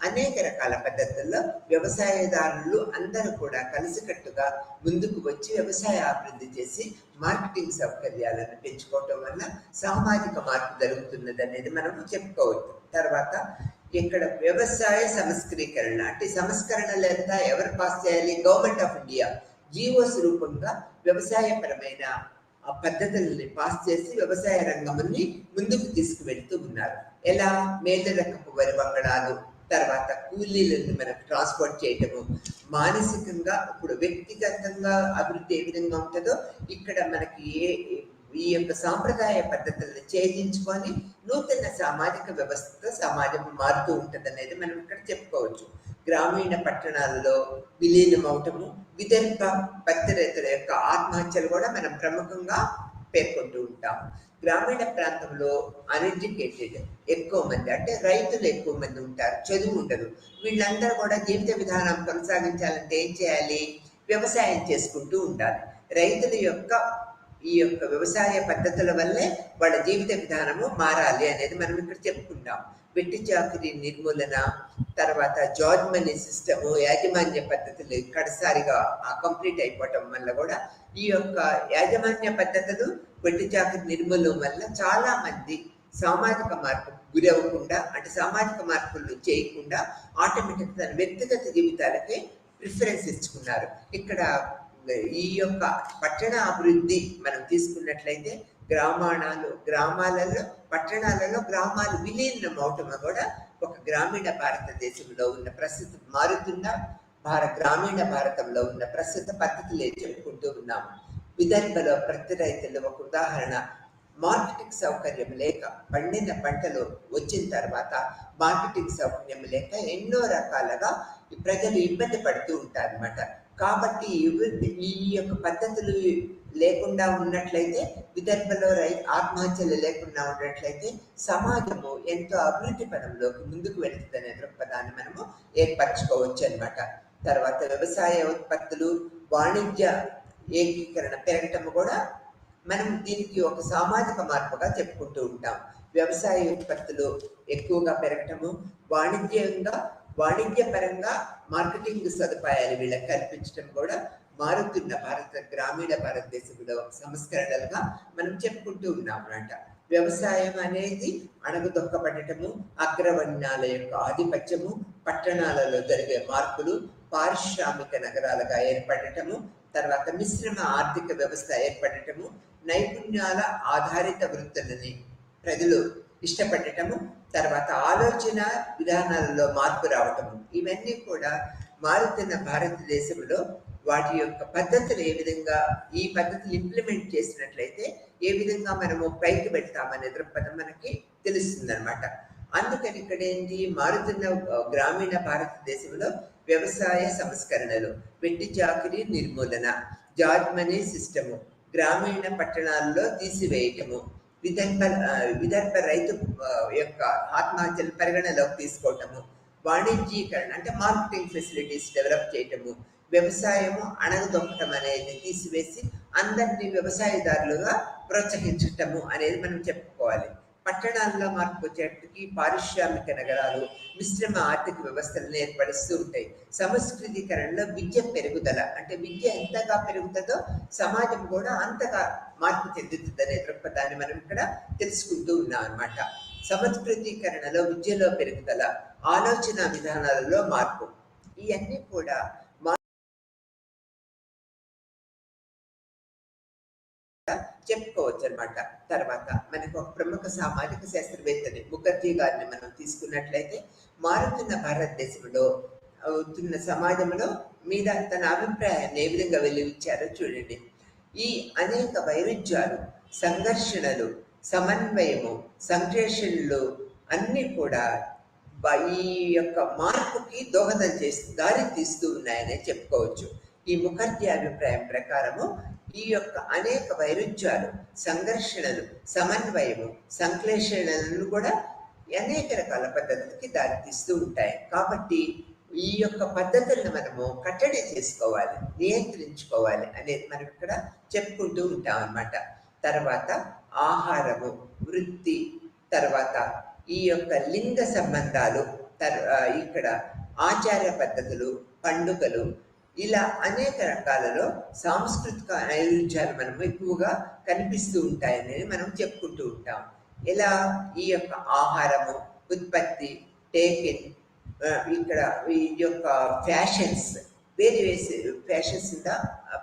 అనేక రకాల పద్ధతుల్లో వ్యవసాయదారులు అందరూ కూడా కలిసికట్టుగా ముందుకు వచ్చి వ్యవసాయ అభివృద్ధి చేసి మార్కెటింగ్ సౌకర్యాలను పెంచుకోవటం వల్ల సామాజిక మార్పు జరుగుతున్నది అనేది మనం చెప్పుకోవచ్చు. తర్వాత ఇక్కడ వ్యవసాయ సంస్కరీకరణ అంటే సంస్కరణలు ఎంత ఎవరు పాస్ చేయాలి? గవర్నమెంట్ ఆఫ్ ఇండియా జీవోస్ రూపంగా వ్యవసాయపరమైన పద్ధతుల్ని పాస్ చేసి వ్యవసాయ రంగంని ముందుకు తీసుకువెళ్తూ ఉన్నారు. ఎలా? మేలు రకపు వరి వంగడాలు, తర్వాత కూలీలను మనకు ట్రాన్స్పోర్ట్ చేయటము, మానసికంగా ఇప్పుడు వ్యక్తిగతంగా అభివృద్ధి ఏ విధంగా ఉంటుందో ఇక్కడ మనకి ఈ యొక్క సాంప్రదాయ పద్ధతులను ఛేదించుకొని నూతన సామాజిక వ్యవస్థ సమాజం మారుతూ ఉంటుంది అనేది మనం ఇక్కడ చెప్పుకోవచ్చు. గ్రామీణ పట్టణాలలో విలీనం అవటము, విదర్భ పత్తి రైతుల యొక్క ఆత్మహత్యలు కూడా మనం ప్రముఖంగా పేర్కొంటూ ఉంటాం. గ్రామీణ ప్రాంతంలో అన్ఎడ్యుకేటెడ్ ఎక్కువ మంది, అంటే రైతులు ఎక్కువ మంది ఉంటారు, చదువు ఉండదు. వీళ్ళందరూ కూడా జీవిత విధానం కొనసాగించాలంటే ఏం చేయాలి? వ్యవసాయం చేసుకుంటూ ఉండాలి. రైతుల యొక్క ఈ యొక్క వ్యవసాయ పద్ధతుల వల్లే వాళ్ళ జీవిత విధానము మారాలి అనేది మనం ఇక్కడ చెప్పుకుంటాం. వెట్టి చాకిరీ నిర్మూలన, తర్వాత జాబ్ మనీ సిస్టము, యాజమాన్య పద్ధతులు కడసారిగా కంప్లీట్ అయిపోవటం వల్ల కూడా ఈ యొక్క యాజమాన్య పద్ధతులు, వెట్టి చాకిరీ నిర్మూలన వల్ల చాలా మంది సామాజిక మార్పు గురవ్వకుండా, అంటే సామాజిక మార్పులు చేయకుండా ఆటోమేటిక్ తన వ్యక్తిగత జీవితాలకే ప్రిఫరెన్స్ ఇచ్చుకున్నారు. ఇక్కడ ఈ యొక్క పట్టణ అభివృద్ధి మనం తీసుకున్నట్లయితే గ్రామాలలో పట్టణాలలో గ్రామాలు విలీనం అవటం కూడా ఒక గ్రామీణ భారతదేశంలో ఉన్న ప్రస్తుత మారుతున్న గ్రామీణ భారతంలో ఉన్న ప్రస్తుత పద్ధతులే చెప్పుకుంటూ ఉన్నాము. విదర్భలో ప్రతి రైతులు ఒక ఉదాహరణ. మార్కెటింగ్ సౌకర్యం లేక పండిన పంటలు వచ్చిన తర్వాత మార్కెటింగ్ సౌకర్యం లేక ఎన్నో రకాలుగా ప్రజలు ఇబ్బంది పడుతూ ఉంటారు అనమాట. కాబట్టి ఈ యొక్క పద్ధతులు లేకుండా ఉన్నట్లయితే, విదర్భలో ఆత్మహత్యలు లేకుండా ఉన్నట్లయితే సమాజము ఎంతో అభివృద్ధి పదంలోకి ముందుకు వెళుతుందనే దృక్పథాన్ని మనము ఏర్పరచుకోవచ్చు అనమాట. తర్వాత వ్యవసాయ ఉత్పత్తులు వాణిజ్య ఏకీకరణ పెరగటం కూడా మనం దీనికి ఒక సామాజిక మార్పుగా చెప్పుకుంటూ ఉంటాం. వ్యవసాయ ఉత్పత్తులు ఎక్కువగా పెరగటము, వాణిజ్యపరంగా మార్కెటింగ్ సదుపాయాలు వీళ్ళకి కల్పించడం కూడా మారుతున్న గ్రామీణ భారతదేశంలో సంస్కరణలుగా మనం చెప్పుకుంటూ ఉన్నాం అన్నమాట. వ్యవసాయం అనేది అణగదొక్కబడటము, అగ్రవర్ణాల యొక్క ఆధిపత్యము, పట్టణాలలో జరిగే మార్పులు, పారిశ్రామిక నగరాలుగా ఏర్పడటము, తర్వాత మిశ్రమ ఆర్థిక వ్యవస్థ ఏర్పడటము, నైపుణ్యాల ఆధారిత వృత్తులని ప్రజలు ఇష్టపడటము, తర్వాత ఆలోచన విధానాలలో మార్పు రావటము, ఇవన్నీ కూడా మారుతున్న భారతదేశంలో వాటి యొక్క పద్ధతులు ఏ విధంగా ఈ పద్ధతులు ఇంప్లిమెంట్ చేసినట్లయితే ఏ విధంగా మనము పైకి పెడతామనే దృక్పథం మనకి తెలుస్తుంది అనమాట. అందుకని ఇక్కడ ఏంటి, మారుతున్న గ్రామీణ భారతదేశంలో వ్యవసాయ సంస్కరణలు, వెట్టి చాకిరీ నిర్మూలన, జాబ్ మనీ సిస్టము, గ్రామీణ పట్టణాల్లో తీసివేయటము, విదర్భ రైతు యొక్క ఆత్మహత్యలు పరిగణలోకి తీసుకోవటము, వాణిజ్యీకరణ అంటే మార్కెటింగ్ ఫెసిలిటీస్ డెవలప్ చేయటము, వ్యవసాయము అణగదొక్కటం అనేది తీసివేసి అందరినీ వ్యవసాయదారులుగా ప్రోత్సహించటము అనేది మనం చెప్పుకోవాలి. పట్టణాల్లో మార్పు వచ్చేటికి పారిశ్రామిక నగరాలు, మిశ్రమ ఆర్థిక వ్యవస్థలను ఏర్పరుస్తూ ఉంటాయి. సంస్కృతీకరణలో విద్య పెరుగుదల, అంటే విద్య ఎంతగా పెరుగుతుందో సమాజం కూడా అంతగా మార్పు చెందుతుందనే దృక్పథాన్ని మనం ఇక్కడ తెలుసుకుంటూ ఉన్నాం అన్నమాట. సంస్కృతీకరణలో విద్యలో పెరుగుదల, ఆలోచన విధానాలలో మార్పు, ఇవన్నీ కూడా చెప్పుకోవచ్చు అనమాట. తర్వాత మనకు ఒక ప్రముఖ సామాజిక శాస్త్రవేత్తని ముఖర్జీ గారిని మనం తీసుకున్నట్లయితే, మారుతున్న భారతదేశంలో అవుతున్న సమాజంలో మీద తన అభిప్రాయాన్ని ఏ విధంగా వెలువిచ్చారో చూడండి. ఈ అనేక వైరుధ్యాలు, సంఘర్షణలు, సమన్వయము, సంశ్లేషణలు అన్నీ కూడా ఈ యొక్క మార్పుకి దోహదం దారి తీస్తూ ఉన్నాయనే చెప్పుకోవచ్చు. ఈ ముఖర్జీ అభిప్రాయం ప్రకారము ఈ యొక్క అనేక వైరుధ్యాలు, సంఘర్షణలు, సమన్వయము, సంశ్లేషణలను కూడా అనేక రకాల పద్ధతులకి దారితీస్తూ ఉంటాయి. కాబట్టి ఈ యొక్క పద్ధతులను మనము కట్టడి చేసుకోవాలి, నియంత్రించుకోవాలి అనేది మనం ఇక్కడ చెప్పుకుంటూ ఉంటాం అన్నమాట. తర్వాత ఆహారము, వృత్తి, తర్వాత ఈ యొక్క లింగ సంబంధాలు, ఇక్కడ ఆచార పద్ధతులు, పండుగలు, ఇలా అనేక రకాలలో సాంస్కృతిక నైరుధ్యాలు మనం ఎక్కువగా కనిపిస్తూ ఉంటాయనేది మనం చెప్పుకుంటూ ఉంటాం. ఇలా ఈ యొక్క ఆహారము, ఉత్పత్తి, టేకిన్, ఇక్కడ ఈ యొక్క ఫ్యాషన్స్, వేరే ఫ్యాషన్స్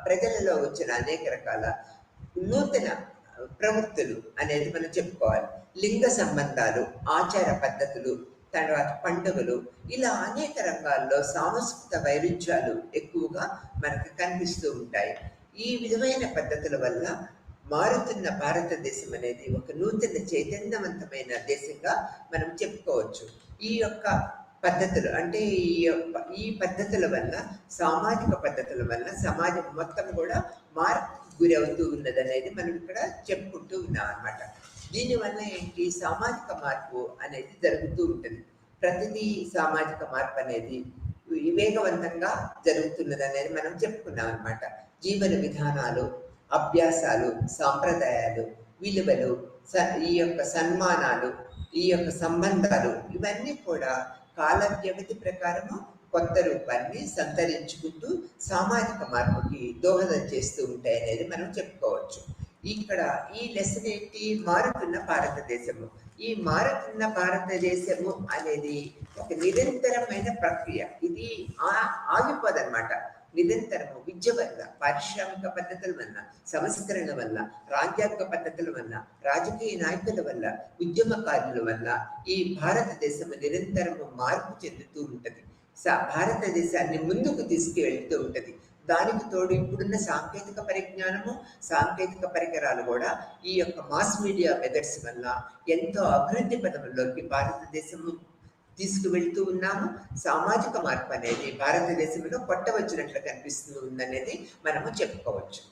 ప్రజలలో వచ్చిన అనేక రకాల నూతన ప్రవృత్తులు అనేది మనం చెప్పుకోవాలి. లింగ సంబంధాలు, ఆచార పద్ధతులు, తర్వాత పండుగలు, ఇలా అనేక రంగాల్లో సాంస్కృతిక వైరుధ్యాలు ఎక్కువగా మనకు కనిపిస్తూ ఉంటాయి. ఈ విధమైన పద్ధతుల వల్ల మారుతున్న భారతదేశం అనేది ఒక నూతన చైతన్యవంతమైన దేశంగా మనం చెప్పుకోవచ్చు. ఈ యొక్క పద్ధతులు అంటే ఈ పద్ధతుల వల్ల, సామాజిక పద్ధతుల వల్ల సమాజం మొత్తం కూడా మార్పు గురవుతూ ఉన్నదనేది మనం ఇక్కడ చెప్పుకుంటూ ఉన్నాం అన్నమాట. దీనివల్ల ఏంటి, సామాజిక మార్పు అనేది జరుగుతూ ఉంటుంది. ప్రతిదీ సామాజిక మార్పు అనేది వేగవంతంగా జరుగుతున్నది అనేది మనం చెప్పుకున్నాం అనమాట. జీవన విధానాలు, అభ్యాసాలు, సాంప్రదాయాలు, విలువలు, ఈ యొక్క సన్మానాలు, ఈ యొక్క సంబంధాలు, ఇవన్నీ కూడా కాల వ్యవధి ప్రకారము కొత్త రూపాన్ని సంతరించుకుంటూ సామాజిక మార్పుకి దోహదం చేస్తూ ఉంటాయి అనేది మనం చెప్పుకోవచ్చు. ఇక్కడ ఈ లెసన్ ఏంటి, మారుతున్న భారతదేశము. ఈ మారుతున్న భారతదేశము అనేది ఒక నిరంతరమైన ప్రక్రియ, ఇది ఆగిపోదన్నమాట. నిరంతరము విద్య వల్ల, పారిశ్రామిక పద్ధతుల వల్ల, సంస్కరణ వల్ల, రాజ్యాంగ పద్ధతుల వల్ల, రాజకీయ నాయకుల వల్ల, ఉద్యమకారుల వల్ల ఈ భారతదేశం నిరంతరము మార్పు చెందుతూ ఉంటది. భారతదేశాన్ని ముందుకు తీసుకువెళ్తూ ఉంటది. దానికి తోడు ఇప్పుడున్న సాంకేతిక పరిజ్ఞానము, సాంకేతిక పరికరాలు కూడా ఈ యొక్క మాస్ మీడియా మెథడ్స్ వల్ల ఎంతో అభివృద్ధి పథంలోకి భారతదేశము తీసుకువెళ్తూ ఉన్నాము. సామాజిక మార్పు అనేది భారతదేశంలో కొట్టవచ్చినట్లు కనిపిస్తూ ఉందనేది మనము చెప్పుకోవచ్చు.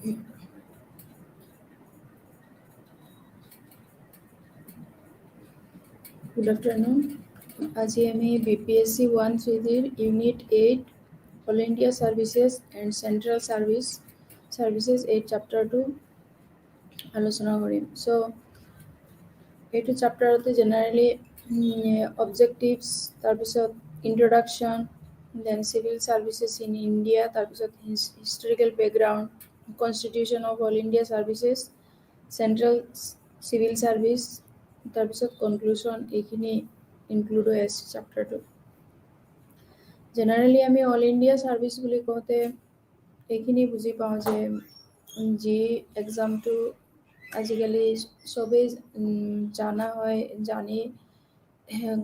Good afternoon. আজি আমি BPSC 130 Unit 8 All India Services and Central Services 8 Chapter 2 আলোচনা কৰিম। So এইটো চেপ্টাৰতে জেনাৰেলি অবজেক্টিভছ, তাৰপিছত introduction, then civil services in India, তাৰপিছত historical background, constitution of all India services, central civil service, তাৰপিছত কনক্লুশ্যন, এইখিনি ইনক্লুড হৈ আছে চেপ্টাৰটো। জেনাৰেলি আমি অল ইণ্ডিয়া চাৰ্ভিচ বুলি কওঁতে এইখিনি বুজি পাওঁ যে যি এক্সামটো আজিকালি চবেই জানা হয়, জানি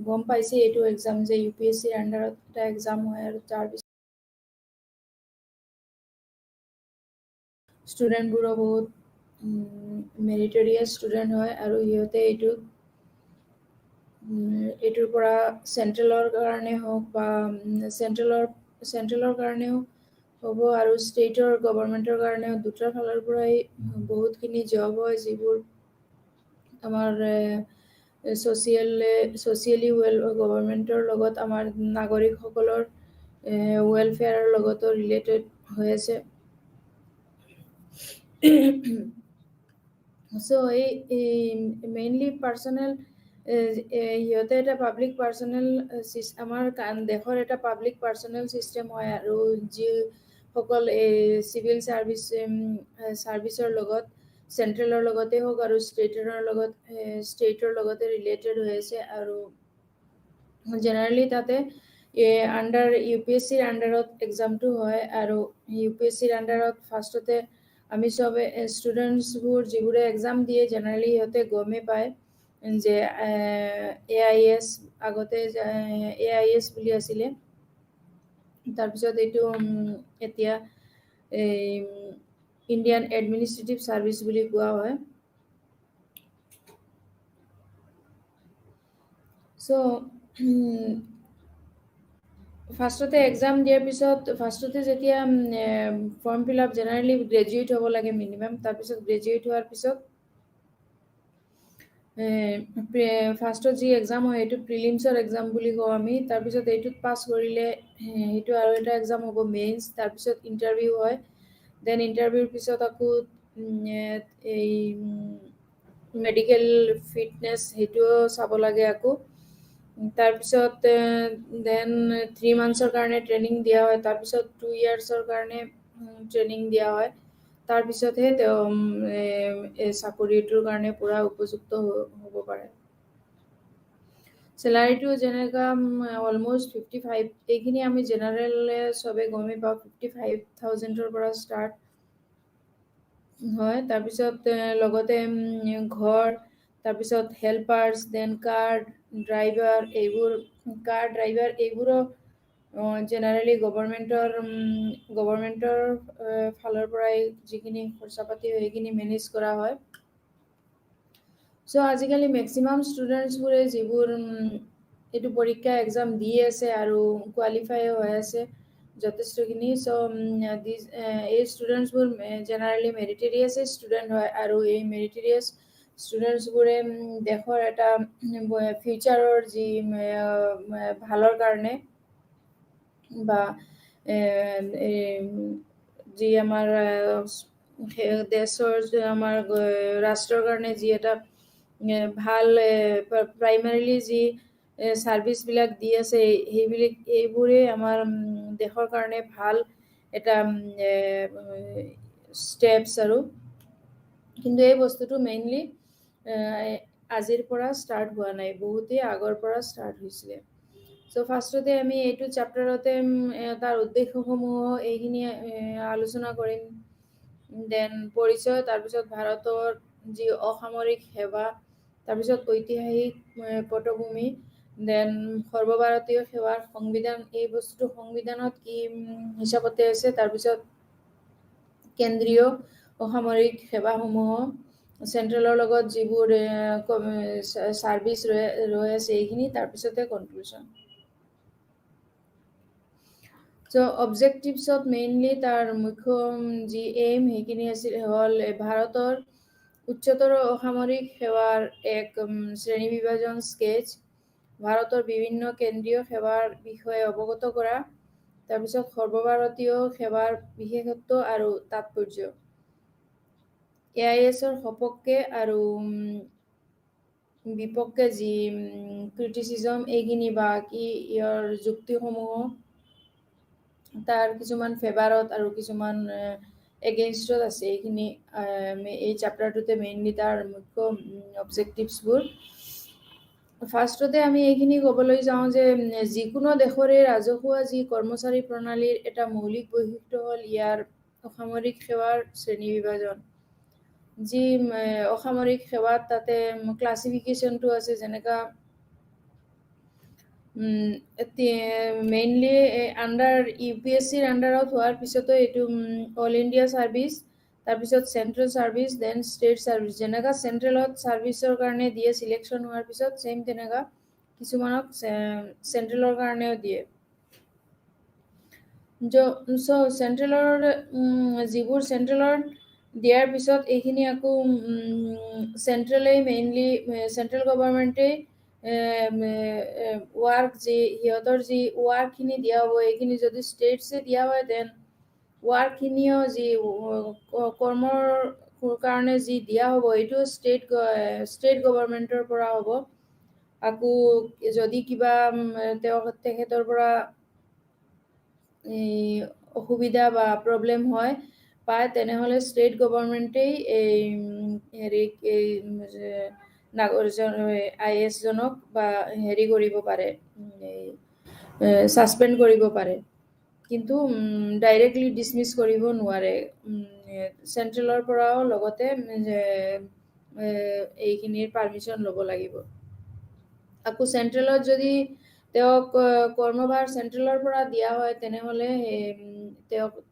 গম পাইছে এইটো এক্সাম যে UPSCৰ আণ্ডাৰত এটা এক্সাম হয়, আৰু তাৰপিছত ষ্টুডেণ্টবোৰো বহুত মেৰিটৰিয়াছ ষ্টুডেণ্ট হয়, আৰু সিহঁতে এইটোৰ পৰা চেণ্ট্ৰেলৰ কাৰণে হওক বা চেণ্ট্ৰেলৰ কাৰণেও হ'ব, আৰু ষ্টেটৰ গভৰ্ণমেণ্টৰ কাৰণেও, দুটাৰ ফালৰ পৰাই বহুতখিনি জব হয় যিবোৰ আমাৰ ছ'চিয়েলি গভৰ্ণমেণ্টৰ লগত আমাৰ নাগৰিকসকলৰ ৱেলফেয়াৰৰ লগতো ৰিলেটেড হৈ আছে। চ' এই মেইনলি পাৰ্চনেল সিহঁতে এটা পাব্লিক পাৰ্চনেল আমাৰ দেশৰ এটা পাব্লিক পাৰ্চনেল চিষ্টেম হয়, আৰু যিসকল চিভিল চাৰ্ভিচৰ লগত চেণ্ট্ৰেলৰ লগতে হওক আৰু ষ্টেটৰ লগতে ৰিলেটেড হৈ আছে, আৰু জেনেৰেলি তাতে আণ্ডাৰ UPSCৰ আণ্ডাৰত এক্সামটো হয়, আৰু UPSCৰ আণ্ডাৰত ফাৰ্ষ্টতে আমি চবে ষ্টুডেণ্টছবোৰ যিবোৰে এক্সাম দিয়ে জেনেৰেলি সিহঁতে গমেই পায় যে AIS আগতে AIS বুলি আছিলে, তাৰপিছত এইটো এতিয়া ইণ্ডিয়ান এডমিনিষ্ট্ৰেটিভ চাৰ্ভিচ বুলি কোৱা হয়। চ' ফাৰ্ষ্টতে এক্সাম দিয়াৰ পিছত ফাৰ্ষ্টতে যেতিয়া form fill up generally graduate হ'ব লাগে মিনিমাম, তাৰপিছত গ্ৰেজুৱেট হোৱাৰ পিছত ফাৰ্ষ্টত যি এক্সাম হয় সেইটো প্ৰিলিমছৰ এক্সাম বুলি কওঁ আমি, তাৰপিছত এইটোত পাছ কৰিলে সেইটো আৰু এটা এক্সাম হ'ব মেইনছ, তাৰপিছত ইণ্টাৰভিউ হয়, দেন ইণ্টাৰভিউৰ পিছত আকৌ এই মেডিকেল ফিটনেছ সেইটোও চাব লাগে আকৌ, তাৰপিছত দেন 3 মান্থছৰ কাৰণে ট্ৰেইনিং দিয়া হয়, তাৰপিছত 2 ইয়াৰ্ছৰ কাৰণে ট্ৰেইনিং দিয়া হয়, তাৰপিছতহে তেওঁ চাকৰিটোৰ কাৰণে পূৰা উপযুক্ত হ'ব পাৰে। চেলাৰীটো যেনেকুৱা অলম'ষ্ট 55, এইখিনি আমি জেনেৰেলে চবে গমেই পাওঁ 55,000ৰ পৰা ষ্টাৰ্ট হয়, তাৰপিছত লগতে ঘৰ, তাৰপিছত হেল্পাৰ্ছ, দেন কাৰ ড্ৰাইভাৰ এইবোৰো জেনেৰেলি গভৰ্ণমেণ্টৰ ফালৰ পৰাই যিখিনি খৰচা পাতি হয় সেইখিনি মেনেজ কৰা হয়। চ' আজিকালি মেক্সিমাম ষ্টুডেণ্টছবোৰে যিবোৰ এইটো পৰীক্ষা এক্সাম দি আছে আৰু কোৱালিফাইও হৈ আছে যথেষ্টখিনি, চ' এই ষ্টুডেণ্টছবোৰ জেনেৰেলি মেৰিটৰিয়াছ ষ্টুডেণ্ট হয়, আৰু এই মেৰিটৰিয়াছ ষ্টুডেণ্টছবোৰে দেশৰ এটা ফিউচাৰৰ যি ভালৰ কাৰণে বা যি আমাৰ দেশৰ আমাৰ ৰাষ্ট্ৰৰ কাৰণে যি এটা ভাল প্ৰাইমাৰীলি যি চাৰ্ভিচবিলাক দি আছে এইবোৰেই আমাৰ দেশৰ কাৰণে ভাল এটা ষ্টেপছ, আৰু কিন্তু এই বস্তুটো মেইনলি আজিৰ পৰা ষ্টাৰ্ট হোৱা নাই, বহুতেই আগৰ পৰা ষ্টাৰ্ট হৈছিলে। চ' ফাৰ্ষ্টতে আমি এইটো চেপ্টাৰতে তাৰ উদ্দেশ্যসমূহ এইখিনি আলোচনা কৰিম, দেন পৰিচয়, তাৰপিছত ভাৰতৰ যি অসামৰিক সেৱা, তাৰপিছত ঐতিহাসিক পটভূমি, দেন সৰ্বভাৰতীয় সেৱাৰ সংবিধান, এই বস্তুটো সংবিধানত কি হিচাপতে আছে, তাৰপিছত কেন্দ্ৰীয় অসামৰিক সেৱাসমূহ, চেণ্ট্ৰেলৰ লগত যিবোৰ চাৰ্ভিচ ৰৈ আছে এইখিনি, তাৰপিছতে কনক্লুশ্যন। চ' অবজেক্টিভছত মেইনলি তাৰ মুখ্য যি এইম সেইখিনি হ'ল ভাৰতৰ উচ্চতৰ অসামৰিক সেৱাৰ এক শ্ৰেণী বিভাজন স্কেচ, ভাৰতৰ বিভিন্ন কেন্দ্ৰীয় সেৱাৰ বিষয়ে অৱগত কৰা, তাৰপিছত সৰ্বভাৰতীয় সেৱাৰ বিশেষত্ব আৰু তাৎপৰ্য, AISৰ সপক্ষে আৰু বিপক্ষে যি ক্ৰিটিচিজম এইখিনি বা কি ইয়াৰ যুক্তিসমূহ, তাৰ কিছুমান ফেভাৰত আৰু কিছুমান এগেইনষ্টত আছে, এইখিনি এই চেপ্টাৰটোতে মেইনলি তাৰ মুখ্য অবজেক্টিভছবোৰ। ফাৰ্ষ্টতে আমি এইখিনি ক'বলৈ যাওঁ যে যিকোনো দেশৰে ৰাজহুৱা যি কৰ্মচাৰী প্ৰণালীৰ এটা মৌলিক বৈশিষ্ট্য হ'ল ইয়াৰ অসামৰিক সেৱাৰ শ্ৰেণী বিভাজন। যি অসামৰিক সেৱাত তাতে ক্লাছিফিকেশ্যনটো আছে, যেনেকা মেইনলি আণ্ডাৰ UPSCৰ আণ্ডাৰত হোৱাৰ পিছতো এইটো অল ইণ্ডিয়া ছাৰ্ভিচ, তাৰপিছত চেণ্ট্ৰেল ছাৰ্ভিচ, দেন ষ্টেট ছাৰ্ভিচ। যেনেকা চেণ্ট্ৰেলত ছাৰ্ভিচৰ কাৰণে দিয়ে চিলেকশ্যন হোৱাৰ পিছত, ছেইম তেনেকা কিছুমানক চেণ্ট্ৰেলৰ কাৰণেও দিয়ে। চ' চেণ্ট্ৰেলৰ যিবোৰ চেণ্ট্ৰেলৰ দিয়াৰ পিছত এইখিনি আকৌ চেণ্ট্ৰেলেই মেইনলি চেণ্ট্ৰেল গভৰ্ণমেণ্টেই ৱাৰ্ক যি সিহঁতৰ যি ৱাৰ্কখিনি দিয়া হ'ব, এইখিনি যদি ষ্টেটছে দিয়া হয়, দেন ৱাৰ্কখিনিও যি কৰ্মৰ কাৰণে যি দিয়া হ'ব এইটো ষ্টেট গভৰ্ণমেণ্টৰ পৰা হ'ব। আকৌ যদি কিবা তেখেতৰ পৰা অসুবিধা বা প্ৰব্লেম হয় পায়, তেনেহ'লে ষ্টেট গভৰ্ণমেণ্টেই IAS জনক বা হেৰি কৰিব পাৰে, ছাছপেণ্ড কৰিব পাৰে, কিন্তু ডাইৰেক্টলি ডিছমিছ কৰিব নোৱাৰে। চেণ্ট্ৰেলৰ পৰাও লগতে এইখিনিৰ পাৰ্মিশ্যন ল'ব লাগিব। আকৌ চেণ্ট্ৰেলত যদি তেওঁক কৰ্মভাৰ চেণ্ট্ৰেলৰ পৰা দিয়া হয়, তেনেহ'লে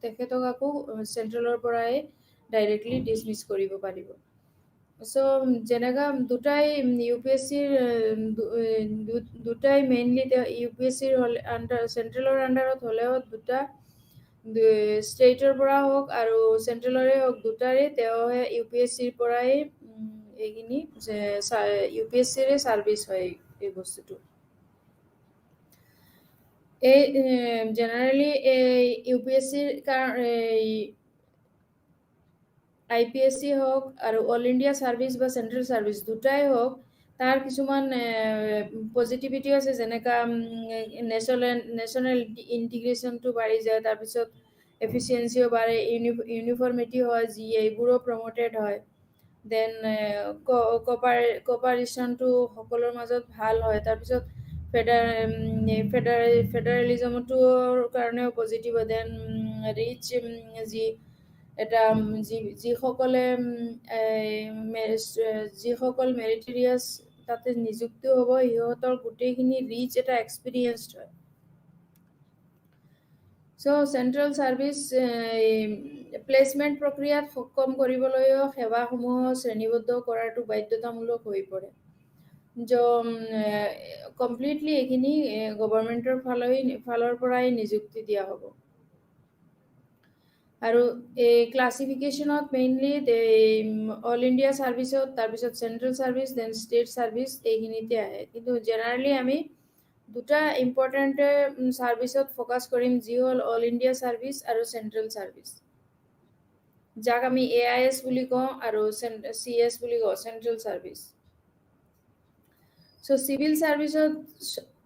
তেখেতক আকৌ চেণ্ট্ৰেলৰ পৰাই ডাইৰেক্টলি ডিছমিছ কৰিব পাৰিব। চ' যেনেকা দুটাই UPSCৰ দুটাই মেইনলি UPSCৰ চেণ্ট্ৰেলৰ আণ্ডাৰত হ'লেও দুটা ষ্টেটৰ পৰা হওক আৰু চেণ্ট্ৰেলৰে হওক, দুটাৰে তেওঁহে UPSCৰ পৰাই এইখিনি UPSCৰে ছাৰ্ভিচ হয় এই বস্তুটো। এই জেনেৰেলি UPSCৰ IPSC হওক আৰু অল ইণ্ডিয়া ছাৰ্ভিচ বা চেণ্ট্ৰেল ছাৰ্ভিচ দুটাই হওক, তাৰ কিছুমান পজিটিভিটি আছে, যেনেকা নেশ্যনেল ইণ্টিগ্ৰেশ্যনটো বাঢ়ি যায়, তাৰপিছত এফিচিয়েঞ্চিও বাঢ়ে, ইউনিফৰ্মিটি হয়, যি এইবোৰো প্ৰম'টেড হয়, দেন কপাৰেশ্যনটো সকলোৰ মাজত ভাল হয়, তাৰপিছত ফেডাৰেলিজমটোৰ কাৰণেও পজিটিভ হয়, দেন ৰিচ যিসকল মেৰিটৰিয়াছ তাতে নিযুক্ত হ'ব, সিহঁতৰ গোটেইখিনি ৰিচ এটা এক্সপিৰিয়েঞ্চড হয়। চ' চেণ্ট্ৰেল ছাৰ্ভিচ প্লেচমেণ্ট প্ৰক্ৰিয়াত সক্ষম কৰিবলৈও সেৱাসমূহ শ্ৰেণীবদ্ধ কৰাটো বাধ্যতামূলক হৈ পৰে। কমপ্লিটলি এইখিনি গভৰ্ণমেণ্টৰ ফালৰ পৰাই নিযুক্তি দিয়া হ'ব। আৰু এই ক্লাছিফিকেশ্যনত মেইনলি অল ইণ্ডিয়া ছাৰ্ভিচত, তাৰপিছত চেণ্ট্ৰেল ছাৰ্ভিচ, দেন ষ্টেট ছাৰ্ভিচ, এইখিনিতে আহে। কিন্তু জেনেৰেলি আমি দুটা ইম্পৰ্টেণ্ট ছাৰ্ভিচত ফ'কাছ কৰিম, যি হ'ল অল ইণ্ডিয়া ছাৰ্ভিচ আৰু চেণ্ট্ৰেল ছাৰ্ভিচ, যাক আমি AIS বুলি কওঁ আৰু CS বুলি কওঁ, চেণ্ট্ৰেল ছাৰ্ভিচ। চ' চিভিল ছাৰ্ভিচত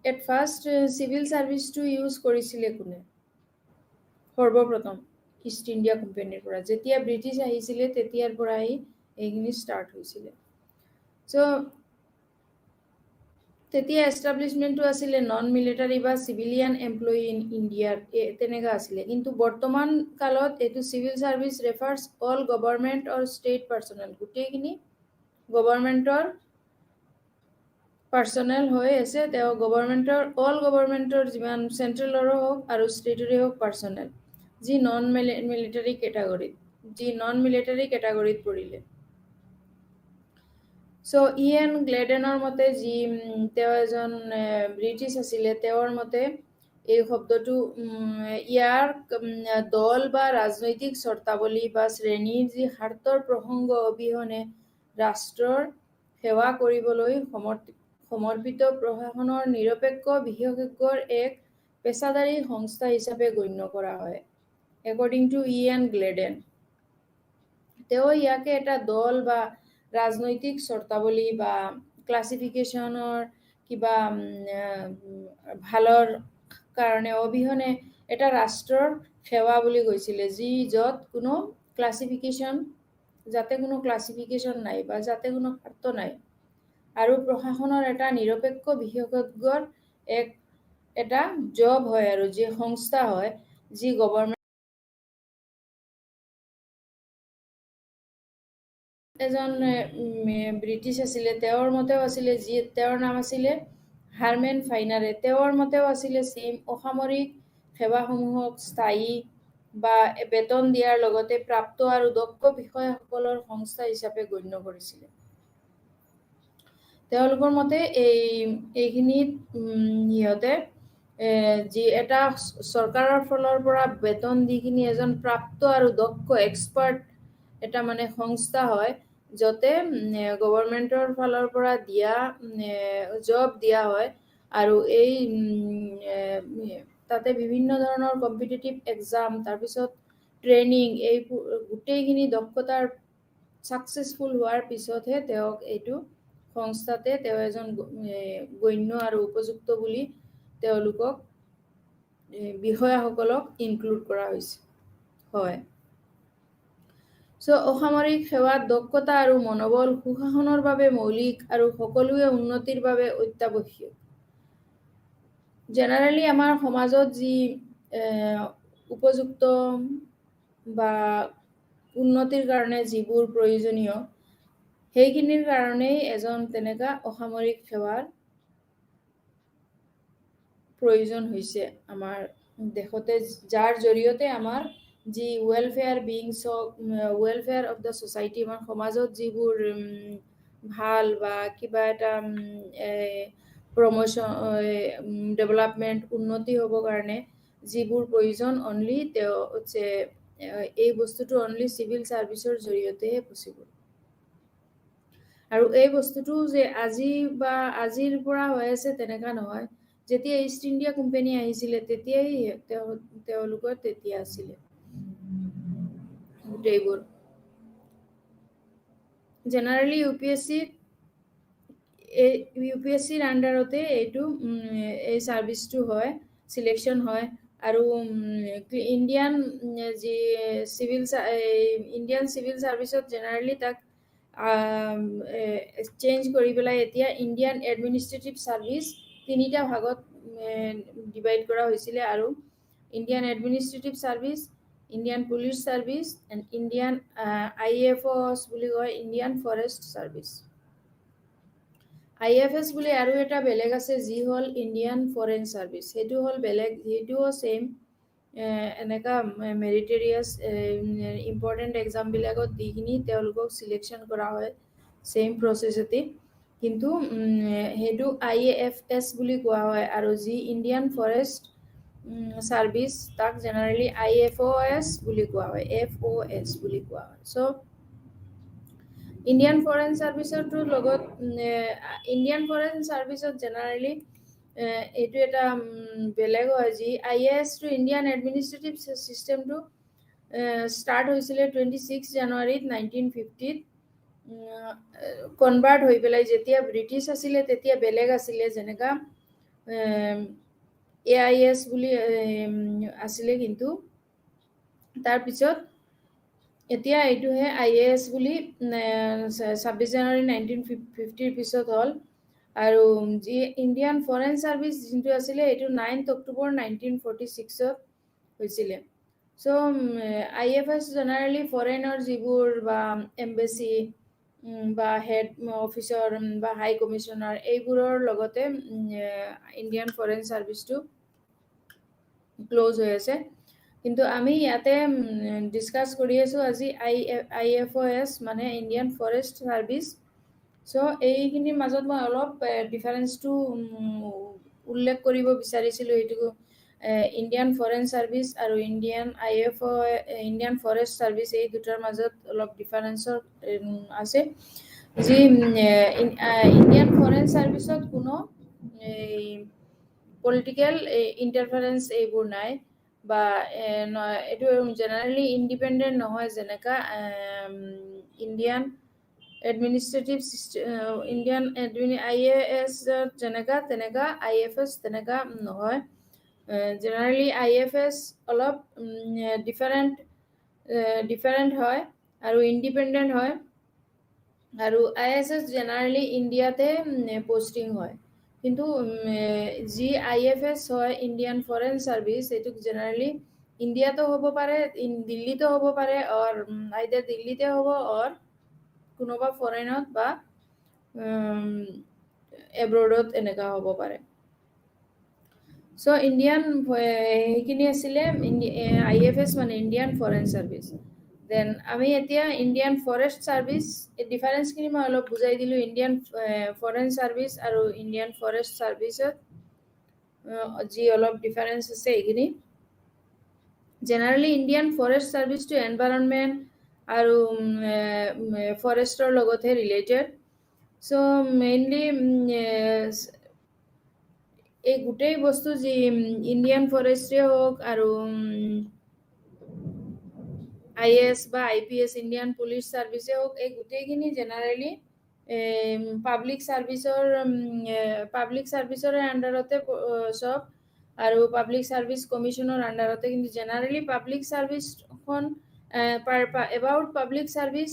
এট ফাৰ্ষ্ট চিভিল ছাৰ্ভিচটো ইউজ কৰিছিলে কোনে? সৰ্বপ্ৰথম ইষ্ট ইণ্ডিয়া কোম্পানীৰ পৰা। যেতিয়া ব্ৰিটিছ আহিছিলে তেতিয়াৰ পৰাই এইখিনি ষ্টাৰ্ট হৈছিলে। চ' তেতিয়া এষ্টাব্লিছমেণ্টটো আছিলে নন মিলিটাৰী বা চিভিলিয়ান এমপ্লয়ী ইন ইণ্ডিয়াৰ, তেনেকুৱা আছিলে। কিন্তু বৰ্তমান কালত এইটো civil service refers all government or state personnel, গোটেইখিনি গভৰ্ণমেণ্টৰ পাৰ্চনেল হৈ আছে। তেওঁ অল গভৰ্ণমেণ্টৰ যিমান চেণ্ট্ৰেলৰো হওক আৰু ষ্টেটৰে হওক পাৰ্চনেল, যি নন মিলিটাৰী কেটাগৰীত পৰিলে। চ' EN গ্লেডেনৰ মতে, যি তেওঁ এজন ব্ৰিটিছ আছিলে, তেওঁৰ মতে এই শব্দটো ইয়াৰ দল বা ৰাজনৈতিক চৰ্তাৱলী বা শ্ৰেণীৰ যি স্বাৰ্থৰ প্ৰসংগ অবিহনে ৰাষ্ট্ৰৰ সেৱা কৰিবলৈ সমৰ্পিত প্ৰশাসনৰ নিৰপেক্ষ বিশেষজ্ঞৰ এক পেছাদাৰী সংস্থা হিচাপে গণ্য কৰা হয়, একৰ্ডিং টু ইয়ান গ্লেডেন। তেওঁ ইয়াকে এটা দল বা ৰাজনৈতিক চৰ্তাৱলী বা ক্লাছিফিকেশ্যনৰ কিবা ভালৰ কাৰণে অবিহনে এটা ৰাষ্ট্ৰৰ সেৱা বুলি কৈছিলে, য'ত কোনো ক্লাছিফিকেশ্যন নাই বা যাতে কোনো স্বাৰ্থ নাই, আৰু প্ৰশাসনৰ এটা নিৰপেক্ষ বিশেষজ্ঞৰ এটা জব হয়, আৰু যি সংস্থা হয়, যি গভৰ্ণমেণ্ট এজন ব্ৰিটিছ আছিলে, তেওঁৰ মতেও আছিলে, তেওঁৰ নাম আছিলে হাৰমেন ফাইনাৰে। তেওঁৰ মতেও আছিলে ছেইম, অসামৰিক সেৱাসমূহক স্থায়ী বা বেতন দিয়াৰ লগতে প্ৰাপ্ত আৰু দক্ষ বিষয়াসকলৰ সংস্থা হিচাপে গণ্য কৰিছিলে। তেওঁলোকৰ মতে এইখিনিত সিহঁতে যি এটা চৰকাৰৰ ফালৰ পৰা বেতন দি কিনি এজন প্ৰাপ্ত আৰু দক্ষ এক্সপাৰ্ট এটা মানে সংস্থা হয়, য'তে গভৰ্ণমেণ্টৰ ফালৰ পৰা জব দিয়া হয়, আৰু তাতে বিভিন্ন ধৰণৰ কম্পিটিটিভ এক্সাম, তাৰপিছত ট্ৰেইনিং, এই গোটেইখিনি দক্ষতাৰ ছাকচেছফুল হোৱাৰ পিছতহে তেওঁক এইটো সংস্থাতে তেওঁ এজন গণ্য আৰু উপযুক্ত বুলি তেওঁলোকক বিষয়াসকলক ইনক্লুড কৰা হৈছে। হয়। অসামৰিক সেৱাত দক্ষতা আৰু মনোবল সুশাসনৰ বাবে মৌলিক আৰু সকলোৱে উন্নতিৰ বাবে অত্যাৱশ্যক। জেনেৰেলি আমাৰ সমাজত যি উপযুক্ত বা উন্নতিৰ কাৰণে যিবোৰ প্ৰয়োজনীয়, সেইখিনিৰ কাৰণেই এজন তেনেকা অসামৰিক সেৱাৰ প্ৰয়োজন হৈছে আমাৰ দেশতে, যাৰ জৰিয়তে আমাৰ যি ৱেলফেয়াৰ অফ দ্য ছ'চাইটি, আমাৰ সমাজত যিবোৰ ভাল বা কিবা এটা প্ৰমোশ্যন, ডেভেলপমেণ্ট, উন্নতি হ'বৰ কাৰণে যিবোৰ প্ৰয়োজন, এই বস্তুটো অনলি চিভিল ছাৰ্ভিচৰ জৰিয়তেহে পচিবল। আৰু এই বস্তুটো যে আজিৰ পৰা হৈ আছে তেনেকা নহয়। যেতিয়া ইষ্ট ইণ্ডিয়া কোম্পানী আহিছিলে তেতিয়াই তেওঁলোকৰ তেতিয়া আছিলে গোটেইবোৰ। জেনেৰেলি UPSCৰ আণ্ডাৰতে এই ছাৰ্ভিচটো হয়, চিলেকশ্যন হয়, আৰু ইণ্ডিয়ান চিভিল ছাৰ্ভিচত জেনেৰেলি তাক চেঞ্জ কৰি পেলাই এতিয়া ইণ্ডিয়ান এডমিনিষ্ট্ৰেটিভ ছাৰ্ভিচ 3টা ভাগত ডিভাইড কৰা হৈছিলে, আৰু Indian administrative service, Indian police service, and Indian IFS বুলি কয়, ইণ্ডিয়ান ফৰেষ্ট ছাৰ্ভিচ। IFS বুলি আৰু এটা বেলেগ আছে, যি হ'ল ইণ্ডিয়ান ফৰেন ছাৰ্ভিচ। সেইটো হ'ল বেলেগ, সেইটোও ছেইম এনেকা মেৰিটৰিয়াছ ইম্পৰ্টেণ্ট এক্সামবিলাকত দি কিনি তেওঁলোকক চিলেকশ্যন কৰা হয়, ছেইম প্ৰচেছতে। কিন্তু সেইটো IAFS বুলি কোৱা হয়, আৰু যি ইণ্ডিয়ান ফৰেষ্ট ছাৰ্ভিচ তাক জেনেৰেলি IFOS বুলি কোৱা হয়, FOS বুলি কোৱা হয়। ইণ্ডিয়ান ফৰেন ছাৰ্ভিচত জেনেৰেলি এইটো এটা বেলেগ হয়, যি IAS টো ইণ্ডিয়ান এডমিনিষ্ট্ৰেটিভ ছিষ্টেমটো ষ্টাৰ্ট হৈছিলে 26 জানুৱাৰীত 1950ত। কনভাৰ্ট হৈ পেলাই, যেতিয়া ব্ৰিটিছ আছিলে তেতিয়া বেলেগ আছিলে, যেনেকা AIS বুলি আছিলে, কিন্তু তাৰপিছত এতিয়া এইটোহে IAS বুলি 26 জানুৱাৰী 1950ৰ পিছত হ'ল। আৰু যি ইণ্ডিয়ান ফৰেন ছাৰ্ভিচ যোনটো আছিলে, এইটো 9 অক্টোবৰ 1946ত হৈছিলে। IFS জেনেৰেলি ফৰেনৰ যিবোৰ বা এম্বেচি বা হেড অফিচৰ বা হাই কমিশ্যনাৰ, এইবোৰৰ লগতে ইণ্ডিয়ান ফৰেন ছাৰ্ভিচটো ক্ল'জ হৈ আছে। কিন্তু আমি ইয়াতে ডিছকাছ কৰি আছোঁ আজি IFOS, মানে ইণ্ডিয়ান ফৰেষ্ট ছাৰ্ভিচ। এইখিনিৰ মাজত মই অলপ ডিফাৰেঞ্চটো উল্লেখ কৰিব বিচাৰিছিলোঁ। এইটো ইণ্ডিয়ান ফৰেন ছাৰ্ভিচ আৰু Indian IFO Indian forest service এই দুটাৰ মাজত অলপ ডিফাৰেঞ্চৰ আছে যি ইণ্ডিয়ান ফৰেন ছাৰ্ভিচত কোনো পলিটিকেল ইণ্টাৰফাৰেঞ্চ এইবোৰ নাই বা এইটো জেনেৰেলি ইণ্ডিপেণ্ডেণ্ট নহয় যেনেকা ইণ্ডিয়ান এডমিনিষ্ট্ৰেটিভ ইণ্ডিয়ান IAS যেনেকা তেনেকা IFS তেনেকা নহয় জেনেৰেলি IFS অলপ ডিফাৰেণ্ট হয় আৰু ইণ্ডিপেণ্ডেণ্ট হয় আৰু ISS জেনেৰেলি ইণ্ডিয়াতে পষ্টিং হয় কিন্তু যি IFS হয় ইণ্ডিয়ান ফৰেন ছাৰ্ভিচ এইটোক জেনেৰেলি ইণ্ডিয়াতো হ'ব পাৰে দিল্লীতো হ'ব পাৰে অৰ আইদাৰ দিল্লীতে হ'ব অৰ কোনোবা ফৰেনত বা এব্ৰডত এনেকা হ'ব পাৰে সো ইণ্ডিয়ান সেইখিনি আছিলে IFS মানে ইণ্ডিয়ান ফৰেন ছাৰ্ভিচ দেন আমি এতিয়া ইণ্ডিয়ান ফৰেষ্ট ছাৰ্ভিচ এই ডিফাৰেঞ্চখিনি মই অলপ বুজাই দিলোঁ ইণ্ডিয়ান ফৰেন ছাৰ্ভিচ আৰু ইণ্ডিয়ান ফৰেষ্ট ছাৰ্ভিচত যি অলপ ডিফাৰেঞ্চ আছে এইখিনি জেনেৰেলি ইণ্ডিয়ান ফৰেষ্ট ছাৰ্ভিচটো এনভাইৰনমেণ্ট আৰু ফৰেষ্টৰ লগতহে ৰিলেটেড সো মেইনলি এই গোটেই বস্তু যি ইণ্ডিয়ান ফৰেষ্টে হওক আৰু IAS বা IPS ইণ্ডিয়ান পুলিচ ছাৰ্ভিচে হওক এই গোটেইখিনি জেনেৰেলি পাব্লিক ছাৰ্ভিচৰ আণ্ডাৰতে সব আৰু পাব্লিক ছাৰ্ভিচ কমিশ্যনৰ আণ্ডাৰতে কিন্তু জেনেৰেলি পাব্লিক ছাৰ্ভিচখন এবাউট পাব্লিক ছাৰ্ভিচ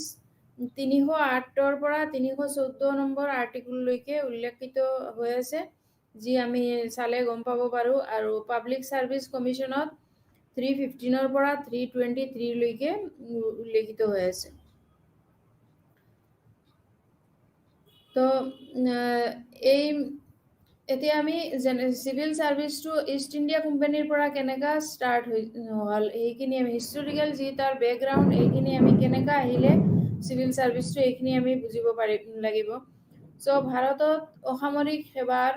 308 পৰা 314 নম্বৰ আৰ্টিকললৈকে উল্লেখিত হৈ আছে যি আমি চালে গম পাব পাৰোঁ আৰু পাব্লিক ছাৰ্ভিচ কমিশ্যনত 315 পৰা 323 লৈকে উল্লেখিত হৈ আছে তো এই এতিয়া আমি চিভিল ছাৰ্ভিচটো ইষ্ট ইণ্ডিয়া কোম্পানীৰ পৰা কেনেকা ষ্টাৰ্ট হ'ল এইখিনি আমি হিষ্টৰিকেল যি তাৰ বেকগ্ৰাউণ্ড এইখিনি আমি কেনেকা আহিলে চিভিল ছাৰ্ভিচটো এইখিনি আমি বুজিব লাগিব সো ভাৰতত অসামৰিক সেৱাৰ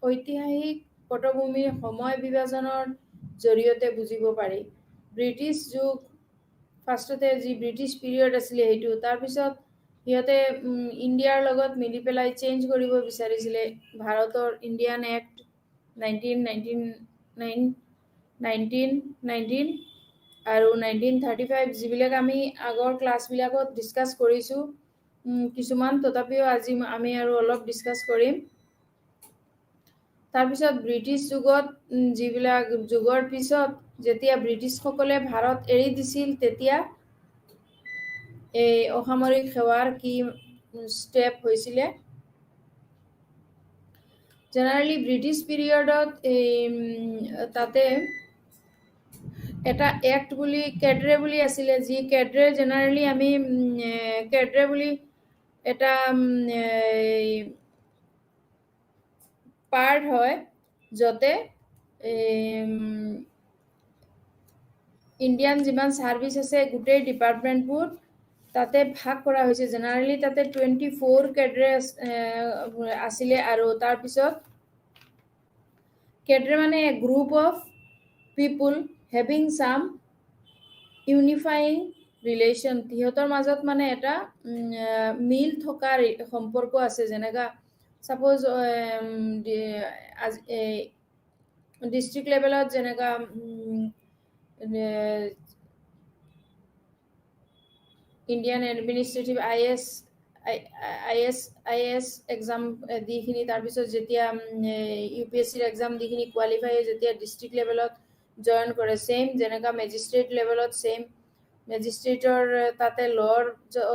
ঐতিহাসিক পটভূমিৰ সময় বিভাজনৰ জৰিয়তে বুজিব পাৰি ব্ৰিটিছ যুগ ফাৰ্ষ্টতে যি ব্ৰিটিছ পিৰিয়ড আছিলে সেইটো তাৰপিছত সিহঁতে ইণ্ডিয়াৰ লগত মিলি পেলাই চেঞ্জ কৰিব বিচাৰিছিলে ভাৰতৰ ইণ্ডিয়ান এক্ট 1919 আৰু 1935 যিবিলাক আমি আগৰ ক্লাছবিলাকত ডিছকাছ কৰিছোঁ কিছুমান তথাপিও আজি আমি আৰু অলপ ডিছকাছ কৰিম তাৰপিছত ব্ৰিটিছ যুগত যিবিলাক যুগৰ পিছত যেতিয়া ব্ৰিটিছসকলে ভাৰত এৰি দিছিল তেতিয়া এই অসামৰিক সেৱাৰ কি ষ্টেপ হৈছিলে জেনেৰেলি ব্ৰিটিছ পিৰিয়ডত তাতে এটা এক্ট বুলি কেড্ৰে বুলি আছিলে যি কেড্ৰে জেনেৰেলি আমি কেড্ৰে বুলি এটা পাৰ্ট হয় যতে ইণ্ডিয়ান যিমান ছাৰ্ভিচ আছে গোটেই ডিপাৰ্টমেণ্টবোৰ তাতে ভাগ কৰা হৈছে জেনেৰেলি তাতে 24 কেড্ৰে আছিলে আৰু তাৰপিছত কেড্ৰে মানে a group of people having some unifying relation সিহঁতৰ মাজত মানে এটা মিল থকা সম্পৰ্ক আছে যেনেকা সাপোজ ডিষ্ট্ৰিক্ট লেভেলত যেনেকা ইণ্ডিয়ান এডমিনিষ্ট্ৰেটিভ IAS এক্সাম দিখিনি তাৰপিছত যেতিয়া UPSCৰ এক্সাম দিখিনি কোৱালিফাই যেতিয়া ডিষ্ট্ৰিক্ট লেভেলত জইন কৰে সেম যেনেকা মেজিষ্ট্ৰেট লেভেলত সেম মেজিষ্ট্ৰেটৰ তাতে লৰ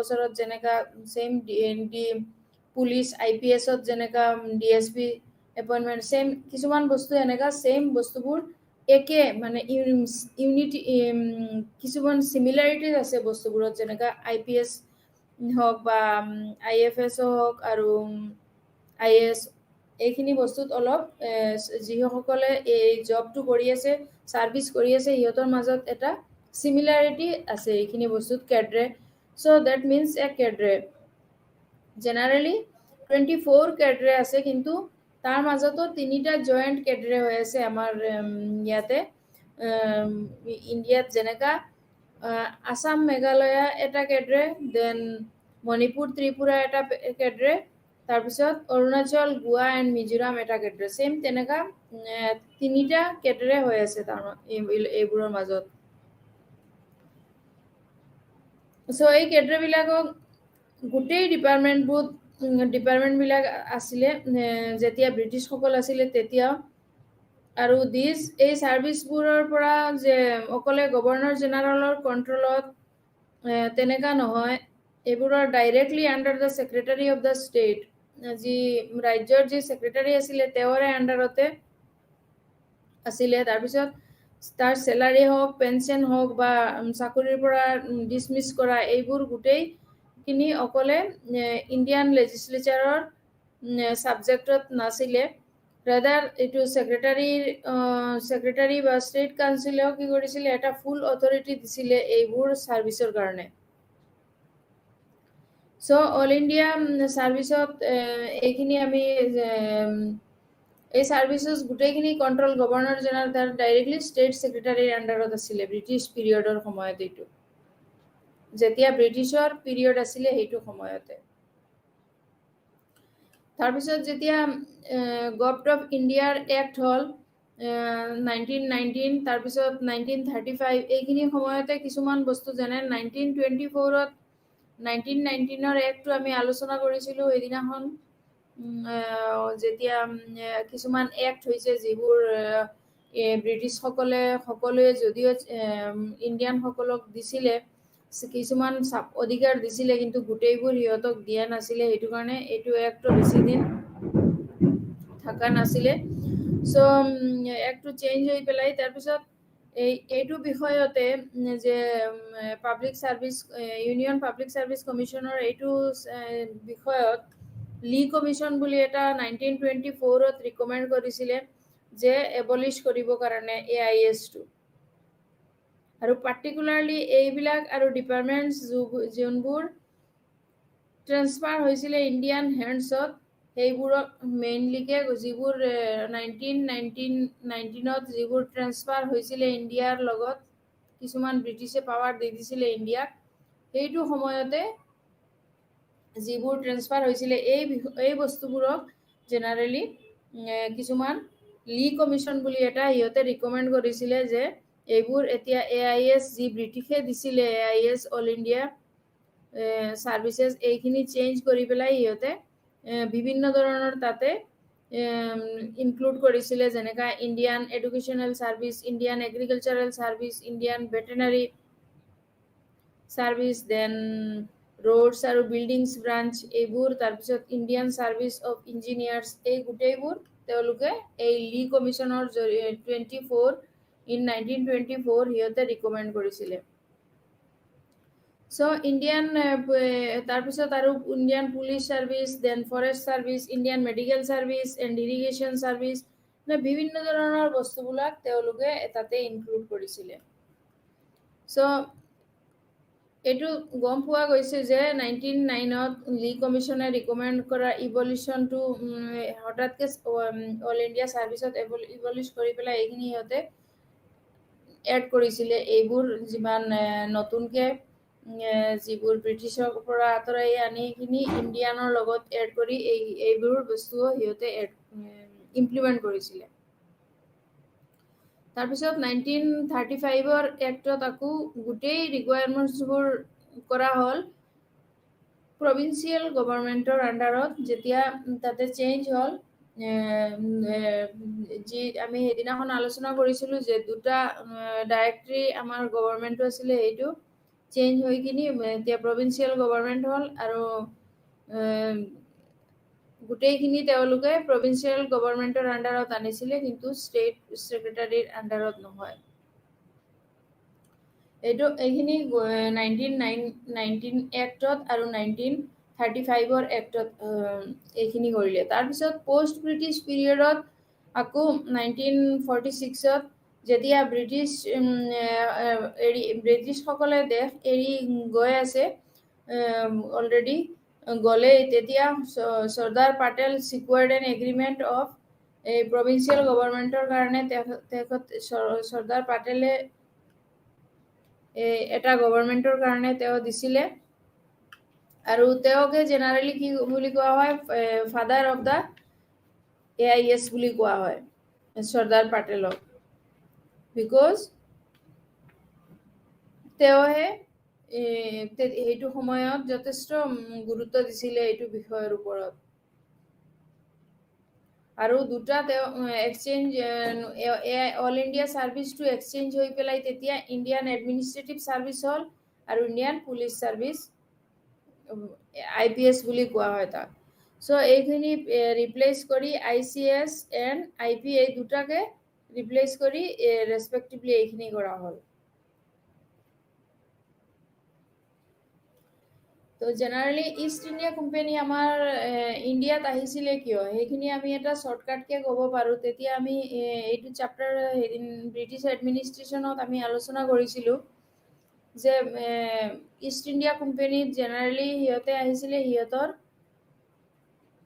ওচৰত যেনেকা সেম পুলিচ IPSত যেনেকা DSP এপইণ্টমেণ্ট সেম কিছুমান বস্তু এনেকা সেম বস্তুবোৰ একে মানে ইউনিটি কিছুমান সিমিলাৰিটিজ আছে বস্তুবোৰত যেনেকা IPS হওক বা IFS হওক আৰু IAS এইখিনি বস্তুত অলপ যিসকলে এই জবটো কৰি আছে ছাৰ্ভিচ কৰি আছে সিহঁতৰ মাজত এটা সিমিলাৰিটি আছে এইখিনি বস্তুত কেড্ৰে so that means a কেড্ৰে generally 24 কেড্ৰে আছে কিন্তু তাৰ মাজতো 3টা জয়েণ্ট কেডৰে হৈ আছে আমাৰ ইয়াতে ইণ্ডিয়াত যেনেকা আসাম মেঘালয়া এটা কেডৰে, দেন মণিপুৰ ত্ৰিপুৰা এটা কেডৰে, তাৰপিছত অৰুণাচল গোৱা এণ্ড মিজোৰাম এটা কেডৰে, চেম তেনেকা 3টা কেডৰে হৈ আছে এইবোৰৰ মাজত। চ' এই কেডৰেবিলাকক গোটেই ডিপাৰ্টমেণ্টবিলাক আছিলে যেতিয়া ব্ৰিটিছসকল আছিলে তেতিয়া, আৰু এই ছাৰ্ভিচবোৰৰ পৰা যে অকলে গভৰ্ণৰ জেনেৰেলৰ কণ্ট্ৰলত তেনেকা নহয়, এইবোৰৰ directly under the secretary of the state, যি ৰাজ্যৰ যি ছেক্ৰেটাৰী আছিলে তেওঁৰে আণ্ডাৰতে আছিলে। তাৰপিছত তাৰ চেলাৰী হওক, পেঞ্চন হওক বা চাকৰিৰ পৰা ডিছমিছ কৰা, এইবোৰ গোটেইখিনি অকলে ইণ্ডিয়ান লেজিছলেচাৰৰ ছাবজেক্টত নাছিলে। ৰাদাৰ এইটো ছেক্ৰেটাৰী বা ষ্টেট কাউন্সিলেও কি কৰিছিলে, এটা ফুল অথৰিটি দিছিলে এইবোৰ ছাৰ্ভিচৰ কাৰণে। চ' অল ইণ্ডিয়া ছাৰ্ভিচত এইখিনি আমি এই ছাৰ্ভিচেছ গোটেইখিনি control governor general directly state ছেক্ৰেটাৰীৰ আণ্ডাৰত আছিলে ব্ৰিটিছ পিৰিয়ডৰ সময়ত। এইটো যেতিয়া ব্ৰিটিছৰ পিৰিয়ড আছিলে সেইটো সময়তে। তাৰপিছত যেতিয়া গভৰ্ণমেণ্ট অফ ইণ্ডিয়াৰ এক্ট হ'ল 1919, তাৰপিছত 1935, এইখিনি সময়তে কিছুমান বস্তু যেনে 1924ত 1919ৰ এক্টটো আমি আলোচনা কৰিছিলোঁ সেইদিনাখন, যেতিয়া কিছুমান এক্ট হৈছে যিবোৰ ব্ৰিটিছসকলে সকলোৱে যদিও ইণ্ডিয়ানসকলক দিছিলে, কিছুমান অধিকাৰ দিছিলে কিন্তু গোটেইবোৰ সিহঁতক দিয়া নাছিলে, সেইটো কাৰণে এইটো এক্টটো বেছি দিন থকা নাছিলে। চ' এক্টটো চেঞ্জ হৈ পেলাই তাৰপিছত এইটো বিষয়তে যে public service union public service কমিশ্যনৰ এইটো বিষয়ত লি কমিশ্যন বুলি এটা 1924ত ৰিকমেণ্ড কৰিছিলে যে এবলিছ কৰিবৰ কাৰণে AIS-টো। আৰু পাৰ্টিকুলাৰলি এইবিলাক আৰু ডিপাৰ্টমেণ্টছ যোনবোৰ ট্ৰেন্সফাৰ হৈছিলে ইণ্ডিয়ান হেণ্ডছত, সেইবোৰক মেইনলিকে যিবোৰ 1919ত যিবোৰ ট্ৰেন্সফাৰ হৈছিলে ইণ্ডিয়াৰ লগত, কিছুমান ব্ৰিটিছে পাৱাৰ দি দিছিলে ইণ্ডিয়াক, সেইটো সময়তে যিবোৰ ট্ৰেন্সফাৰ হৈছিলে এই বস্তুবোৰক জেনেৰেলি কিছুমান লি কমিশ্যন বুলি এটা সিহঁতে ৰিকমেণ্ড কৰিছিলে যে এইবোৰ এতিয়া AIS যি ব্ৰিটিছে দিছিলে, AIS অল ইণ্ডিয়া ছাৰ্ভিচেছ, এইখিনি চেঞ্জ কৰি পেলাই সিহঁতে বিভিন্ন ধৰণৰ তাতে ইনক্লুড কৰিছিলে, যেনেকা Indian educational service, Indian agricultural service, Indian veterinary service, then roads আৰু বিল্ডিংছ ব্ৰাঞ্চ এইবোৰ, তাৰপিছত ইণ্ডিয়ান ছাৰ্ভিচ অফ ইঞ্জিনিয়াৰ্ছ, এই গোটেইবোৰ তেওঁলোকে এই লি কমিশ্যনৰ 1924 সিহঁতে ৰিকমেণ্ড কৰিছিলে। চ' তাৰপিছত আৰু Indian police service, then forest service, Indian medical service and irrigation service, বিভিন্ন ধৰণৰ বস্তুবিলাক তেওঁলোকে তাতে ইনক্লুড কৰিছিলে। চ' এইটো গম পোৱা গৈছে যে 1909ত লি কমিশ্যনে ৰিকমেণ্ড কৰা ইভলিউশ্যনটো হঠাৎকৈ অল ইণ্ডিয়া ছাৰ্ভিচত ইভলিউচ কৰি পেলাই এইখিনি সিহঁতে এড কৰিছিলে, এইবোৰ যিমান নতুনকৈ যিবোৰ ব্ৰিটিছৰ পৰা আঁতৰাই আনি এইখিনি ইণ্ডিয়ানৰ লগত এড কৰি এইবোৰ বস্তুও সিহঁতে ইমপ্লিমেণ্ট কৰিছিলে। তাৰপিছত 1935ৰ এক্টত আকৌ গোটেই ৰিকুৱাৰমেণ্টছবোৰ কৰা হ'ল প্ৰভিন্সিয়েল গভৰ্ণমেণ্টৰ আণ্ডাৰত। যেতিয়া তাতে চেঞ্জ হ'ল, যি আমি সেইদিনাখন আলোচনা কৰিছিলোঁ যে দুটা ডাইৰেক্টৰী আমাৰ গভৰ্ণমেণ্টটো আছিলে, সেইটো চেঞ্জ হৈ কিনি এতিয়া প্ৰভিন্সিয়েল গভৰ্ণমেণ্ট হ'ল, আৰু গোটেইখিনি তেওঁলোকে প্ৰভিন্সিয়েল গভৰ্ণমেণ্টৰ আণ্ডাৰত আনিছিলে, কিন্তু ষ্টেট ছেক্ৰেটাৰীৰ আণ্ডাৰত নহয়। এইখিনি 1919 এক্টত আৰু 1935ৰ এক্টত এইখিনি কৰিলে। তাৰপিছত পষ্ট ব্ৰিটিছ পিৰিয়ডত আকৌ 1946ত যেতিয়া ব্ৰিটিছসকলে দেশ এৰি গৈ আছে অলৰেডি, গ'লেই তেতিয়া Sardar Patel secured an agreement of এই প্ৰভিন্সিয়েল গভৰ্ণমেণ্টৰ কাৰণে চৰ্দাৰ পাটেলে এটা গভৰ্ণমেণ্টৰ কাৰণে তেওঁ দিছিলে আৰু তেওঁকে জেনেৰেলি কি বুলি কোৱা হয় ফাদাৰ অফ দ্য AIS বুলি কোৱা হয় চৰ্দাৰ পাটেলক বিকজ তেওঁহে সেইটো সময়ত যথেষ্ট গুৰুত্ব দিছিলে এইটো বিষয়ৰ ওপৰত আৰু দুটা তেওঁ এক্সচেঞ্জ অল ইণ্ডিয়া ছাৰ্ভিচটো এক্সচেঞ্জ হৈ পেলাই তেতিয়া ইণ্ডিয়ান এডমিনিষ্ট্ৰেটিভ ছাৰ্ভিচ হ'ল আৰু ইণ্ডিয়ান পুলিচ ছাৰ্ভিচ IPS বুলি কোৱা হয় তাক চ' এইখিনি ৰিপ্লেচ কৰি ICS এণ্ড IP এই দুটাকে ৰিপ্লেচ কৰি ৰেচপেক্টিভলি এইখিনি কৰা হ'ল তো জেনেৰেলি ইষ্ট ইণ্ডিয়া কোম্পানী আমাৰ ইণ্ডিয়াত আহিছিলে কিয় সেইখিনি আমি এটা শ্বৰ্টকাটকৈ ক'ব পাৰোঁ তেতিয়া আমি এইটো চেপ্টাৰ ব্ৰিটিছ এডমিনিষ্ট্ৰেশ্যনত আমি আলোচনা কৰিছিলোঁ যে ইষ্ট ইণ্ডিয়া কোম্পানীত জেনেৰেলি সিহঁতে আহিছিলে সিহঁতৰ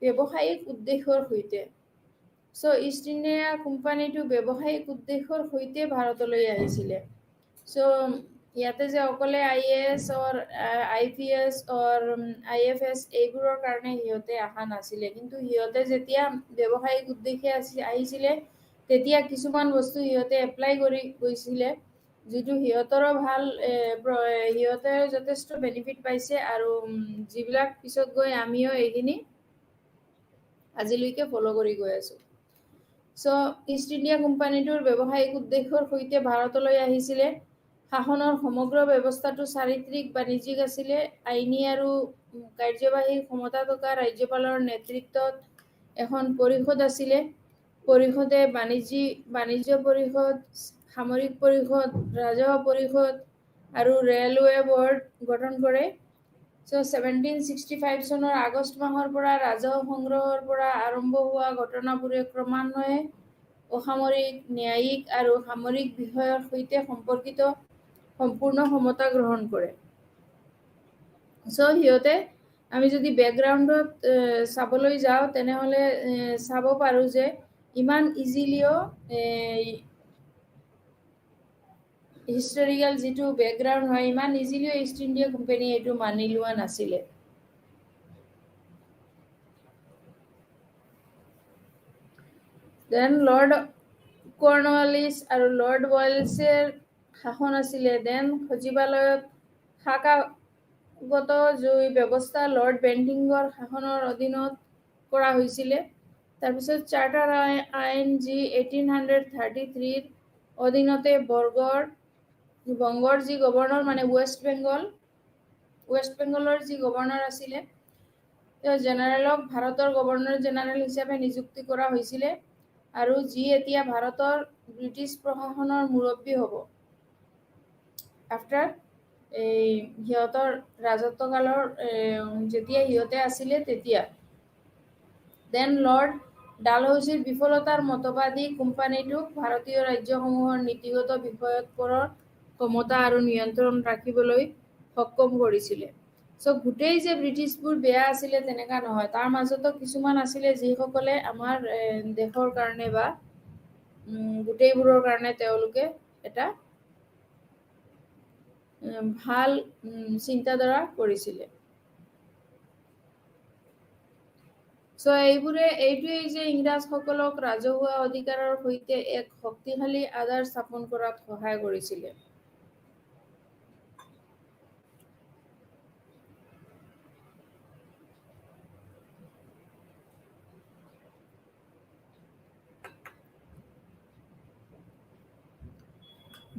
ব্যৱসায়িক উদ্দেশ্যৰ সৈতে চ' ইষ্ট ইণ্ডিয়া কোম্পানীটো ব্যৱসায়িক উদ্দেশ্যৰ সৈতে ভাৰতলৈ আহিছিলে চ' ইয়াতে যে অকলে IAS or IPS or IFS এইবোৰৰ কাৰণে সিহঁতে অহা নাছিলে কিন্তু সিহঁতে যেতিয়া ব্যৱসায়িক উদ্দেশ্যে আহিছিলে তেতিয়া কিছুমান বস্তু সিহঁতে এপ্লাই কৰি গৈছিলে যিটো সিহঁতৰো ভাল সিহঁতে যথেষ্ট বেনিফিট পাইছে আৰু যিবিলাক পিছত গৈ আমিও এইখিনি আজিলৈকে ফ'ল' কৰি গৈ আছোঁ চ' ইষ্ট ইণ্ডিয়া কোম্পানীটোৰ ব্যৱসায়িক উদ্দেশ্যৰ সৈতে ভাৰতলৈ আহিছিলে শাসনৰ সমগ্ৰ ব্যৱস্থাটো চাৰিত্ৰিক বাণিজ্যিক আছিলে আইনী আৰু কাৰ্যবাহী ক্ষমতা থকা ৰাজ্যপালৰ নেতৃত্বত এখন পৰিষদ আছিলে পৰিষদে বাণিজ্য পৰিষদ সামৰিক পৰিষদ ৰাজহ পৰিষদ আৰু ৰেলৱে বৰ্ড গঠন কৰে চ' 1765 চনৰ আগষ্ট মাহৰ পৰা ৰাজহ সংগ্ৰহৰ পৰা আৰম্ভ হোৱা ঘটনাবোৰে ক্ৰমান্বয়ে অসামৰিক ন্যায়িক আৰু সামৰিক বিষয়ৰ সৈতে সম্পৰ্কিত সম্পূৰ্ণ ক্ষমতা গ্ৰহণ কৰে চ' সিহঁতে আমি যদি বেকগ্ৰাউণ্ডত চাবলৈ যাওঁ তেনেহ'লে চাব পাৰোঁ যে ইমান ইজিলিও হিষ্টৰিকেল যিটো বেকগ্ৰাউণ্ড হয় ইমান ইজিলিও ইষ্ট ইণ্ডিয়া কোম্পানী এইটো মানি লোৱা নাছিলে দেন লৰ্ড কৰ্ণৱালিছ আৰু লৰ্ড ৱালেছৰ শাসন আছিলে দেন সচিবালয়ত শাখাগত ব্যৱস্থা লৰ্ড বেণ্টিঙৰ শাসনৰ অধীনত কৰা হৈছিলে তাৰপিছত চাৰ্টাৰ আইন যি 1833 অধীনতে বংগৰ যি গভৰ্ণৰ মানে ৱেষ্ট বেংগলৰ যি গভৰ্ণৰ আছিলে তেওঁ জেনেৰেলক ভাৰতৰ গভৰ্ণৰ জেনেৰেল হিচাপে নিযুক্তি কৰা হৈছিলে আৰু যি এতিয়া ভাৰতৰ ব্ৰিটিছ প্ৰশাসনৰ মুৰব্বী হ'ব আফটাৰ সিহঁতৰ ৰাজত্বকালৰ যেতিয়া সিহঁতে আছিলে তেতিয়া দেন লৰ্ড ডালহৌচীৰ বিফলতাৰ মতবাদী কোম্পানীটোক ভাৰতীয় ৰাজ্যসমূহৰ নীতিগত বিষয়বোৰৰ ক্ষমতা আৰু নিয়ন্ত্ৰণ ৰাখিবলৈ সক্ষম কৰিছিলে চ' গোটেই যে ব্ৰিটিছবোৰ বেয়া আছিলে তেনেকুৱা নহয় তাৰ মাজতো কিছুমান আছিলে যিসকলে আমাৰ দেশৰ কাৰণে বা গোটেইবোৰৰ কাৰণে তেওঁলোকে এটা ভাল চিন্তাধাৰা কৰিছিলে চ' এইটোৱেই যে ইংৰাজসকলক ৰাজহুৱা অধিকাৰৰ সৈতে এক শক্তিশালী আধাৰ স্থাপন কৰাত সহায় কৰিছিলে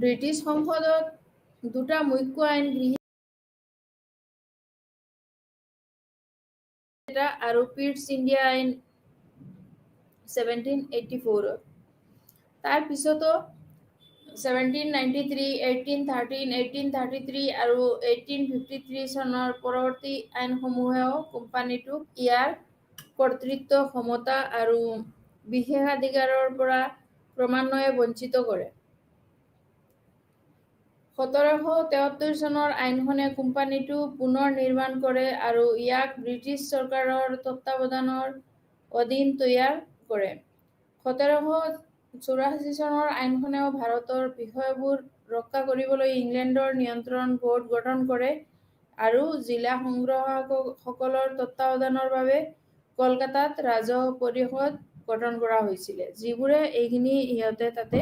ব্ৰিটিছ সংসদত দুটা মুখ্য আইন গৃহীত আৰু পিটছ ইণ্ডিয়া আইন 1784 তাৰ পিছতো 1793, 1813, 1833 আৰু 1853 চনৰ পৰৱৰ্তী আইনসমূহেও কোম্পানীটোক ইয়াৰ কৰ্তৃত্ব ক্ষমতা আৰু বিশেষাধিকাৰৰ পৰা ক্ৰমান্বয়ে বঞ্চিত কৰে 1773 চনৰ আইনখনে কোম্পানীটো পুনৰ নিৰ্মাণ কৰে আৰু ইয়াক ব্ৰিটিছ চৰকাৰৰ তত্ত্বাৱধানৰ অধীন তৈয়াৰ কৰে। 1784 চনৰ আইনখনেও ভাৰতৰ বিষয়বোৰ ৰক্ষা কৰিবলৈ ইংলেণ্ডৰ নিয়ন্ত্ৰণ বোৰ্ড গঠন কৰে আৰু জিলা সংগ্ৰাহকসকলৰ তত্ত্বাৱধানৰ বাবে কলকাতাত ৰাজহ পৰিষদ গঠন কৰা হৈছিল, যিবোৰে এইখিনি সিহঁতে তাতে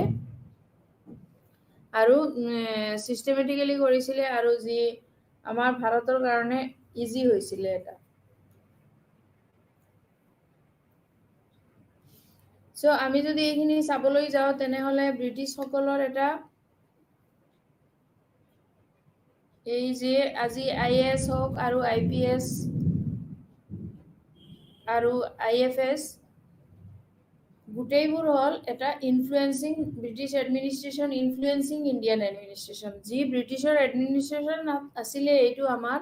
আৰু চিষ্টেমেটিকেলি কৰিছিলে আৰু যি আমাৰ ভাৰতৰ কাৰণে ইজি হৈছিলে এটা। চ' আমি যদি এইখিনি চাবলৈ যাওঁ তেনেহ'লে ব্ৰিটিছসকলৰ এটা এই যে আজি IAS হওক আৰু IPS আৰু IFS গোটেইবোৰ হ'ল এটা ইনফ্লুৱেঞ্চিং ব্ৰিটিছ এডমিনিষ্ট্ৰেশ্যন ইনফ্লুৱেঞ্চিং ইণ্ডিয়ান এডমিনিষ্ট্ৰেশ্যন। যি ব্ৰিটিছৰ এডমিনিষ্ট্ৰেশ্যন আছিলে এইটো আমাৰ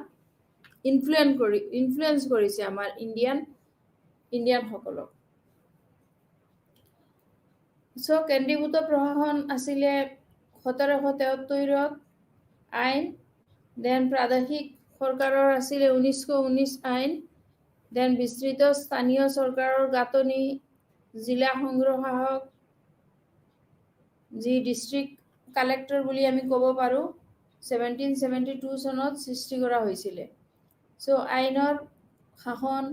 ইনফ্লুৱেঞ্চ কৰিছে আমাৰ ইণ্ডিয়ানসকলক। চ' কেন্দ্ৰীভূত প্ৰশাসন আছিলে 1773 আইন, দেন প্ৰাদেশিক চৰকাৰৰ আছিলে 1919 আইন, দেন বিস্তৃত স্থানীয় চৰকাৰৰ গাঁথনি, জিলা সংগ্ৰহালক যি ডিষ্ট্ৰিক্ট কালেক্টৰ বুলি আমি ক'ব পাৰোঁ 1772 চনত সৃষ্টি কৰা হৈছিলে। চ' আইনৰ শাসন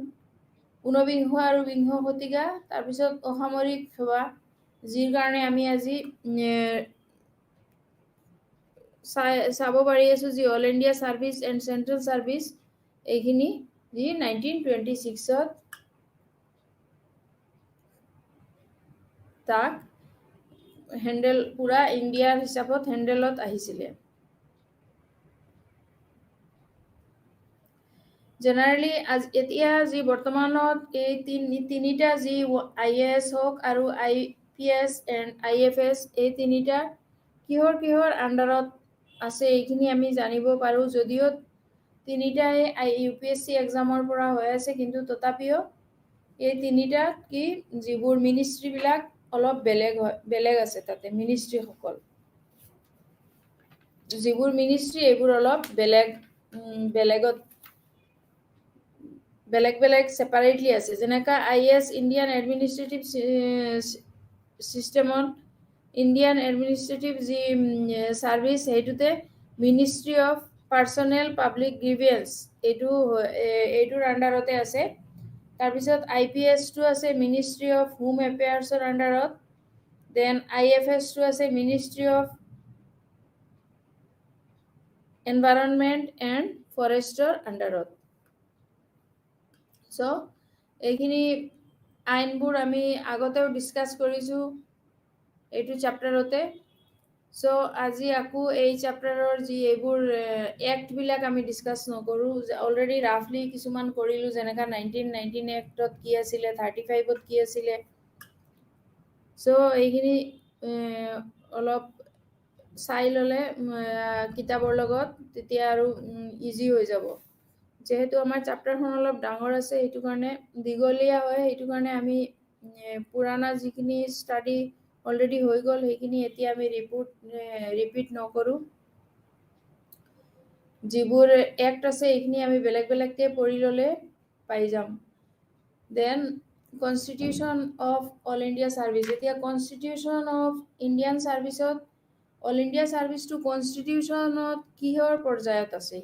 19 আৰু 20 শতিকা, তাৰপিছত অসামৰিক সেৱা, যিৰ কাৰণে আমি আজি চাব পাৰি আছোঁ যি all India service and central service, এইখিনি যি 1926ত তাক হেণ্ডেল পুৰা ইণ্ডিয়াৰ হিচাপত হেণ্ডেলত আহিছিলে। জেনেৰেলি এতিয়া যি বৰ্তমানত এই তিনিটা যি IAS হওক আৰু IPS এণ্ড IFS, এই তিনিটা কিহৰ আণ্ডাৰত আছে এইখিনি আমি জানিব পাৰোঁ। যদিও তিনিটাই UPSC এক্সামৰ পৰা হৈ আছে, কিন্তু তথাপিও এই তিনিটাত কি যিবোৰ মিনিষ্ট্ৰীবিলাক অলপ বেলেগ আছে, তাতে মিনিষ্ট্ৰীসকল যিবোৰ মিনিষ্ট্ৰী এইবোৰ অলপ বেলেগ ছেপাৰেটলি আছে। যেনেকা IAS ইণ্ডিয়ান এডমিনিষ্ট্ৰেটিভ চিষ্টেমত ইণ্ডিয়ান এডমিনিষ্ট্ৰেটিভ যি ছাৰ্ভিচ, সেইটোতে মিনিষ্ট্ৰী অফ পাৰ্চনেল পাব্লিক গ্ৰিভিয়েন্স এইটোৰ আণ্ডাৰতে আছে। তাৰপিছত IPS-টো আছে মিনিষ্ট্ৰী অফ হোম এফেয়াৰ্ছৰ আণ্ডাৰত, দেন IFS-টো আছে মিনিষ্ট্ৰী অফ এনভাইৰনমেণ্ট এণ্ড ফৰেষ্টৰ আণ্ডাৰত। চ' এইখিনি আইনবোৰ আমি আগতেও ডিছকাছ কৰিছোঁ এইটো চেপ্টাৰতে। চ' আজি আকৌ এই চেপ্টাৰৰ যি এইবোৰ এক্টবিলাক আমি ডিছকাছ নকৰোঁ, অলৰেডি ৰাফলি কিছুমান কৰিলোঁ, যেনেকা 1919 এক্টত কি আছিলে, 35ত কি আছিলে। চ' এইখিনি অলপ চাই ল'লে কিতাপৰ লগত, তেতিয়া আৰু ইজি হৈ যাব। যিহেতু আমাৰ চেপ্টাৰখন অলপ ডাঙৰ আছে, সেইটো কাৰণে দীঘলীয়া হয়, সেইটো কাৰণে আমি পুৰাণা যিখিনি ষ্টাডি অলৰেডি হৈ গ'ল সেইখিনি এতিয়া আমি ৰিপিট নকৰোঁ। যিবোৰ এক্ট আছে এইখিনি আমি বেলেগকৈ পঢ়ি ল'লে পাই যাম। Then constitution of all India service. এতিয়া কনষ্টিটিউশ্যন অফ ইণ্ডিয়ান ছাৰ্ভিচত অল ইণ্ডিয়া ছাৰ্ভিচটো কনষ্টিটিউশ্যনত কিহৰ পৰ্যায়ত আছে?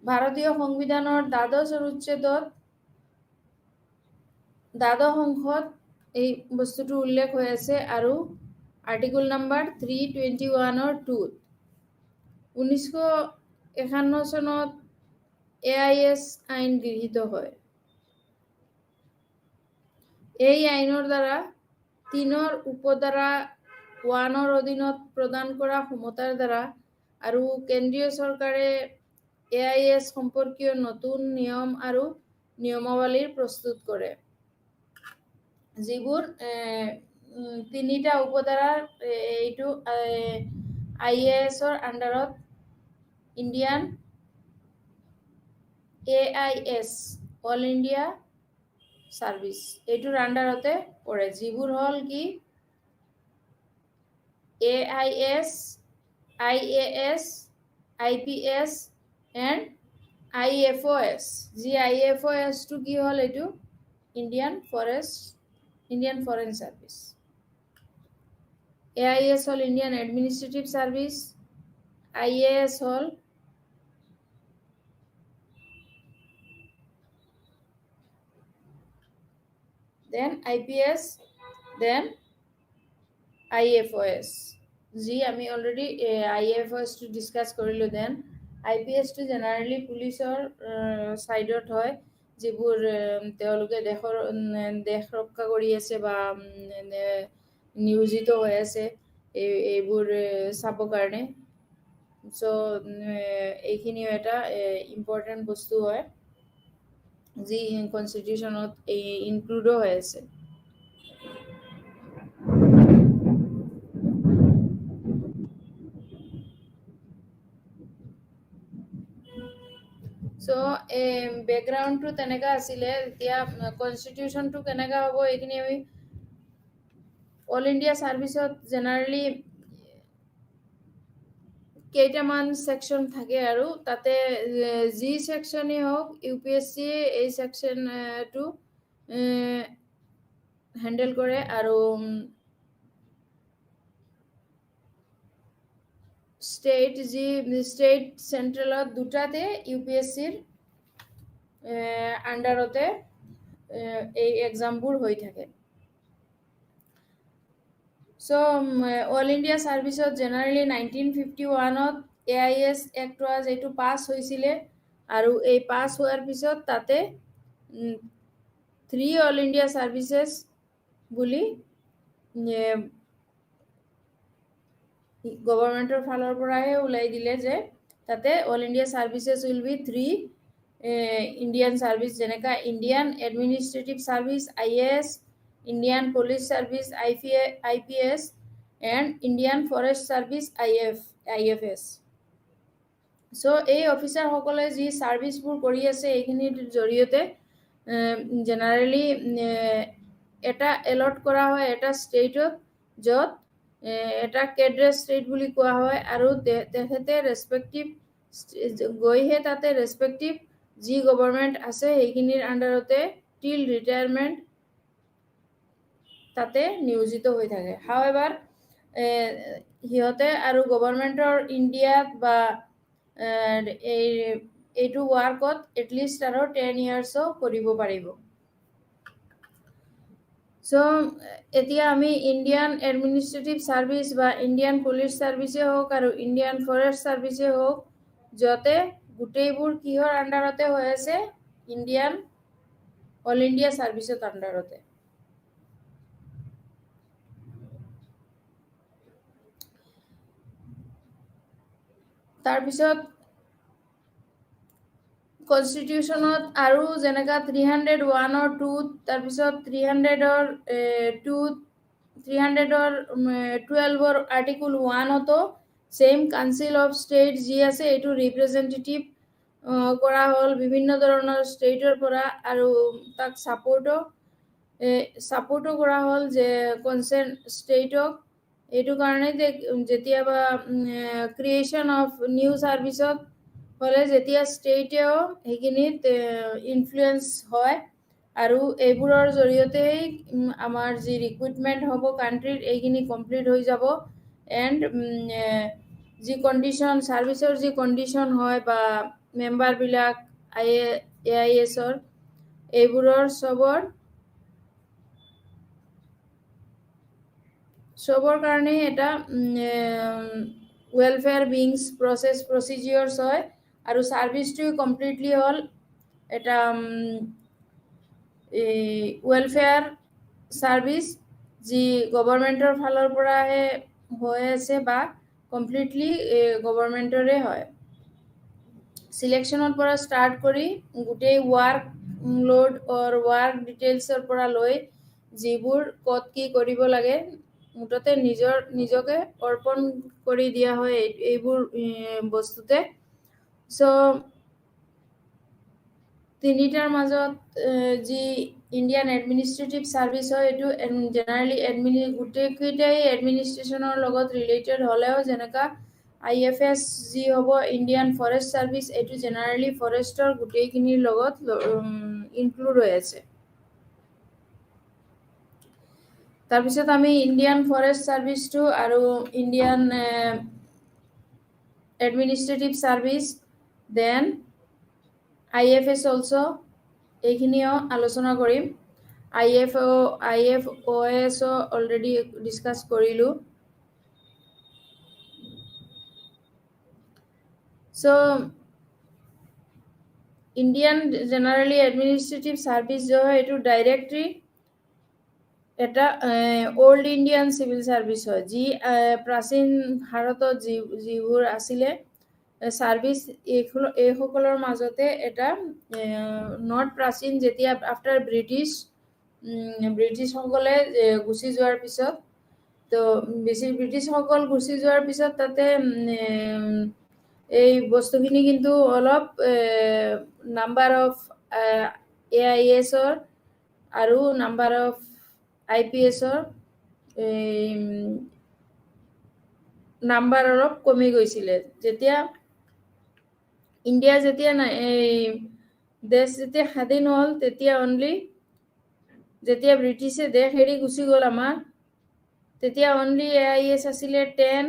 ভাৰতীয় সংবিধানৰ দ্বাদশ অনুচ্ছেদত দ্বাদশ অংশত এই বস্তুটো উল্লেখ হৈ আছে আৰু আৰ্টিকল নাম্বাৰ 321ৰ 2ত 1951 চনত AIS আইন গৃহীত হয়। এই আইনৰ দ্বাৰা 3ৰ উপধাৰা 1ৰ অধীনত প্ৰদান কৰা ক্ষমতাৰ দ্বাৰা আৰু কেন্দ্ৰীয় চৰকাৰে AIS সম্পৰ্কীয় নতুন নিয়ম আৰু নিয়মাৱলীৰ প্ৰস্তুত কৰে, যিবোৰ তিনিটা উপধাৰাৰ এইটো IASৰ আণ্ডাৰত Indian AIS all India service এইটোৰ আণ্ডাৰতে পৰে, যিবোৰ হ'ল কি AIS, IAS, IPS and IFOS. যি IFOS টো কি হল এটো ইন্ডিয়ান ফরেন সার্ভিস। AIS হল ইন্ডিয়ান এডমিনিস্ট্রেটিভ সার্ভিস, IAS হল then IPS then IFOS. যি আমি অলরেডি IFOS টো ডিসকাস কৰিলো। দেন IPS টো জেনাৰেলি পুলিচৰ সাইডত হয়, যিবোৰ তেওঁলোকে দেশ ৰক্ষা কৰি আছে বা নিয়োজিত হৈ আছে এইবোৰ চাব কাৰণে। সো এইখিনিও এটা ইম্পৰ্টেণ্ট বস্তু হয় যি কনস্টিটিউশনত ইনক্লুডো হৈ আছে। সো বেকগ্ৰাউণ্ডটো তেনেকা আছিলে। এতিয়া কনস্টিটিউশনটো কেনেকা হ'ব এইখিনি আমি অল ইণ্ডিয়া সাৰ্ভিসত জেনাৰেলি কেইটামান সেকশন থাকে আৰু তাতে যি সেকশনই হওক ইউপিএসসি এই সেকশনটো হ্যান্ডেল কৰে। আৰু স্টেট সেন্ট্ৰেলত দুটাতে ইউপিএসসিৰ আন্ডাৰতে এই এক্সামবোৰ হৈ থাকে। সো অল ইণ্ডিয়া সাৰ্ভিসত জেনাৰেলি 1951ত AIS এক্ট এইটো পাছ হৈছিলে আৰু এই পাছ হোৱাৰ পিছত তাতে 3 অল ইণ্ডিয়া সাৰ্ভিসেস বুলি গভৰ্ণমেণ্টৰ ফালৰ পৰাহে ওলাই দিলে যে তাতে all India services will be 3 Indian service, যেনেকা Indian administrative service IAS, Indian police service IPS and Indian forest service IFS. So এই অফিচাৰসকলে যি সাৰ্ভিসবোৰ কৰি আছে এইখিনিৰ জৰিয়তে জেনাৰেলি এটা এলট কৰা হয় এটা ষ্টেটত, য'ত এটা কেড্ৰে ষ্টেট বুলি কোৱা হয় আৰু তেখেতে ৰেসপেক্টিভ গৈহে তাতে ৰেসপেক্টিভ যি গভৰ্ণমেণ্ট আছে সেইখিনিৰ আন্ডাৰতে টিল ৰিটায়াৰমেণ্ট তাতে নিয়োজিত হৈ থাকে। হাউএভাৰ সিহঁতে আৰু গভৰ্ণমেণ্টৰ ইণ্ডিয়াত বা এইটো ৱাৰ্কত এটলিষ্ট আৰু 10 ইয়াৰ্সও কৰিব পাৰিব। সো এতিয়া আমি ইণ্ডিয়ান এডমিনিষ্ট্ৰেটিভ সাৰ্ভিস বা ইণ্ডিয়ান পুলিচ সাৰ্ভিসে হওক আৰু ইণ্ডিয়ান ফৰেষ্ট সাৰ্ভিসে হওক, যতে গোটেইবোৰ কিহৰ আন্ডাৰতে হৈ আছে ইণ্ডিয়ান অল ইণ্ডিয়া সাৰ্ভিসত আন্ডাৰতে। তাৰপিছত কনস্টিটিউশনত আৰু যেনেকা 301ৰ 2 তাৰপিছত 300ৰ 2 300ৰ 12ৰ আৰ্টিকল 1তো সেম কাউন্সিল অফ ষ্টেট যি আছে এইটো ৰিপ্ৰেজেন্টেটিভ কৰা হ'ল বিভিন্ন ধৰণৰ ষ্টেটৰ পৰা আৰু তাক সাপোৰ্টো কৰা হ'ল যে কনসাৰ্ন ষ্টেটক। এইটো কাৰণে যে যেতিয়াবা ক্ৰিয়েশ্যন অফ নিউ সাৰ্ভিসত হলে যেতিয়া ষ্টেটেও সেইখিনিত ইনফ্লুয়েন্স হয় আৰু এইবোৰৰ জৰিয়তে আমাৰ যি ৰিক্ৰুটমেন্ট হ'ব কান্ট্ৰিৰ এইখিনি কমপ্লিট হৈ যাব। এণ্ড যি কণ্ডিশ্যন সাৰ্ভিসৰ যি কণ্ডিশ্যন হয় বা মেম্বাৰবিলাক AISৰ এইবোৰৰ সবৰ কাৰণে এটা ওয়েলফেয়াৰ বিংছ প্ৰচিডিউৰছ হয় আৰু সাৰ্ভিসটো কমপ্লিটলি হল এটা ওয়েলফেয়াৰ সাৰ্ভিস যি গভৰ্ণমেণ্টৰ ফালৰ পৰাহে হৈ আছে বা কমপ্লিটলি গভৰ্ণমেণ্টৰে হয়। সিলেকশনৰ পৰা ষ্টাৰ্ট কৰি গোটেই ৱাৰ্ক লোড অৰ ৱাৰ্ক ডিটেইলছৰ পৰা লৈ যিবোৰ ক'ত কি কৰিব লাগে মুঠতে নিজকে অৰ্পণ কৰি দিয়া হয় এইবোৰ বস্তুতে। সো তিনিটাৰ মাজত যি ইণ্ডিয়ান এডমিনিষ্ট্ৰেটিভ ছাৰ্ভিচ হয়, এইটো জেনেৰেলি গোটেইকেইটাই এডমিনিষ্ট্ৰেশ্যনৰ লগত ৰিলেটেড হ'লেও যেনেকুৱা IFS যি হ'ব ইণ্ডিয়ান ফৰেষ্ট ছাৰ্ভিচ, এইটো জেনেৰেলি ফৰেষ্টৰ গোটেইখিনিৰ লগত ইনক্লুড হৈ আছে। তাৰপিছত আমি ইণ্ডিয়ান ফৰেষ্ট ছাৰ্ভিচটো আৰু ইণ্ডিয়ান এডমিনিষ্ট্ৰেটিভ ছাৰ্ভিচ, দেন IFS অলছ' এইখিনিও আলোচনা কৰিম। IFOS অলৰেডি ডিছকাছ কৰিলোঁ। চ' ইণ্ডিয়ান জেনেৰেলি এডমিনিষ্ট্ৰেটিভ ছাৰ্ভিচ जो है এইটো ডাইৰেক্টলি এটা অল্ড ইণ্ডিয়ান চিভিল ছাৰ্ভিচ হয়, যি প্ৰাচীন ভাৰতত যিবোৰ আছিলে ছাৰ্ভিচ, এইসকলৰ মাজতে এটা নট প্ৰাচীন, যেতিয়া আফটাৰ ব্ৰিটিছসকলে গুচি যোৱাৰ পিছত, তো ব্ৰিটিছসকল গুচি যোৱাৰ পিছত তাতে এই বস্তুখিনি কিন্তু অলপ নাম্বাৰ অফ AIS-ৰ আৰু নাম্বাৰ অফ IPS-ৰ নাম্বাৰ অলপ কমি গৈছিলে। যেতিয়া ইণ্ডিয়া যেতিয়া দেশ যেতিয়া স্বাধীন হ'ল, তেতিয়া যেতিয়া ব্ৰিটিছে দেশ এৰি গুচি গ'ল আমাৰ, তেতিয়া অনলি AIS আছিলে 10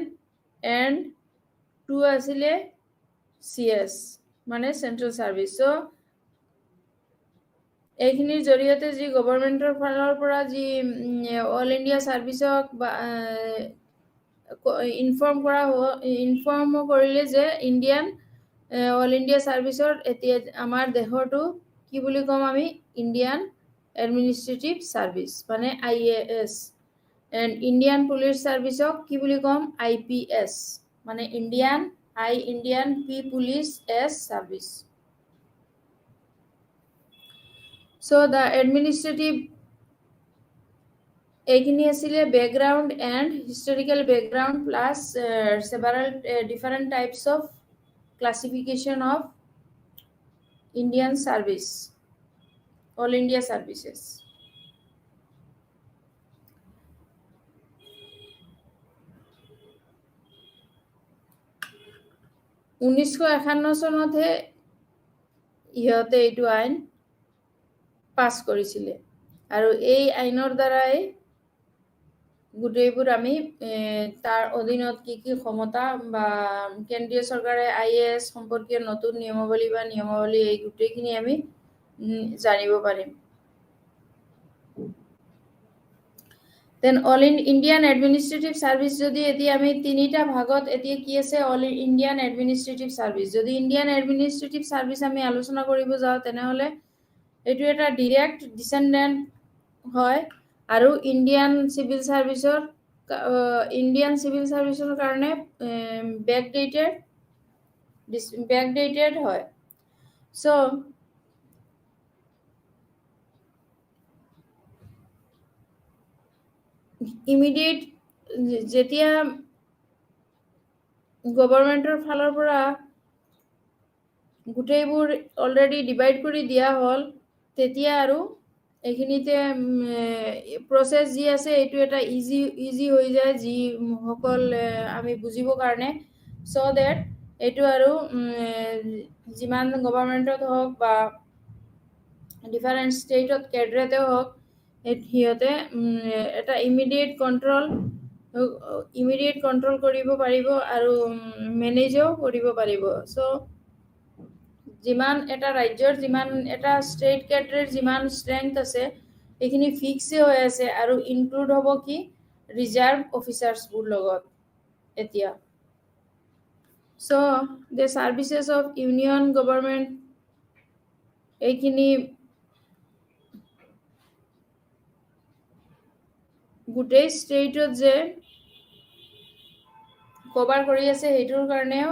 and 2 আছিলে CS, মানে চেণ্ট্ৰেল ছাৰ্ভিচ। চ' এইখিনিৰ জৰিয়তে যি গভৰ্ণমেণ্টৰ ফালৰ পৰা যি অল ইণ্ডিয়া ছাৰ্ভিচক বা ইনফৰ্ম কৰিলে যে ইণ্ডিয়ান অল ইণ্ডিয়া ছাৰ্ভিচৰ এতিয়া আমাৰ দেশৰটো কি বুলি ক'ম আমি, ইণ্ডিয়ান এডমিনিষ্ট্ৰেটিভ ছাৰ্ভিচ মানে IAS, এণ্ড ইণ্ডিয়ান পুলিচ ছাৰ্ভিচক কি বুলি ক'ম, IPS, মানে Indian P police S service. So' the administrative, এইখিনি আছিলে background and historical background plus several different types of classification of Indian service, all India services. ঊনৈছশ 51 চনতহে ইহঁতে এইটো আইন পাছ কৰিছিলে, আৰু এই আইনৰ দ্বাৰাই গোটেইবোৰ আমি তাৰ অধীনত কি কি ক্ষমতা বা কেন্দ্ৰীয় চৰকাৰে IAS সম্পৰ্কীয় নতুন নিয়মাৱলী এই গোটেইখিনি আমি জানিব পাৰিম। দেন অল ইণ্ডিয়ান এডমিনিষ্ট্ৰেটিভ ছাৰ্ভিচ, যদি এতিয়া আমি তিনিটা ভাগত এতিয়া কি আছে, অল ইণ্ডিয়ান এডমিনিষ্ট্ৰেটিভ ছাৰ্ভিচ, যদি ইণ্ডিয়ান এডমিনিষ্ট্ৰেটিভ ছাৰ্ভিচ আমি আলোচনা কৰিব যাওঁ, তেনেহ'লে এইটো এটা ডিৰেক্ট ডিচেণ্ডেণ্ট হয়, আৰু ইণ্ডিয়ান চিভিল ছাৰ্ভিচৰ কাৰণে বেকডেটেড হয়। চ' ইমিডিয়েট যেতিয়া গভৰ্ণমেণ্টৰ ফালৰ পৰা গোটেইবোৰ অলৰেডি ডিভাইড কৰি দিয়া হ'ল, তেতিয়া আৰু এইখিনিতে প্ৰচেছ যি আছে এইটো এটা ইজি হৈ যায়, যিসকল আমি বুজিবৰ কাৰণে, চ' ডেট এইটো আৰু যিমান গভৰ্ণমেণ্টত হওক বা ডিফাৰেণ্ট ষ্টেটত কেড্ৰেতেও হওক, সিহঁতে এটা ইমিডিয়েট কণ্ট্ৰল কৰিব পাৰিব আৰু মেনেজো কৰিব পাৰিব। চ' যিমান এটা ৰাজ্যৰ, যিমান এটা ষ্টেট কেড্ৰেৰ যিমান ষ্ট্ৰেংথ আছে, এইখিনি ফিক্সে হৈ আছে, আৰু ইনক্লুড হ'ব কি ৰিজাৰ্ভ অফিচাৰ্ছবোৰ লগত এতিয়া। চ' the services of union government, এইখিনি গোটেই ষ্টেটত যে কভাৰ কৰি আছে, সেইটোৰ কাৰণেও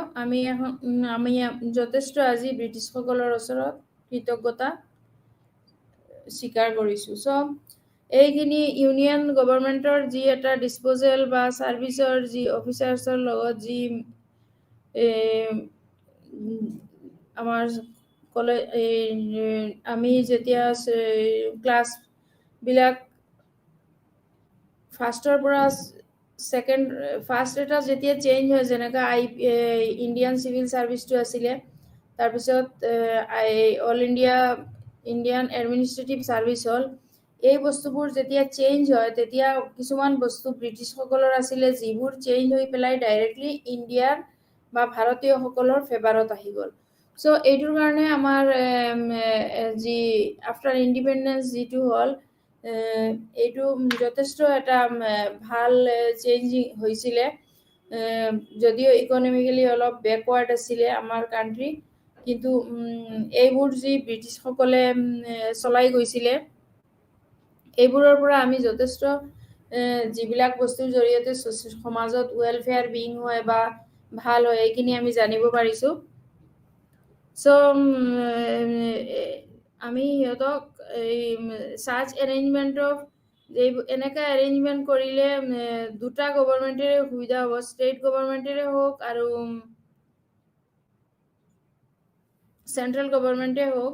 আমি যথেষ্ট আজি ব্ৰিটিছসকলৰ ওচৰত কৃতজ্ঞতা স্বীকাৰ কৰিছোঁ। চ' এইখিনি ইউনিয়ন গভৰ্ণমেণ্টৰ যি এটা ডিছপ'জেল বা ছাৰ্ভিচৰ যি অফিচাৰ্ছৰ লগত যি আমাৰ আমি যেতিয়া ক্লাছবিলাক ফাৰ্ষ্টৰ পৰা ফাৰ্ষ্ট এটা যেতিয়া চেঞ্জ হয়, যেনেকৈ ইণ্ডিয়ান চিভিল ছাৰ্ভিচটো আছিলে, তাৰপিছত অল ইণ্ডিয়ান এডমিনিষ্ট্ৰেটিভ ছাৰ্ভিচ হ'ল, এই বস্তুবোৰ যেতিয়া চেঞ্জ হয় তেতিয়া কিছুমান বস্তু ব্ৰিটিছসকলৰ আছিলে যিবোৰ চেঞ্জ হৈ পেলাই ডাইৰেক্টলি ইণ্ডিয়াৰ বা ভাৰতীয়সকলৰ ফেভাৰত আহি গ'ল। চ' এইটোৰ কাৰণে আমাৰ যি আফটাৰ ইণ্ডিপেণ্ডেঞ্চ যিটো হ'ল, এইটো যথেষ্ট এটা ভাল চেঞ্জিং হৈছিলে, যদিও ইকনমিকেলি অলপ বেকৱাৰ্ড আছিলে আমাৰ কাণ্ট্ৰি, কিন্তু এইবোৰ যি ব্ৰিটিছসকলে চলাই গৈছিলে, এইবোৰৰ পৰা আমি যথেষ্ট যিবিলাক বস্তুৰ জৰিয়তে সমাজত ৱেলফেয়াৰ বিং হয় বা ভাল হয়, এইখিনি আমি জানিব পাৰিছোঁ। চ' আমি সিহঁতক এই চাৰ্চ এৰেঞ্জমেণ্টক এনেকৈ এৰেঞ্জমেণ্ট কৰিলে দুটা গভৰ্ণমেণ্টৰে সুবিধা হ'ব, ষ্টেট গভৰ্ণমেণ্টৰে হওক আৰু চেণ্ট্ৰেল গভৰ্ণমেণ্টে হওক,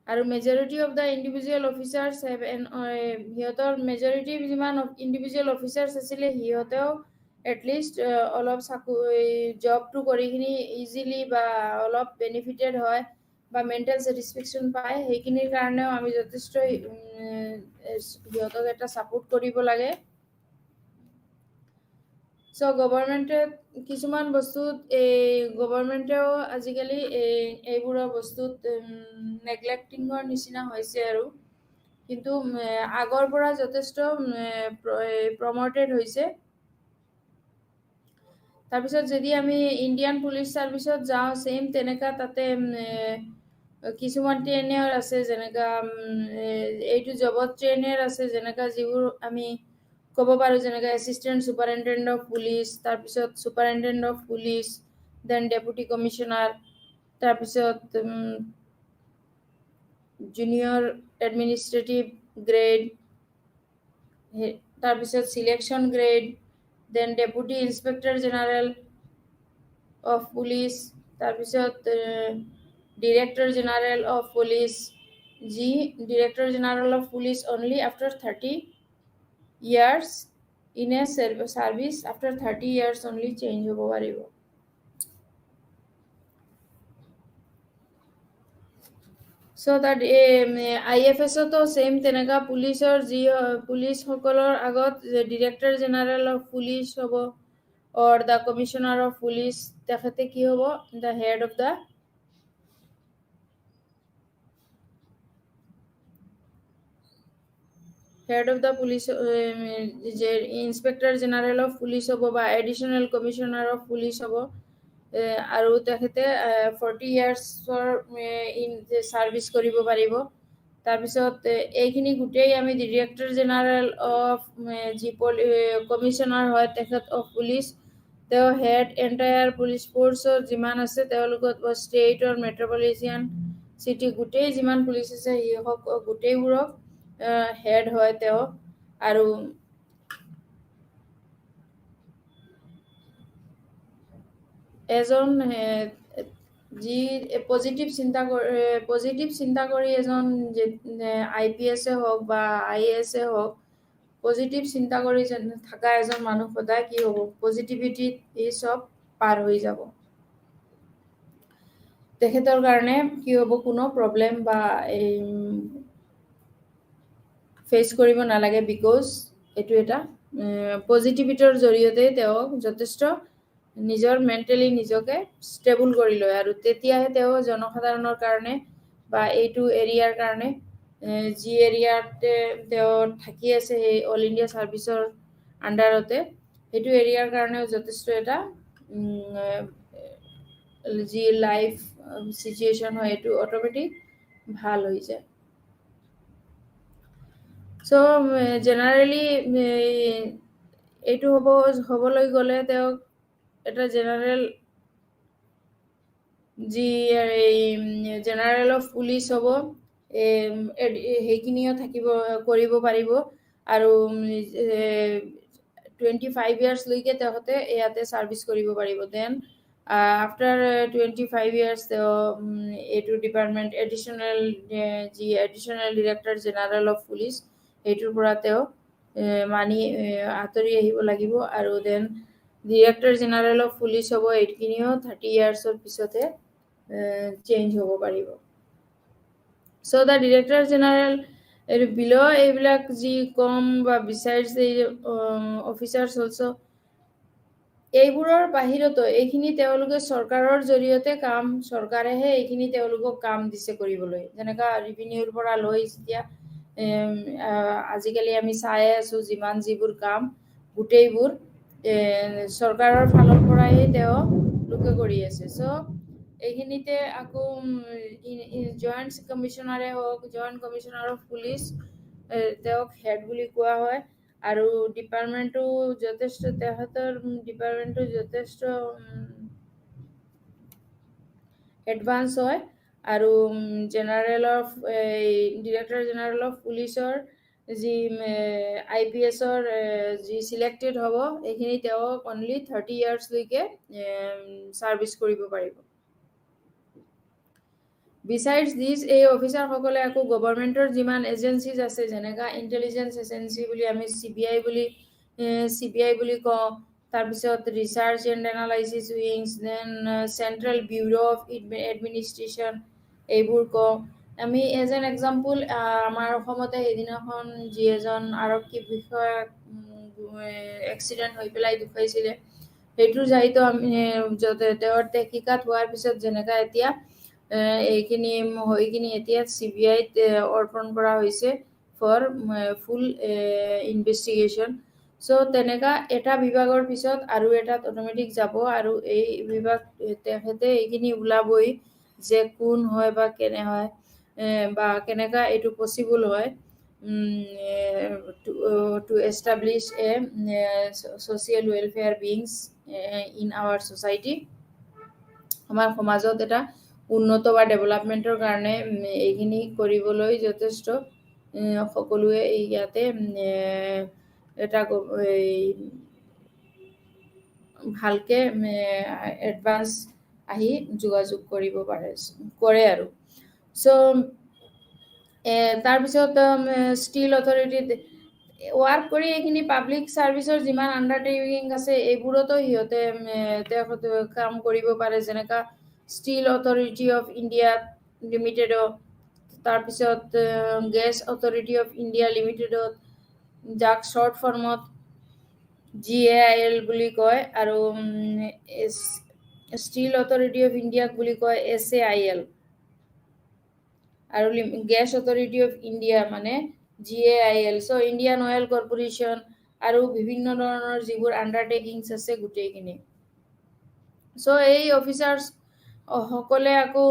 আৰু majority of the individual officers সিহঁতৰ মেজৰিটি যিমান ইণ্ডিভিজুৱেল অফিচাৰ্ছ আছিলে সিহঁতেও এটলিষ্ট অলপ জবটো কৰি কিনি ইজিলি বা অলপ বেনিফিটেড হয় বা মেণ্টেল ছেটিছফেকশ্যন পায়, সেইখিনিৰ কাৰণেও আমি যথেষ্ট সিহঁতক এটা ছাপোৰ্ট কৰিব লাগে। চ' গভৰ্ণমেণ্টে কিছুমান বস্তুত গভৰ্ণমেণ্টেও আজিকালি এইবোৰৰ বস্তুত নেগলেক্টিঙৰ নিচিনা হৈছে আৰু, কিন্তু আগৰ পৰা যথেষ্ট প্ৰমটেড হৈছে। তাৰপিছত যদি আমি ইণ্ডিয়ান পুলিচ ছাৰ্ভিচত যাওঁ, ছেইম তেনেকুৱা তাতে কিছুমান ট্ৰেইনাৰ আছে, যেনেকুৱা এইটো জবত ট্ৰেইনাৰ আছে, যেনেকুৱা যিবোৰ আমি ক'ব পাৰোঁ, যেনেকৈ এছিষ্টেণ্ট ছুপাৰিণ্টেণ্ডেণ্ট অফ পুলিচ, তাৰপিছত superintendent of police, then deputy commissioner, তাৰপিছত জুনিয়ৰ এডমিনিষ্ট্ৰেটিভ গ্ৰেড, তাৰপিছত selection grade, then deputy inspector general of police, তাৰপিছত ডিৰেক্টৰ জেনেৰেল অফ পুলিচ, যি director general of police only after 30 years in a service, after 30 years only change হ'ব পাৰিব। চ' তাত IFSতো same তেনেকুৱা পুলিচসকলৰ আগত ডিৰেক্টৰ জেনেৰেল অফ পুলিচ হ'ব, or the commissioner of police, তেখেতে কি হ'ব, the head of the police, inspector general of police হ'ব বা এডিশ্যনেল কমিশ্যনাৰ অফ পুলিচ হ'ব, আৰু তেখেতে 40 yearsৰ ছাৰ্ভিচ কৰিব পাৰিব। তাৰপিছত এইখিনি গোটেই আমি ডিৰেক্টৰ জেনেৰেল অফ যি কমিশ্যনাৰ হয় তেখেত অফ পুলিচ, তেওঁ হেড এণ্টায়াৰ পুলিচ ফ'ৰ্চৰ যিমান আছে তেওঁলোকক ষ্টেটৰ মেট্ৰপলিটিয়ান চিটি গোটেই যিমান পুলিচ আছে সিহঁতক গোটেইবোৰক হেড হয় তেওঁ। আৰু এজন যি পজিটিভ চিন্তা কৰি এজন IPS হওক বা IAS হওক, পজিটিভ চিন্তা কৰি থকা এজন মানুহ সদায় কি হ'ব, পজিটিভিটিত এই চব পাৰ হৈ যাব, তেখেতৰ কাৰণে কি হ'ব, কোনো প্ৰব্লেম বা ফেচ কৰিব নালাগে, বিকজ এইটো এটা পজিটিভিটিৰ জৰিয়তে তেওঁ যথেষ্ট নিজৰ মেণ্টেলি নিজকে ষ্টেবল কৰি লয়, আৰু তেতিয়াহে তেওঁ জনসাধাৰণৰ কাৰণে বা এইটো এৰিয়াৰ কাৰণে যি এৰিয়াতে তেওঁ থাকি আছে সেই অল ইণ্ডিয়া ছাৰ্ভিচৰ আণ্ডাৰতে, সেইটো এৰিয়াৰ কাৰণেও যথেষ্ট এটা যি লাইফ চিটুৱেশ্যন হয় এইটো অট'মেটিক ভাল হৈ যায়। চ' জেনেৰেলি এইটো হ'বলৈ গ'লে তেওঁক এটা জেনেৰেল অফ পুলিচ হ'ব, সেইখিনিও কৰিব পাৰিব, আৰু 25 yearsলৈকে তেখেতে ইয়াতে ছাৰ্ভিচ কৰিব পাৰিব। দেন আফটাৰ 25 ইয়াৰ্ছ তেওঁ এইটো ডিপাৰ্টমেণ্ট এডিশ্যনেল যি additional director general of police সেইটোৰ পৰা তেওঁ আঁতৰি আহিব লাগিব আৰু দেন ডিৰেক্টৰ জেনেৰেল অফ পুলিচ হ'ব এইখিনিও 30 ইয়াৰ্ছৰ পিছতে চেঞ্জ হ'ব পাৰিব চ' দ্য ডিৰেক্টৰ জেনেৰেল বিল' এইবিলাক যি কম বা বিচাইডছ এই অফিচাৰ্ছ অলছ' এইবোৰৰ বাহিৰতো এইখিনি তেওঁলোকে চৰকাৰৰ জৰিয়তে চৰকাৰেহে এইখিনি তেওঁলোকক কাম দিছে কৰিবলৈ যেনেকা ৰিভিনিউৰ পৰা লৈ যেতিয়া আজিকালি আমি চাই আছো যিবোৰ কাম গোটেইবোৰ চৰকাৰৰ ফালৰ পৰাই তেওঁলোকে কৰি আছে চ' এইখিনিতে আকৌ জইণ্ট কমিশ্যনাৰে হওক জইণ্ট কমিশ্যনাৰ অফ পুলিচ তেওঁক হেড বুলি কোৱা হয় আৰু ডিপাৰ্টমেণ্টটো যথেষ্ট তেখেতৰ ডিপাৰ্টমেণ্টটো যথেষ্ট এডভান্স হয় আৰু ডিৰেক্টৰ জেনেৰেল অফ পুলিচৰ যি IPSৰ যি চিলেক্টেড হ'ব এইখিনি তেওঁক অনলি 30 ইয়াৰ্ছলৈকে ছাৰ্ভিচ কৰিব পাৰিব বিচাইডছ দিছ এই অফিচাৰসকলে আকৌ গভৰ্ণমেণ্টৰ যিমান এজেঞ্চিজ আছে যেনেকা ইণ্টেলিজেঞ্চ এজেঞ্চি বুলি আমি CBI বুলি কওঁ তাৰপিছত research and analysis wings then central bureau' of administration এইবোৰ কওঁ আমি এজ এন এক্সাম্পল আমাৰ অসমতে সেইদিনাখন যি এজন আৰক্ষী বিষয়াক এক্সিডেণ্ট হৈ পেলাই ঢুকাইছিলে সেইটোৰ জাহিতো আমি তেওঁৰ তহকিকাত হোৱাৰ পিছত যেনেকা এতিয়া এইখিনি এতিয়া CBIত অৰ্পণ কৰা হৈছে ফৰ ফুল ইনভেষ্টিগেশ্যন চ' তেনেকা এটা বিভাগৰ পিছত আৰু এটাত অট'মেটিক যাব আৰু এই বিভাগ তেখেতে এইখিনি ওলাবই যে কোন হয় বা কেনে হয় বা কেনেকা এইটো পচিবল হয় to establish a social welfare beings in our society আমাৰ সমাজত এটা উন্নত বা ডেভেলপমেণ্টৰ কাৰণে এইখিনি কৰিবলৈ যথেষ্ট সকলোৱে ইয়াতে এটা ভালকে এডভান্স আহি যোগাযোগ কৰে আৰু চ' তাৰপিছত ষ্টিল অথৰিটিত ৱাৰ্ক কৰি এইখিনি পাব্লিক ছাৰ্ভিচৰ যিমান আণ্ডাৰটেকিং আছে এইবোৰতো সিহঁতে কাম কৰিব পাৰে যেনেকা ষ্টিল অথৰিটি অফ ইণ্ডিয়া লিমিটেডত তাৰপিছত গেছ অথৰিটি অফ ইণ্ডিয়া লিমিটেডত যাক শ্বৰ্ট ফৰ্মত GAIL বুলি কয় আৰু ষ্টিল অথৰিটি অফ ইণ্ডিয়াক বুলি কয় SAIL আৰু গেছ অথৰিটি অফ ইণ্ডিয়া মানে GAIL চ' ইণ্ডিয়ান অইল কৰ্পৰেশ্যন আৰু বিভিন্ন ধৰণৰ যিবোৰ আণ্ডাৰটেকিংছ আছে গোটেইখিনি চ' এই অফিচাৰ্ছ সকলে আকৌ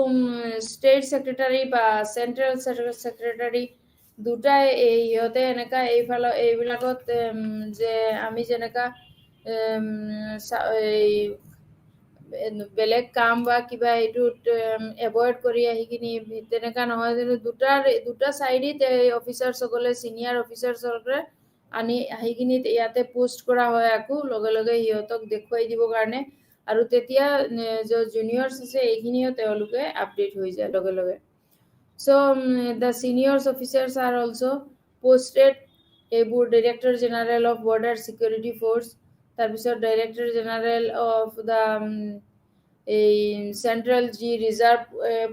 ষ্টেট ছেক্ৰেটাৰী বা চেণ্ট্ৰেল ছেক্ৰেটাৰী দুটাই সিহঁতে এনেকা এইবিলাকত যে আমি যেনেকা বেলেগ কাম বা কিবা এইটোত এভইড কৰি আহি কিনি তেনেকা নহয় যে দুটা চাইডত অফিচাৰসকলে চিনিয়ৰ অফিচাৰসকলে আহি কিনি ইয়াতে পোষ্ট কৰা হয় আকৌ লগে লগে সিহঁতক দেখুৱাই দিবৰ কাৰণে আৰু তেতিয়া জুনিয়ৰ্ছ আছে এইখিনিও তেওঁলোকে আপডেট হৈ যায় লগে লগে so' the seniors officers are also' posted এইবোৰ director general of border security force তাৰপিছত ডাইৰেক্টৰ জেনেৰেল অফ দ্য এই চেণ্ট্ৰেল যি ৰিজাৰ্ভ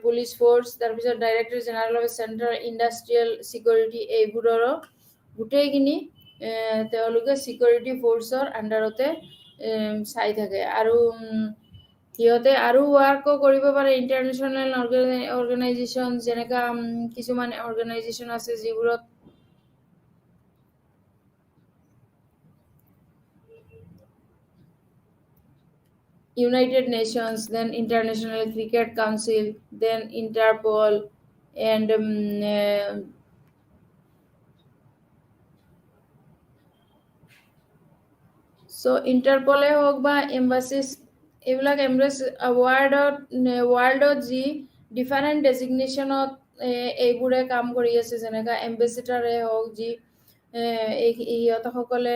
পুলিচ ফ'ৰ্চ তাৰপিছত director general of central industrial security এইবোৰৰো গোটেইখিনি তেওঁলোকে ছিকিউৰিটি ফ'ৰ্চৰ আণ্ডাৰতে চাই থাকে আৰু সিহঁতে আৰু ৱাৰ্কো কৰিব পাৰে ইণ্টাৰনেশ্যনেল অৰ্গেনাইজেশ্যন যেনেকা কিছুমান অৰ্গেনাইজেশ্যন আছে যিবোৰত United Nations, then International Cricket Council, then Interpol, and so Interpol হোক বা এম্বাচিছ এইবিলাক ৱৰ্ল্ডত যি ডিফাৰেণ্ট ডেজিগনেশ্যনত এইবোৰে কাম কৰি আছে যেনেকা এম্বেচিডাৰে হওক যি সিহঁতসকলে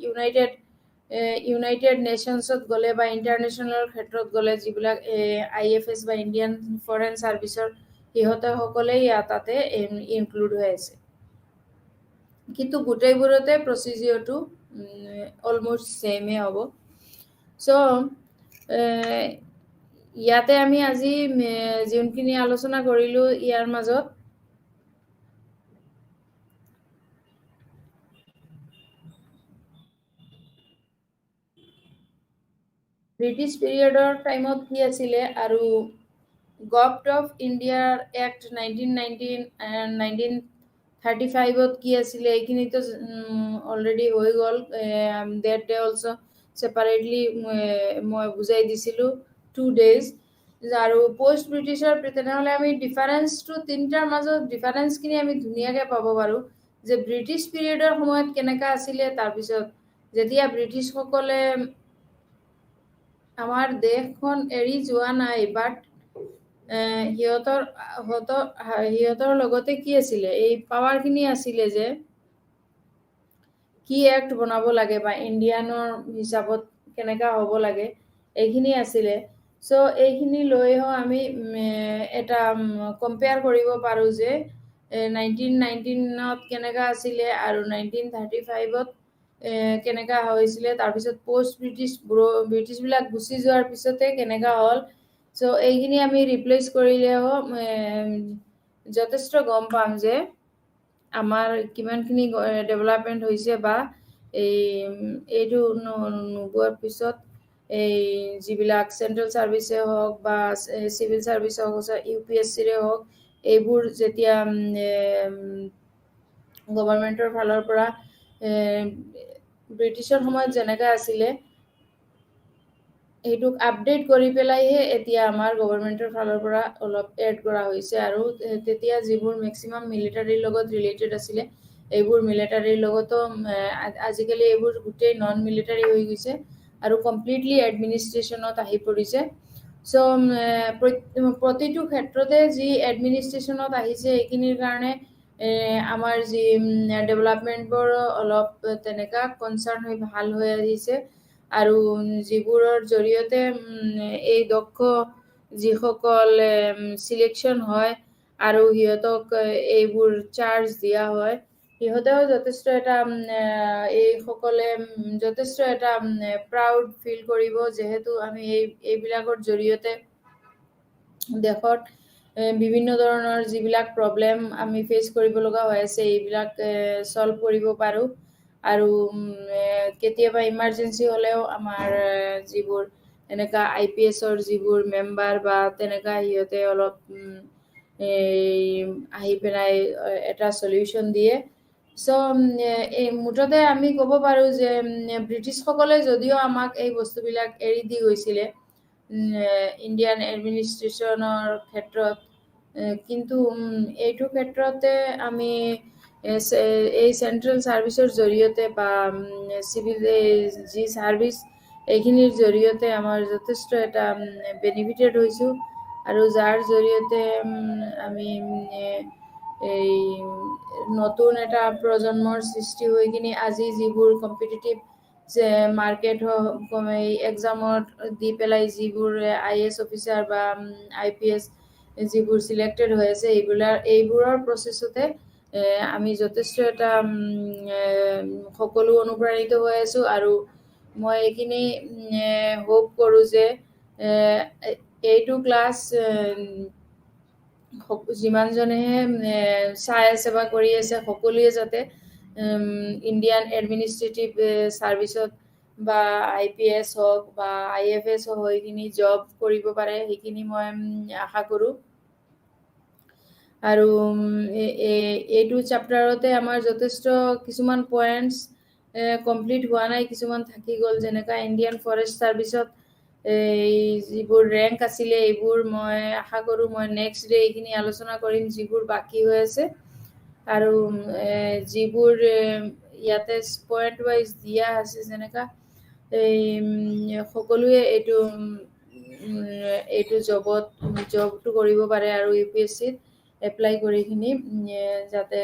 ইউনাইটেড ইউনাইটেড নেশ্যনছত গ'লে বা ইণ্টাৰনেশ্যনেল ক্ষেত্ৰত গ'লে যিবিলাক IFS বা ইণ্ডিয়ান ফৰেন ছাৰ্ভিচৰ সিহঁতে সকলোৱে তাতে ইনক্লুড হৈ আছে। কিন্তু গোটেইবোৰতে প্ৰচিজিঅৰটো অলমষ্ট ছেমে হ'ব। চ' ইয়াতে আমি আজি যোনখিনি আলোচনা কৰিলোঁ ইয়াৰ মাজত ব্ৰিটিছ পিৰিয়ডৰ টাইমত কি আছিলে আৰু গভৰ্ণমেণ্ট অফ ইণ্ডিয়াৰ এক্ট 1919 and 1935ত কি আছিলে এইখিনিতো অলৰেডি হৈ গ'ল। ডেট ডে অলছ' ছেপাৰেটলি মই বুজাই দিছিলোঁ 2 days। আৰু পষ্ট ব্ৰিটিছৰ তেনেহ'লে আমি ডিফাৰেঞ্চটো তিনিটাৰ মাজত ডিফাৰেঞ্চখিনি আমি ধুনীয়াকৈ পাব পাৰোঁ যে ব্ৰিটিছ পিৰিয়ডৰ সময়ত কেনেকুৱা আছিলে, তাৰপিছত যেতিয়া ব্ৰিটিছসকলে আমাৰ দেশখন এৰি যোৱা নাই, বাট সিহঁতৰ লগতে কি আছিলে, এই পাৱাৰখিনি আছিলে যে কি এক্ট বনাব লাগে বা ইণ্ডিয়ানৰ হিচাপত কেনেকুৱা হ'ব লাগে এইখিনি আছিলে। চ' এইখিনি লৈও আমি এটা কম্পেয়াৰ কৰিব পাৰোঁ যে 1919ত কেনেকুৱা আছিলে আৰু 1935ত কেনেকুৱা হৈছিলে, তাৰপিছত পষ্ট ব্ৰিটিছবিলাক গুচি যোৱাৰ পিছতে কেনেকুৱা হ'ল। চ' এইখিনি আমি ৰিপ্লেচ কৰিলেও যথেষ্ট গম পাম যে আমাৰ কিমানখিনি ডেভেলপমেণ্ট হৈছে বা এইটো নোবোৱাৰ পিছত এই যিবিলাক চেণ্ট্ৰেল ছাৰ্ভিচে হওক বা চিভিল ছাৰ্ভিচে হওক, UPSCৰে হওক, এইবোৰ যেতিয়া গভৰ্ণমেণ্টৰ ফালৰ পৰা ব্ৰিটিছৰ সময়ত যেনেকৈ আছিলে সেইটোক আপডেট কৰি পেলাইহে এতিয়া আমাৰ গভৰ্ণমেণ্টৰ ফালৰ পৰা অলপ এড কৰা হৈছে। আৰু তেতিয়া যিবোৰ মেক্সিমাম মিলিটাৰীৰ লগত ৰিলেটেড আছিলে এইবোৰ মিলিটাৰীৰ লগতো আজিকালি এইবোৰ গোটেই নন মিলিটাৰী হৈ গৈছে আৰু কমপ্লিটলি এডমিনিষ্ট্ৰেশ্যনত আহি পৰিছে। চ' প্ৰতিটো ক্ষেত্ৰতে যি এডমিনিষ্ট্ৰেশ্যনত আহিছে এইখিনিৰ কাৰণে আমাৰ যি ডেভেলপমেণ্টবোৰ অলপ তেনেকুৱা কনচাৰ্ণ হৈ ভাল হৈ আহিছে। আৰু যিবোৰৰ জৰিয়তে এই দক্ষ যিসকল চিলেকশ্যন হয় আৰু সিহঁতক এইবোৰ চাৰ্জ দিয়া হয়, সিহঁতেও যথেষ্ট এটা এইসকলে যথেষ্ট এটা প্ৰাউড ফিল কৰিব, যিহেতু আমি এইবিলাকৰ জৰিয়তে দেশত বিভিন্ন ধৰণৰ যিবিলাক প্ৰব্লেম আমি ফেচ কৰিব লগা হৈ আছে এইবিলাক চল্ভ কৰিব পাৰোঁ। আৰু কেতিয়াবা ইমাৰ্জেঞ্চি হ'লেও আমাৰ যিবোৰ এনেকুৱা IPSৰ যিবোৰ মেম্বাৰ বা তেনেকুৱা সিহঁতে অলপ আহি পেলাই এটা চলিউশ্যন দিয়ে। চ' মুঠতে আমি ক'ব পাৰোঁ যে ব্ৰিটিছসকলে যদিও আমাক এই বস্তুবিলাক এৰি দি গৈছিলে ইণ্ডিয়ান এডমিনিষ্ট্ৰেশ্যনৰ ক্ষেত্ৰত, কিন্তু এইটো ক্ষেত্ৰতে আমি এই চেণ্ট্ৰেল ছাৰ্ভিচৰ জৰিয়তে বা চিভিল যি ছাৰ্ভিচ এইখিনিৰ জৰিয়তে আমাৰ যথেষ্ট এটা বেনিফিটেড হৈছোঁ। আৰু যাৰ জৰিয়তে আমি এই নতুন এটা প্ৰজন্মৰ সৃষ্টি হৈ কিনি আজি যিবোৰ কম্পিটিটিভ যে মাৰ্কেট এই এক্সামত দি পেলাই যিবোৰ IAS অফিচাৰ বা IPS যিবোৰ চিলেক্টেড হৈ আছে এইবোৰৰ প্ৰচেছতে আমি যথেষ্ট এটা সকলো অনুপ্ৰাণিত হৈ আছোঁ। আৰু মই এইখিনি হোপ কৰোঁ যে এইটো ক্লাছ যিমানজনেহে চাই আছে বা কৰি আছে সকলোৱে যাতে ইণ্ডিয়ান এডমিনিষ্ট্ৰেটিভ ছাৰ্ভিচত বা IPS হওক বা IFS হৈ কিনি জব কৰিব পাৰে, সেইখিনি মই আশা কৰোঁ। আৰু এইটো চেপ্টাৰতে আমাৰ যথেষ্ট কিছুমান পইণ্টছ কমপ্লিট হোৱা নাই, কিছুমান থাকি গ'ল, যেনেকুৱা ইণ্ডিয়ান ফৰেষ্ট ছাৰ্ভিচত এই যিবোৰ ৰেংক আছিলে এইবোৰ মই আশা কৰোঁ মই নেক্সট ডে এইখিনি আলোচনা কৰিম যিবোৰ বাকী হৈ আছে। আৰু যিবোৰ ইয়াতে পইণ্ট ৱাইজ দিয়া আছে যেনেকুৱা এই সকলোৱে এইটো জবটো কৰিব পাৰে আৰু UPSCত এপ্লাই কৰি কিনি যাতে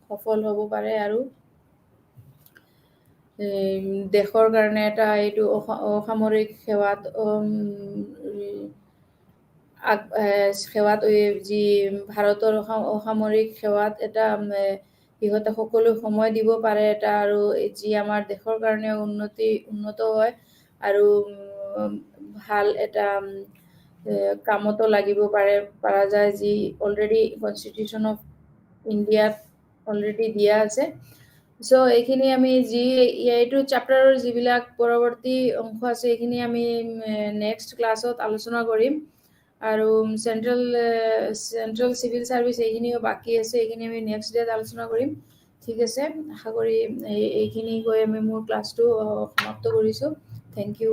সফল হ'ব পাৰে। আৰু দেশৰ কাৰণে এটা এইটো অসামৰিক সেৱাত সেৱাত যি ভাৰতৰ অসামৰিক সেৱাত এটা সিহঁতে সকলো সময় দিব পাৰে এটা, আৰু যি আমাৰ দেশৰ কাৰণে উন্নত হয় আৰু ভাল এটা কামতো লাগিব পৰা যায়, যি অলৰেডি কনষ্টিটিউশ্যন অফ ইণ্ডিয়াত অলৰেডি দিয়া আছে। চ' এইখিনি আমি এইটো চেপ্টাৰৰ যিবিলাক পৰৱৰ্তী অংশ আছে এইখিনি আমি নেক্সট ক্লাছত আলোচনা কৰিম। আৰু চেণ্ট্ৰেল চিভিল ছাৰ্ভিচ এইখিনিও বাকী আছে, এইখিনি আমি নেক্সট ডেত আলোচনা কৰিম। ঠিক আছে, আশা কৰি এইখিনি কৈ আমি মোৰ ক্লাছটো সমাপ্ত কৰিছোঁ। Thank you.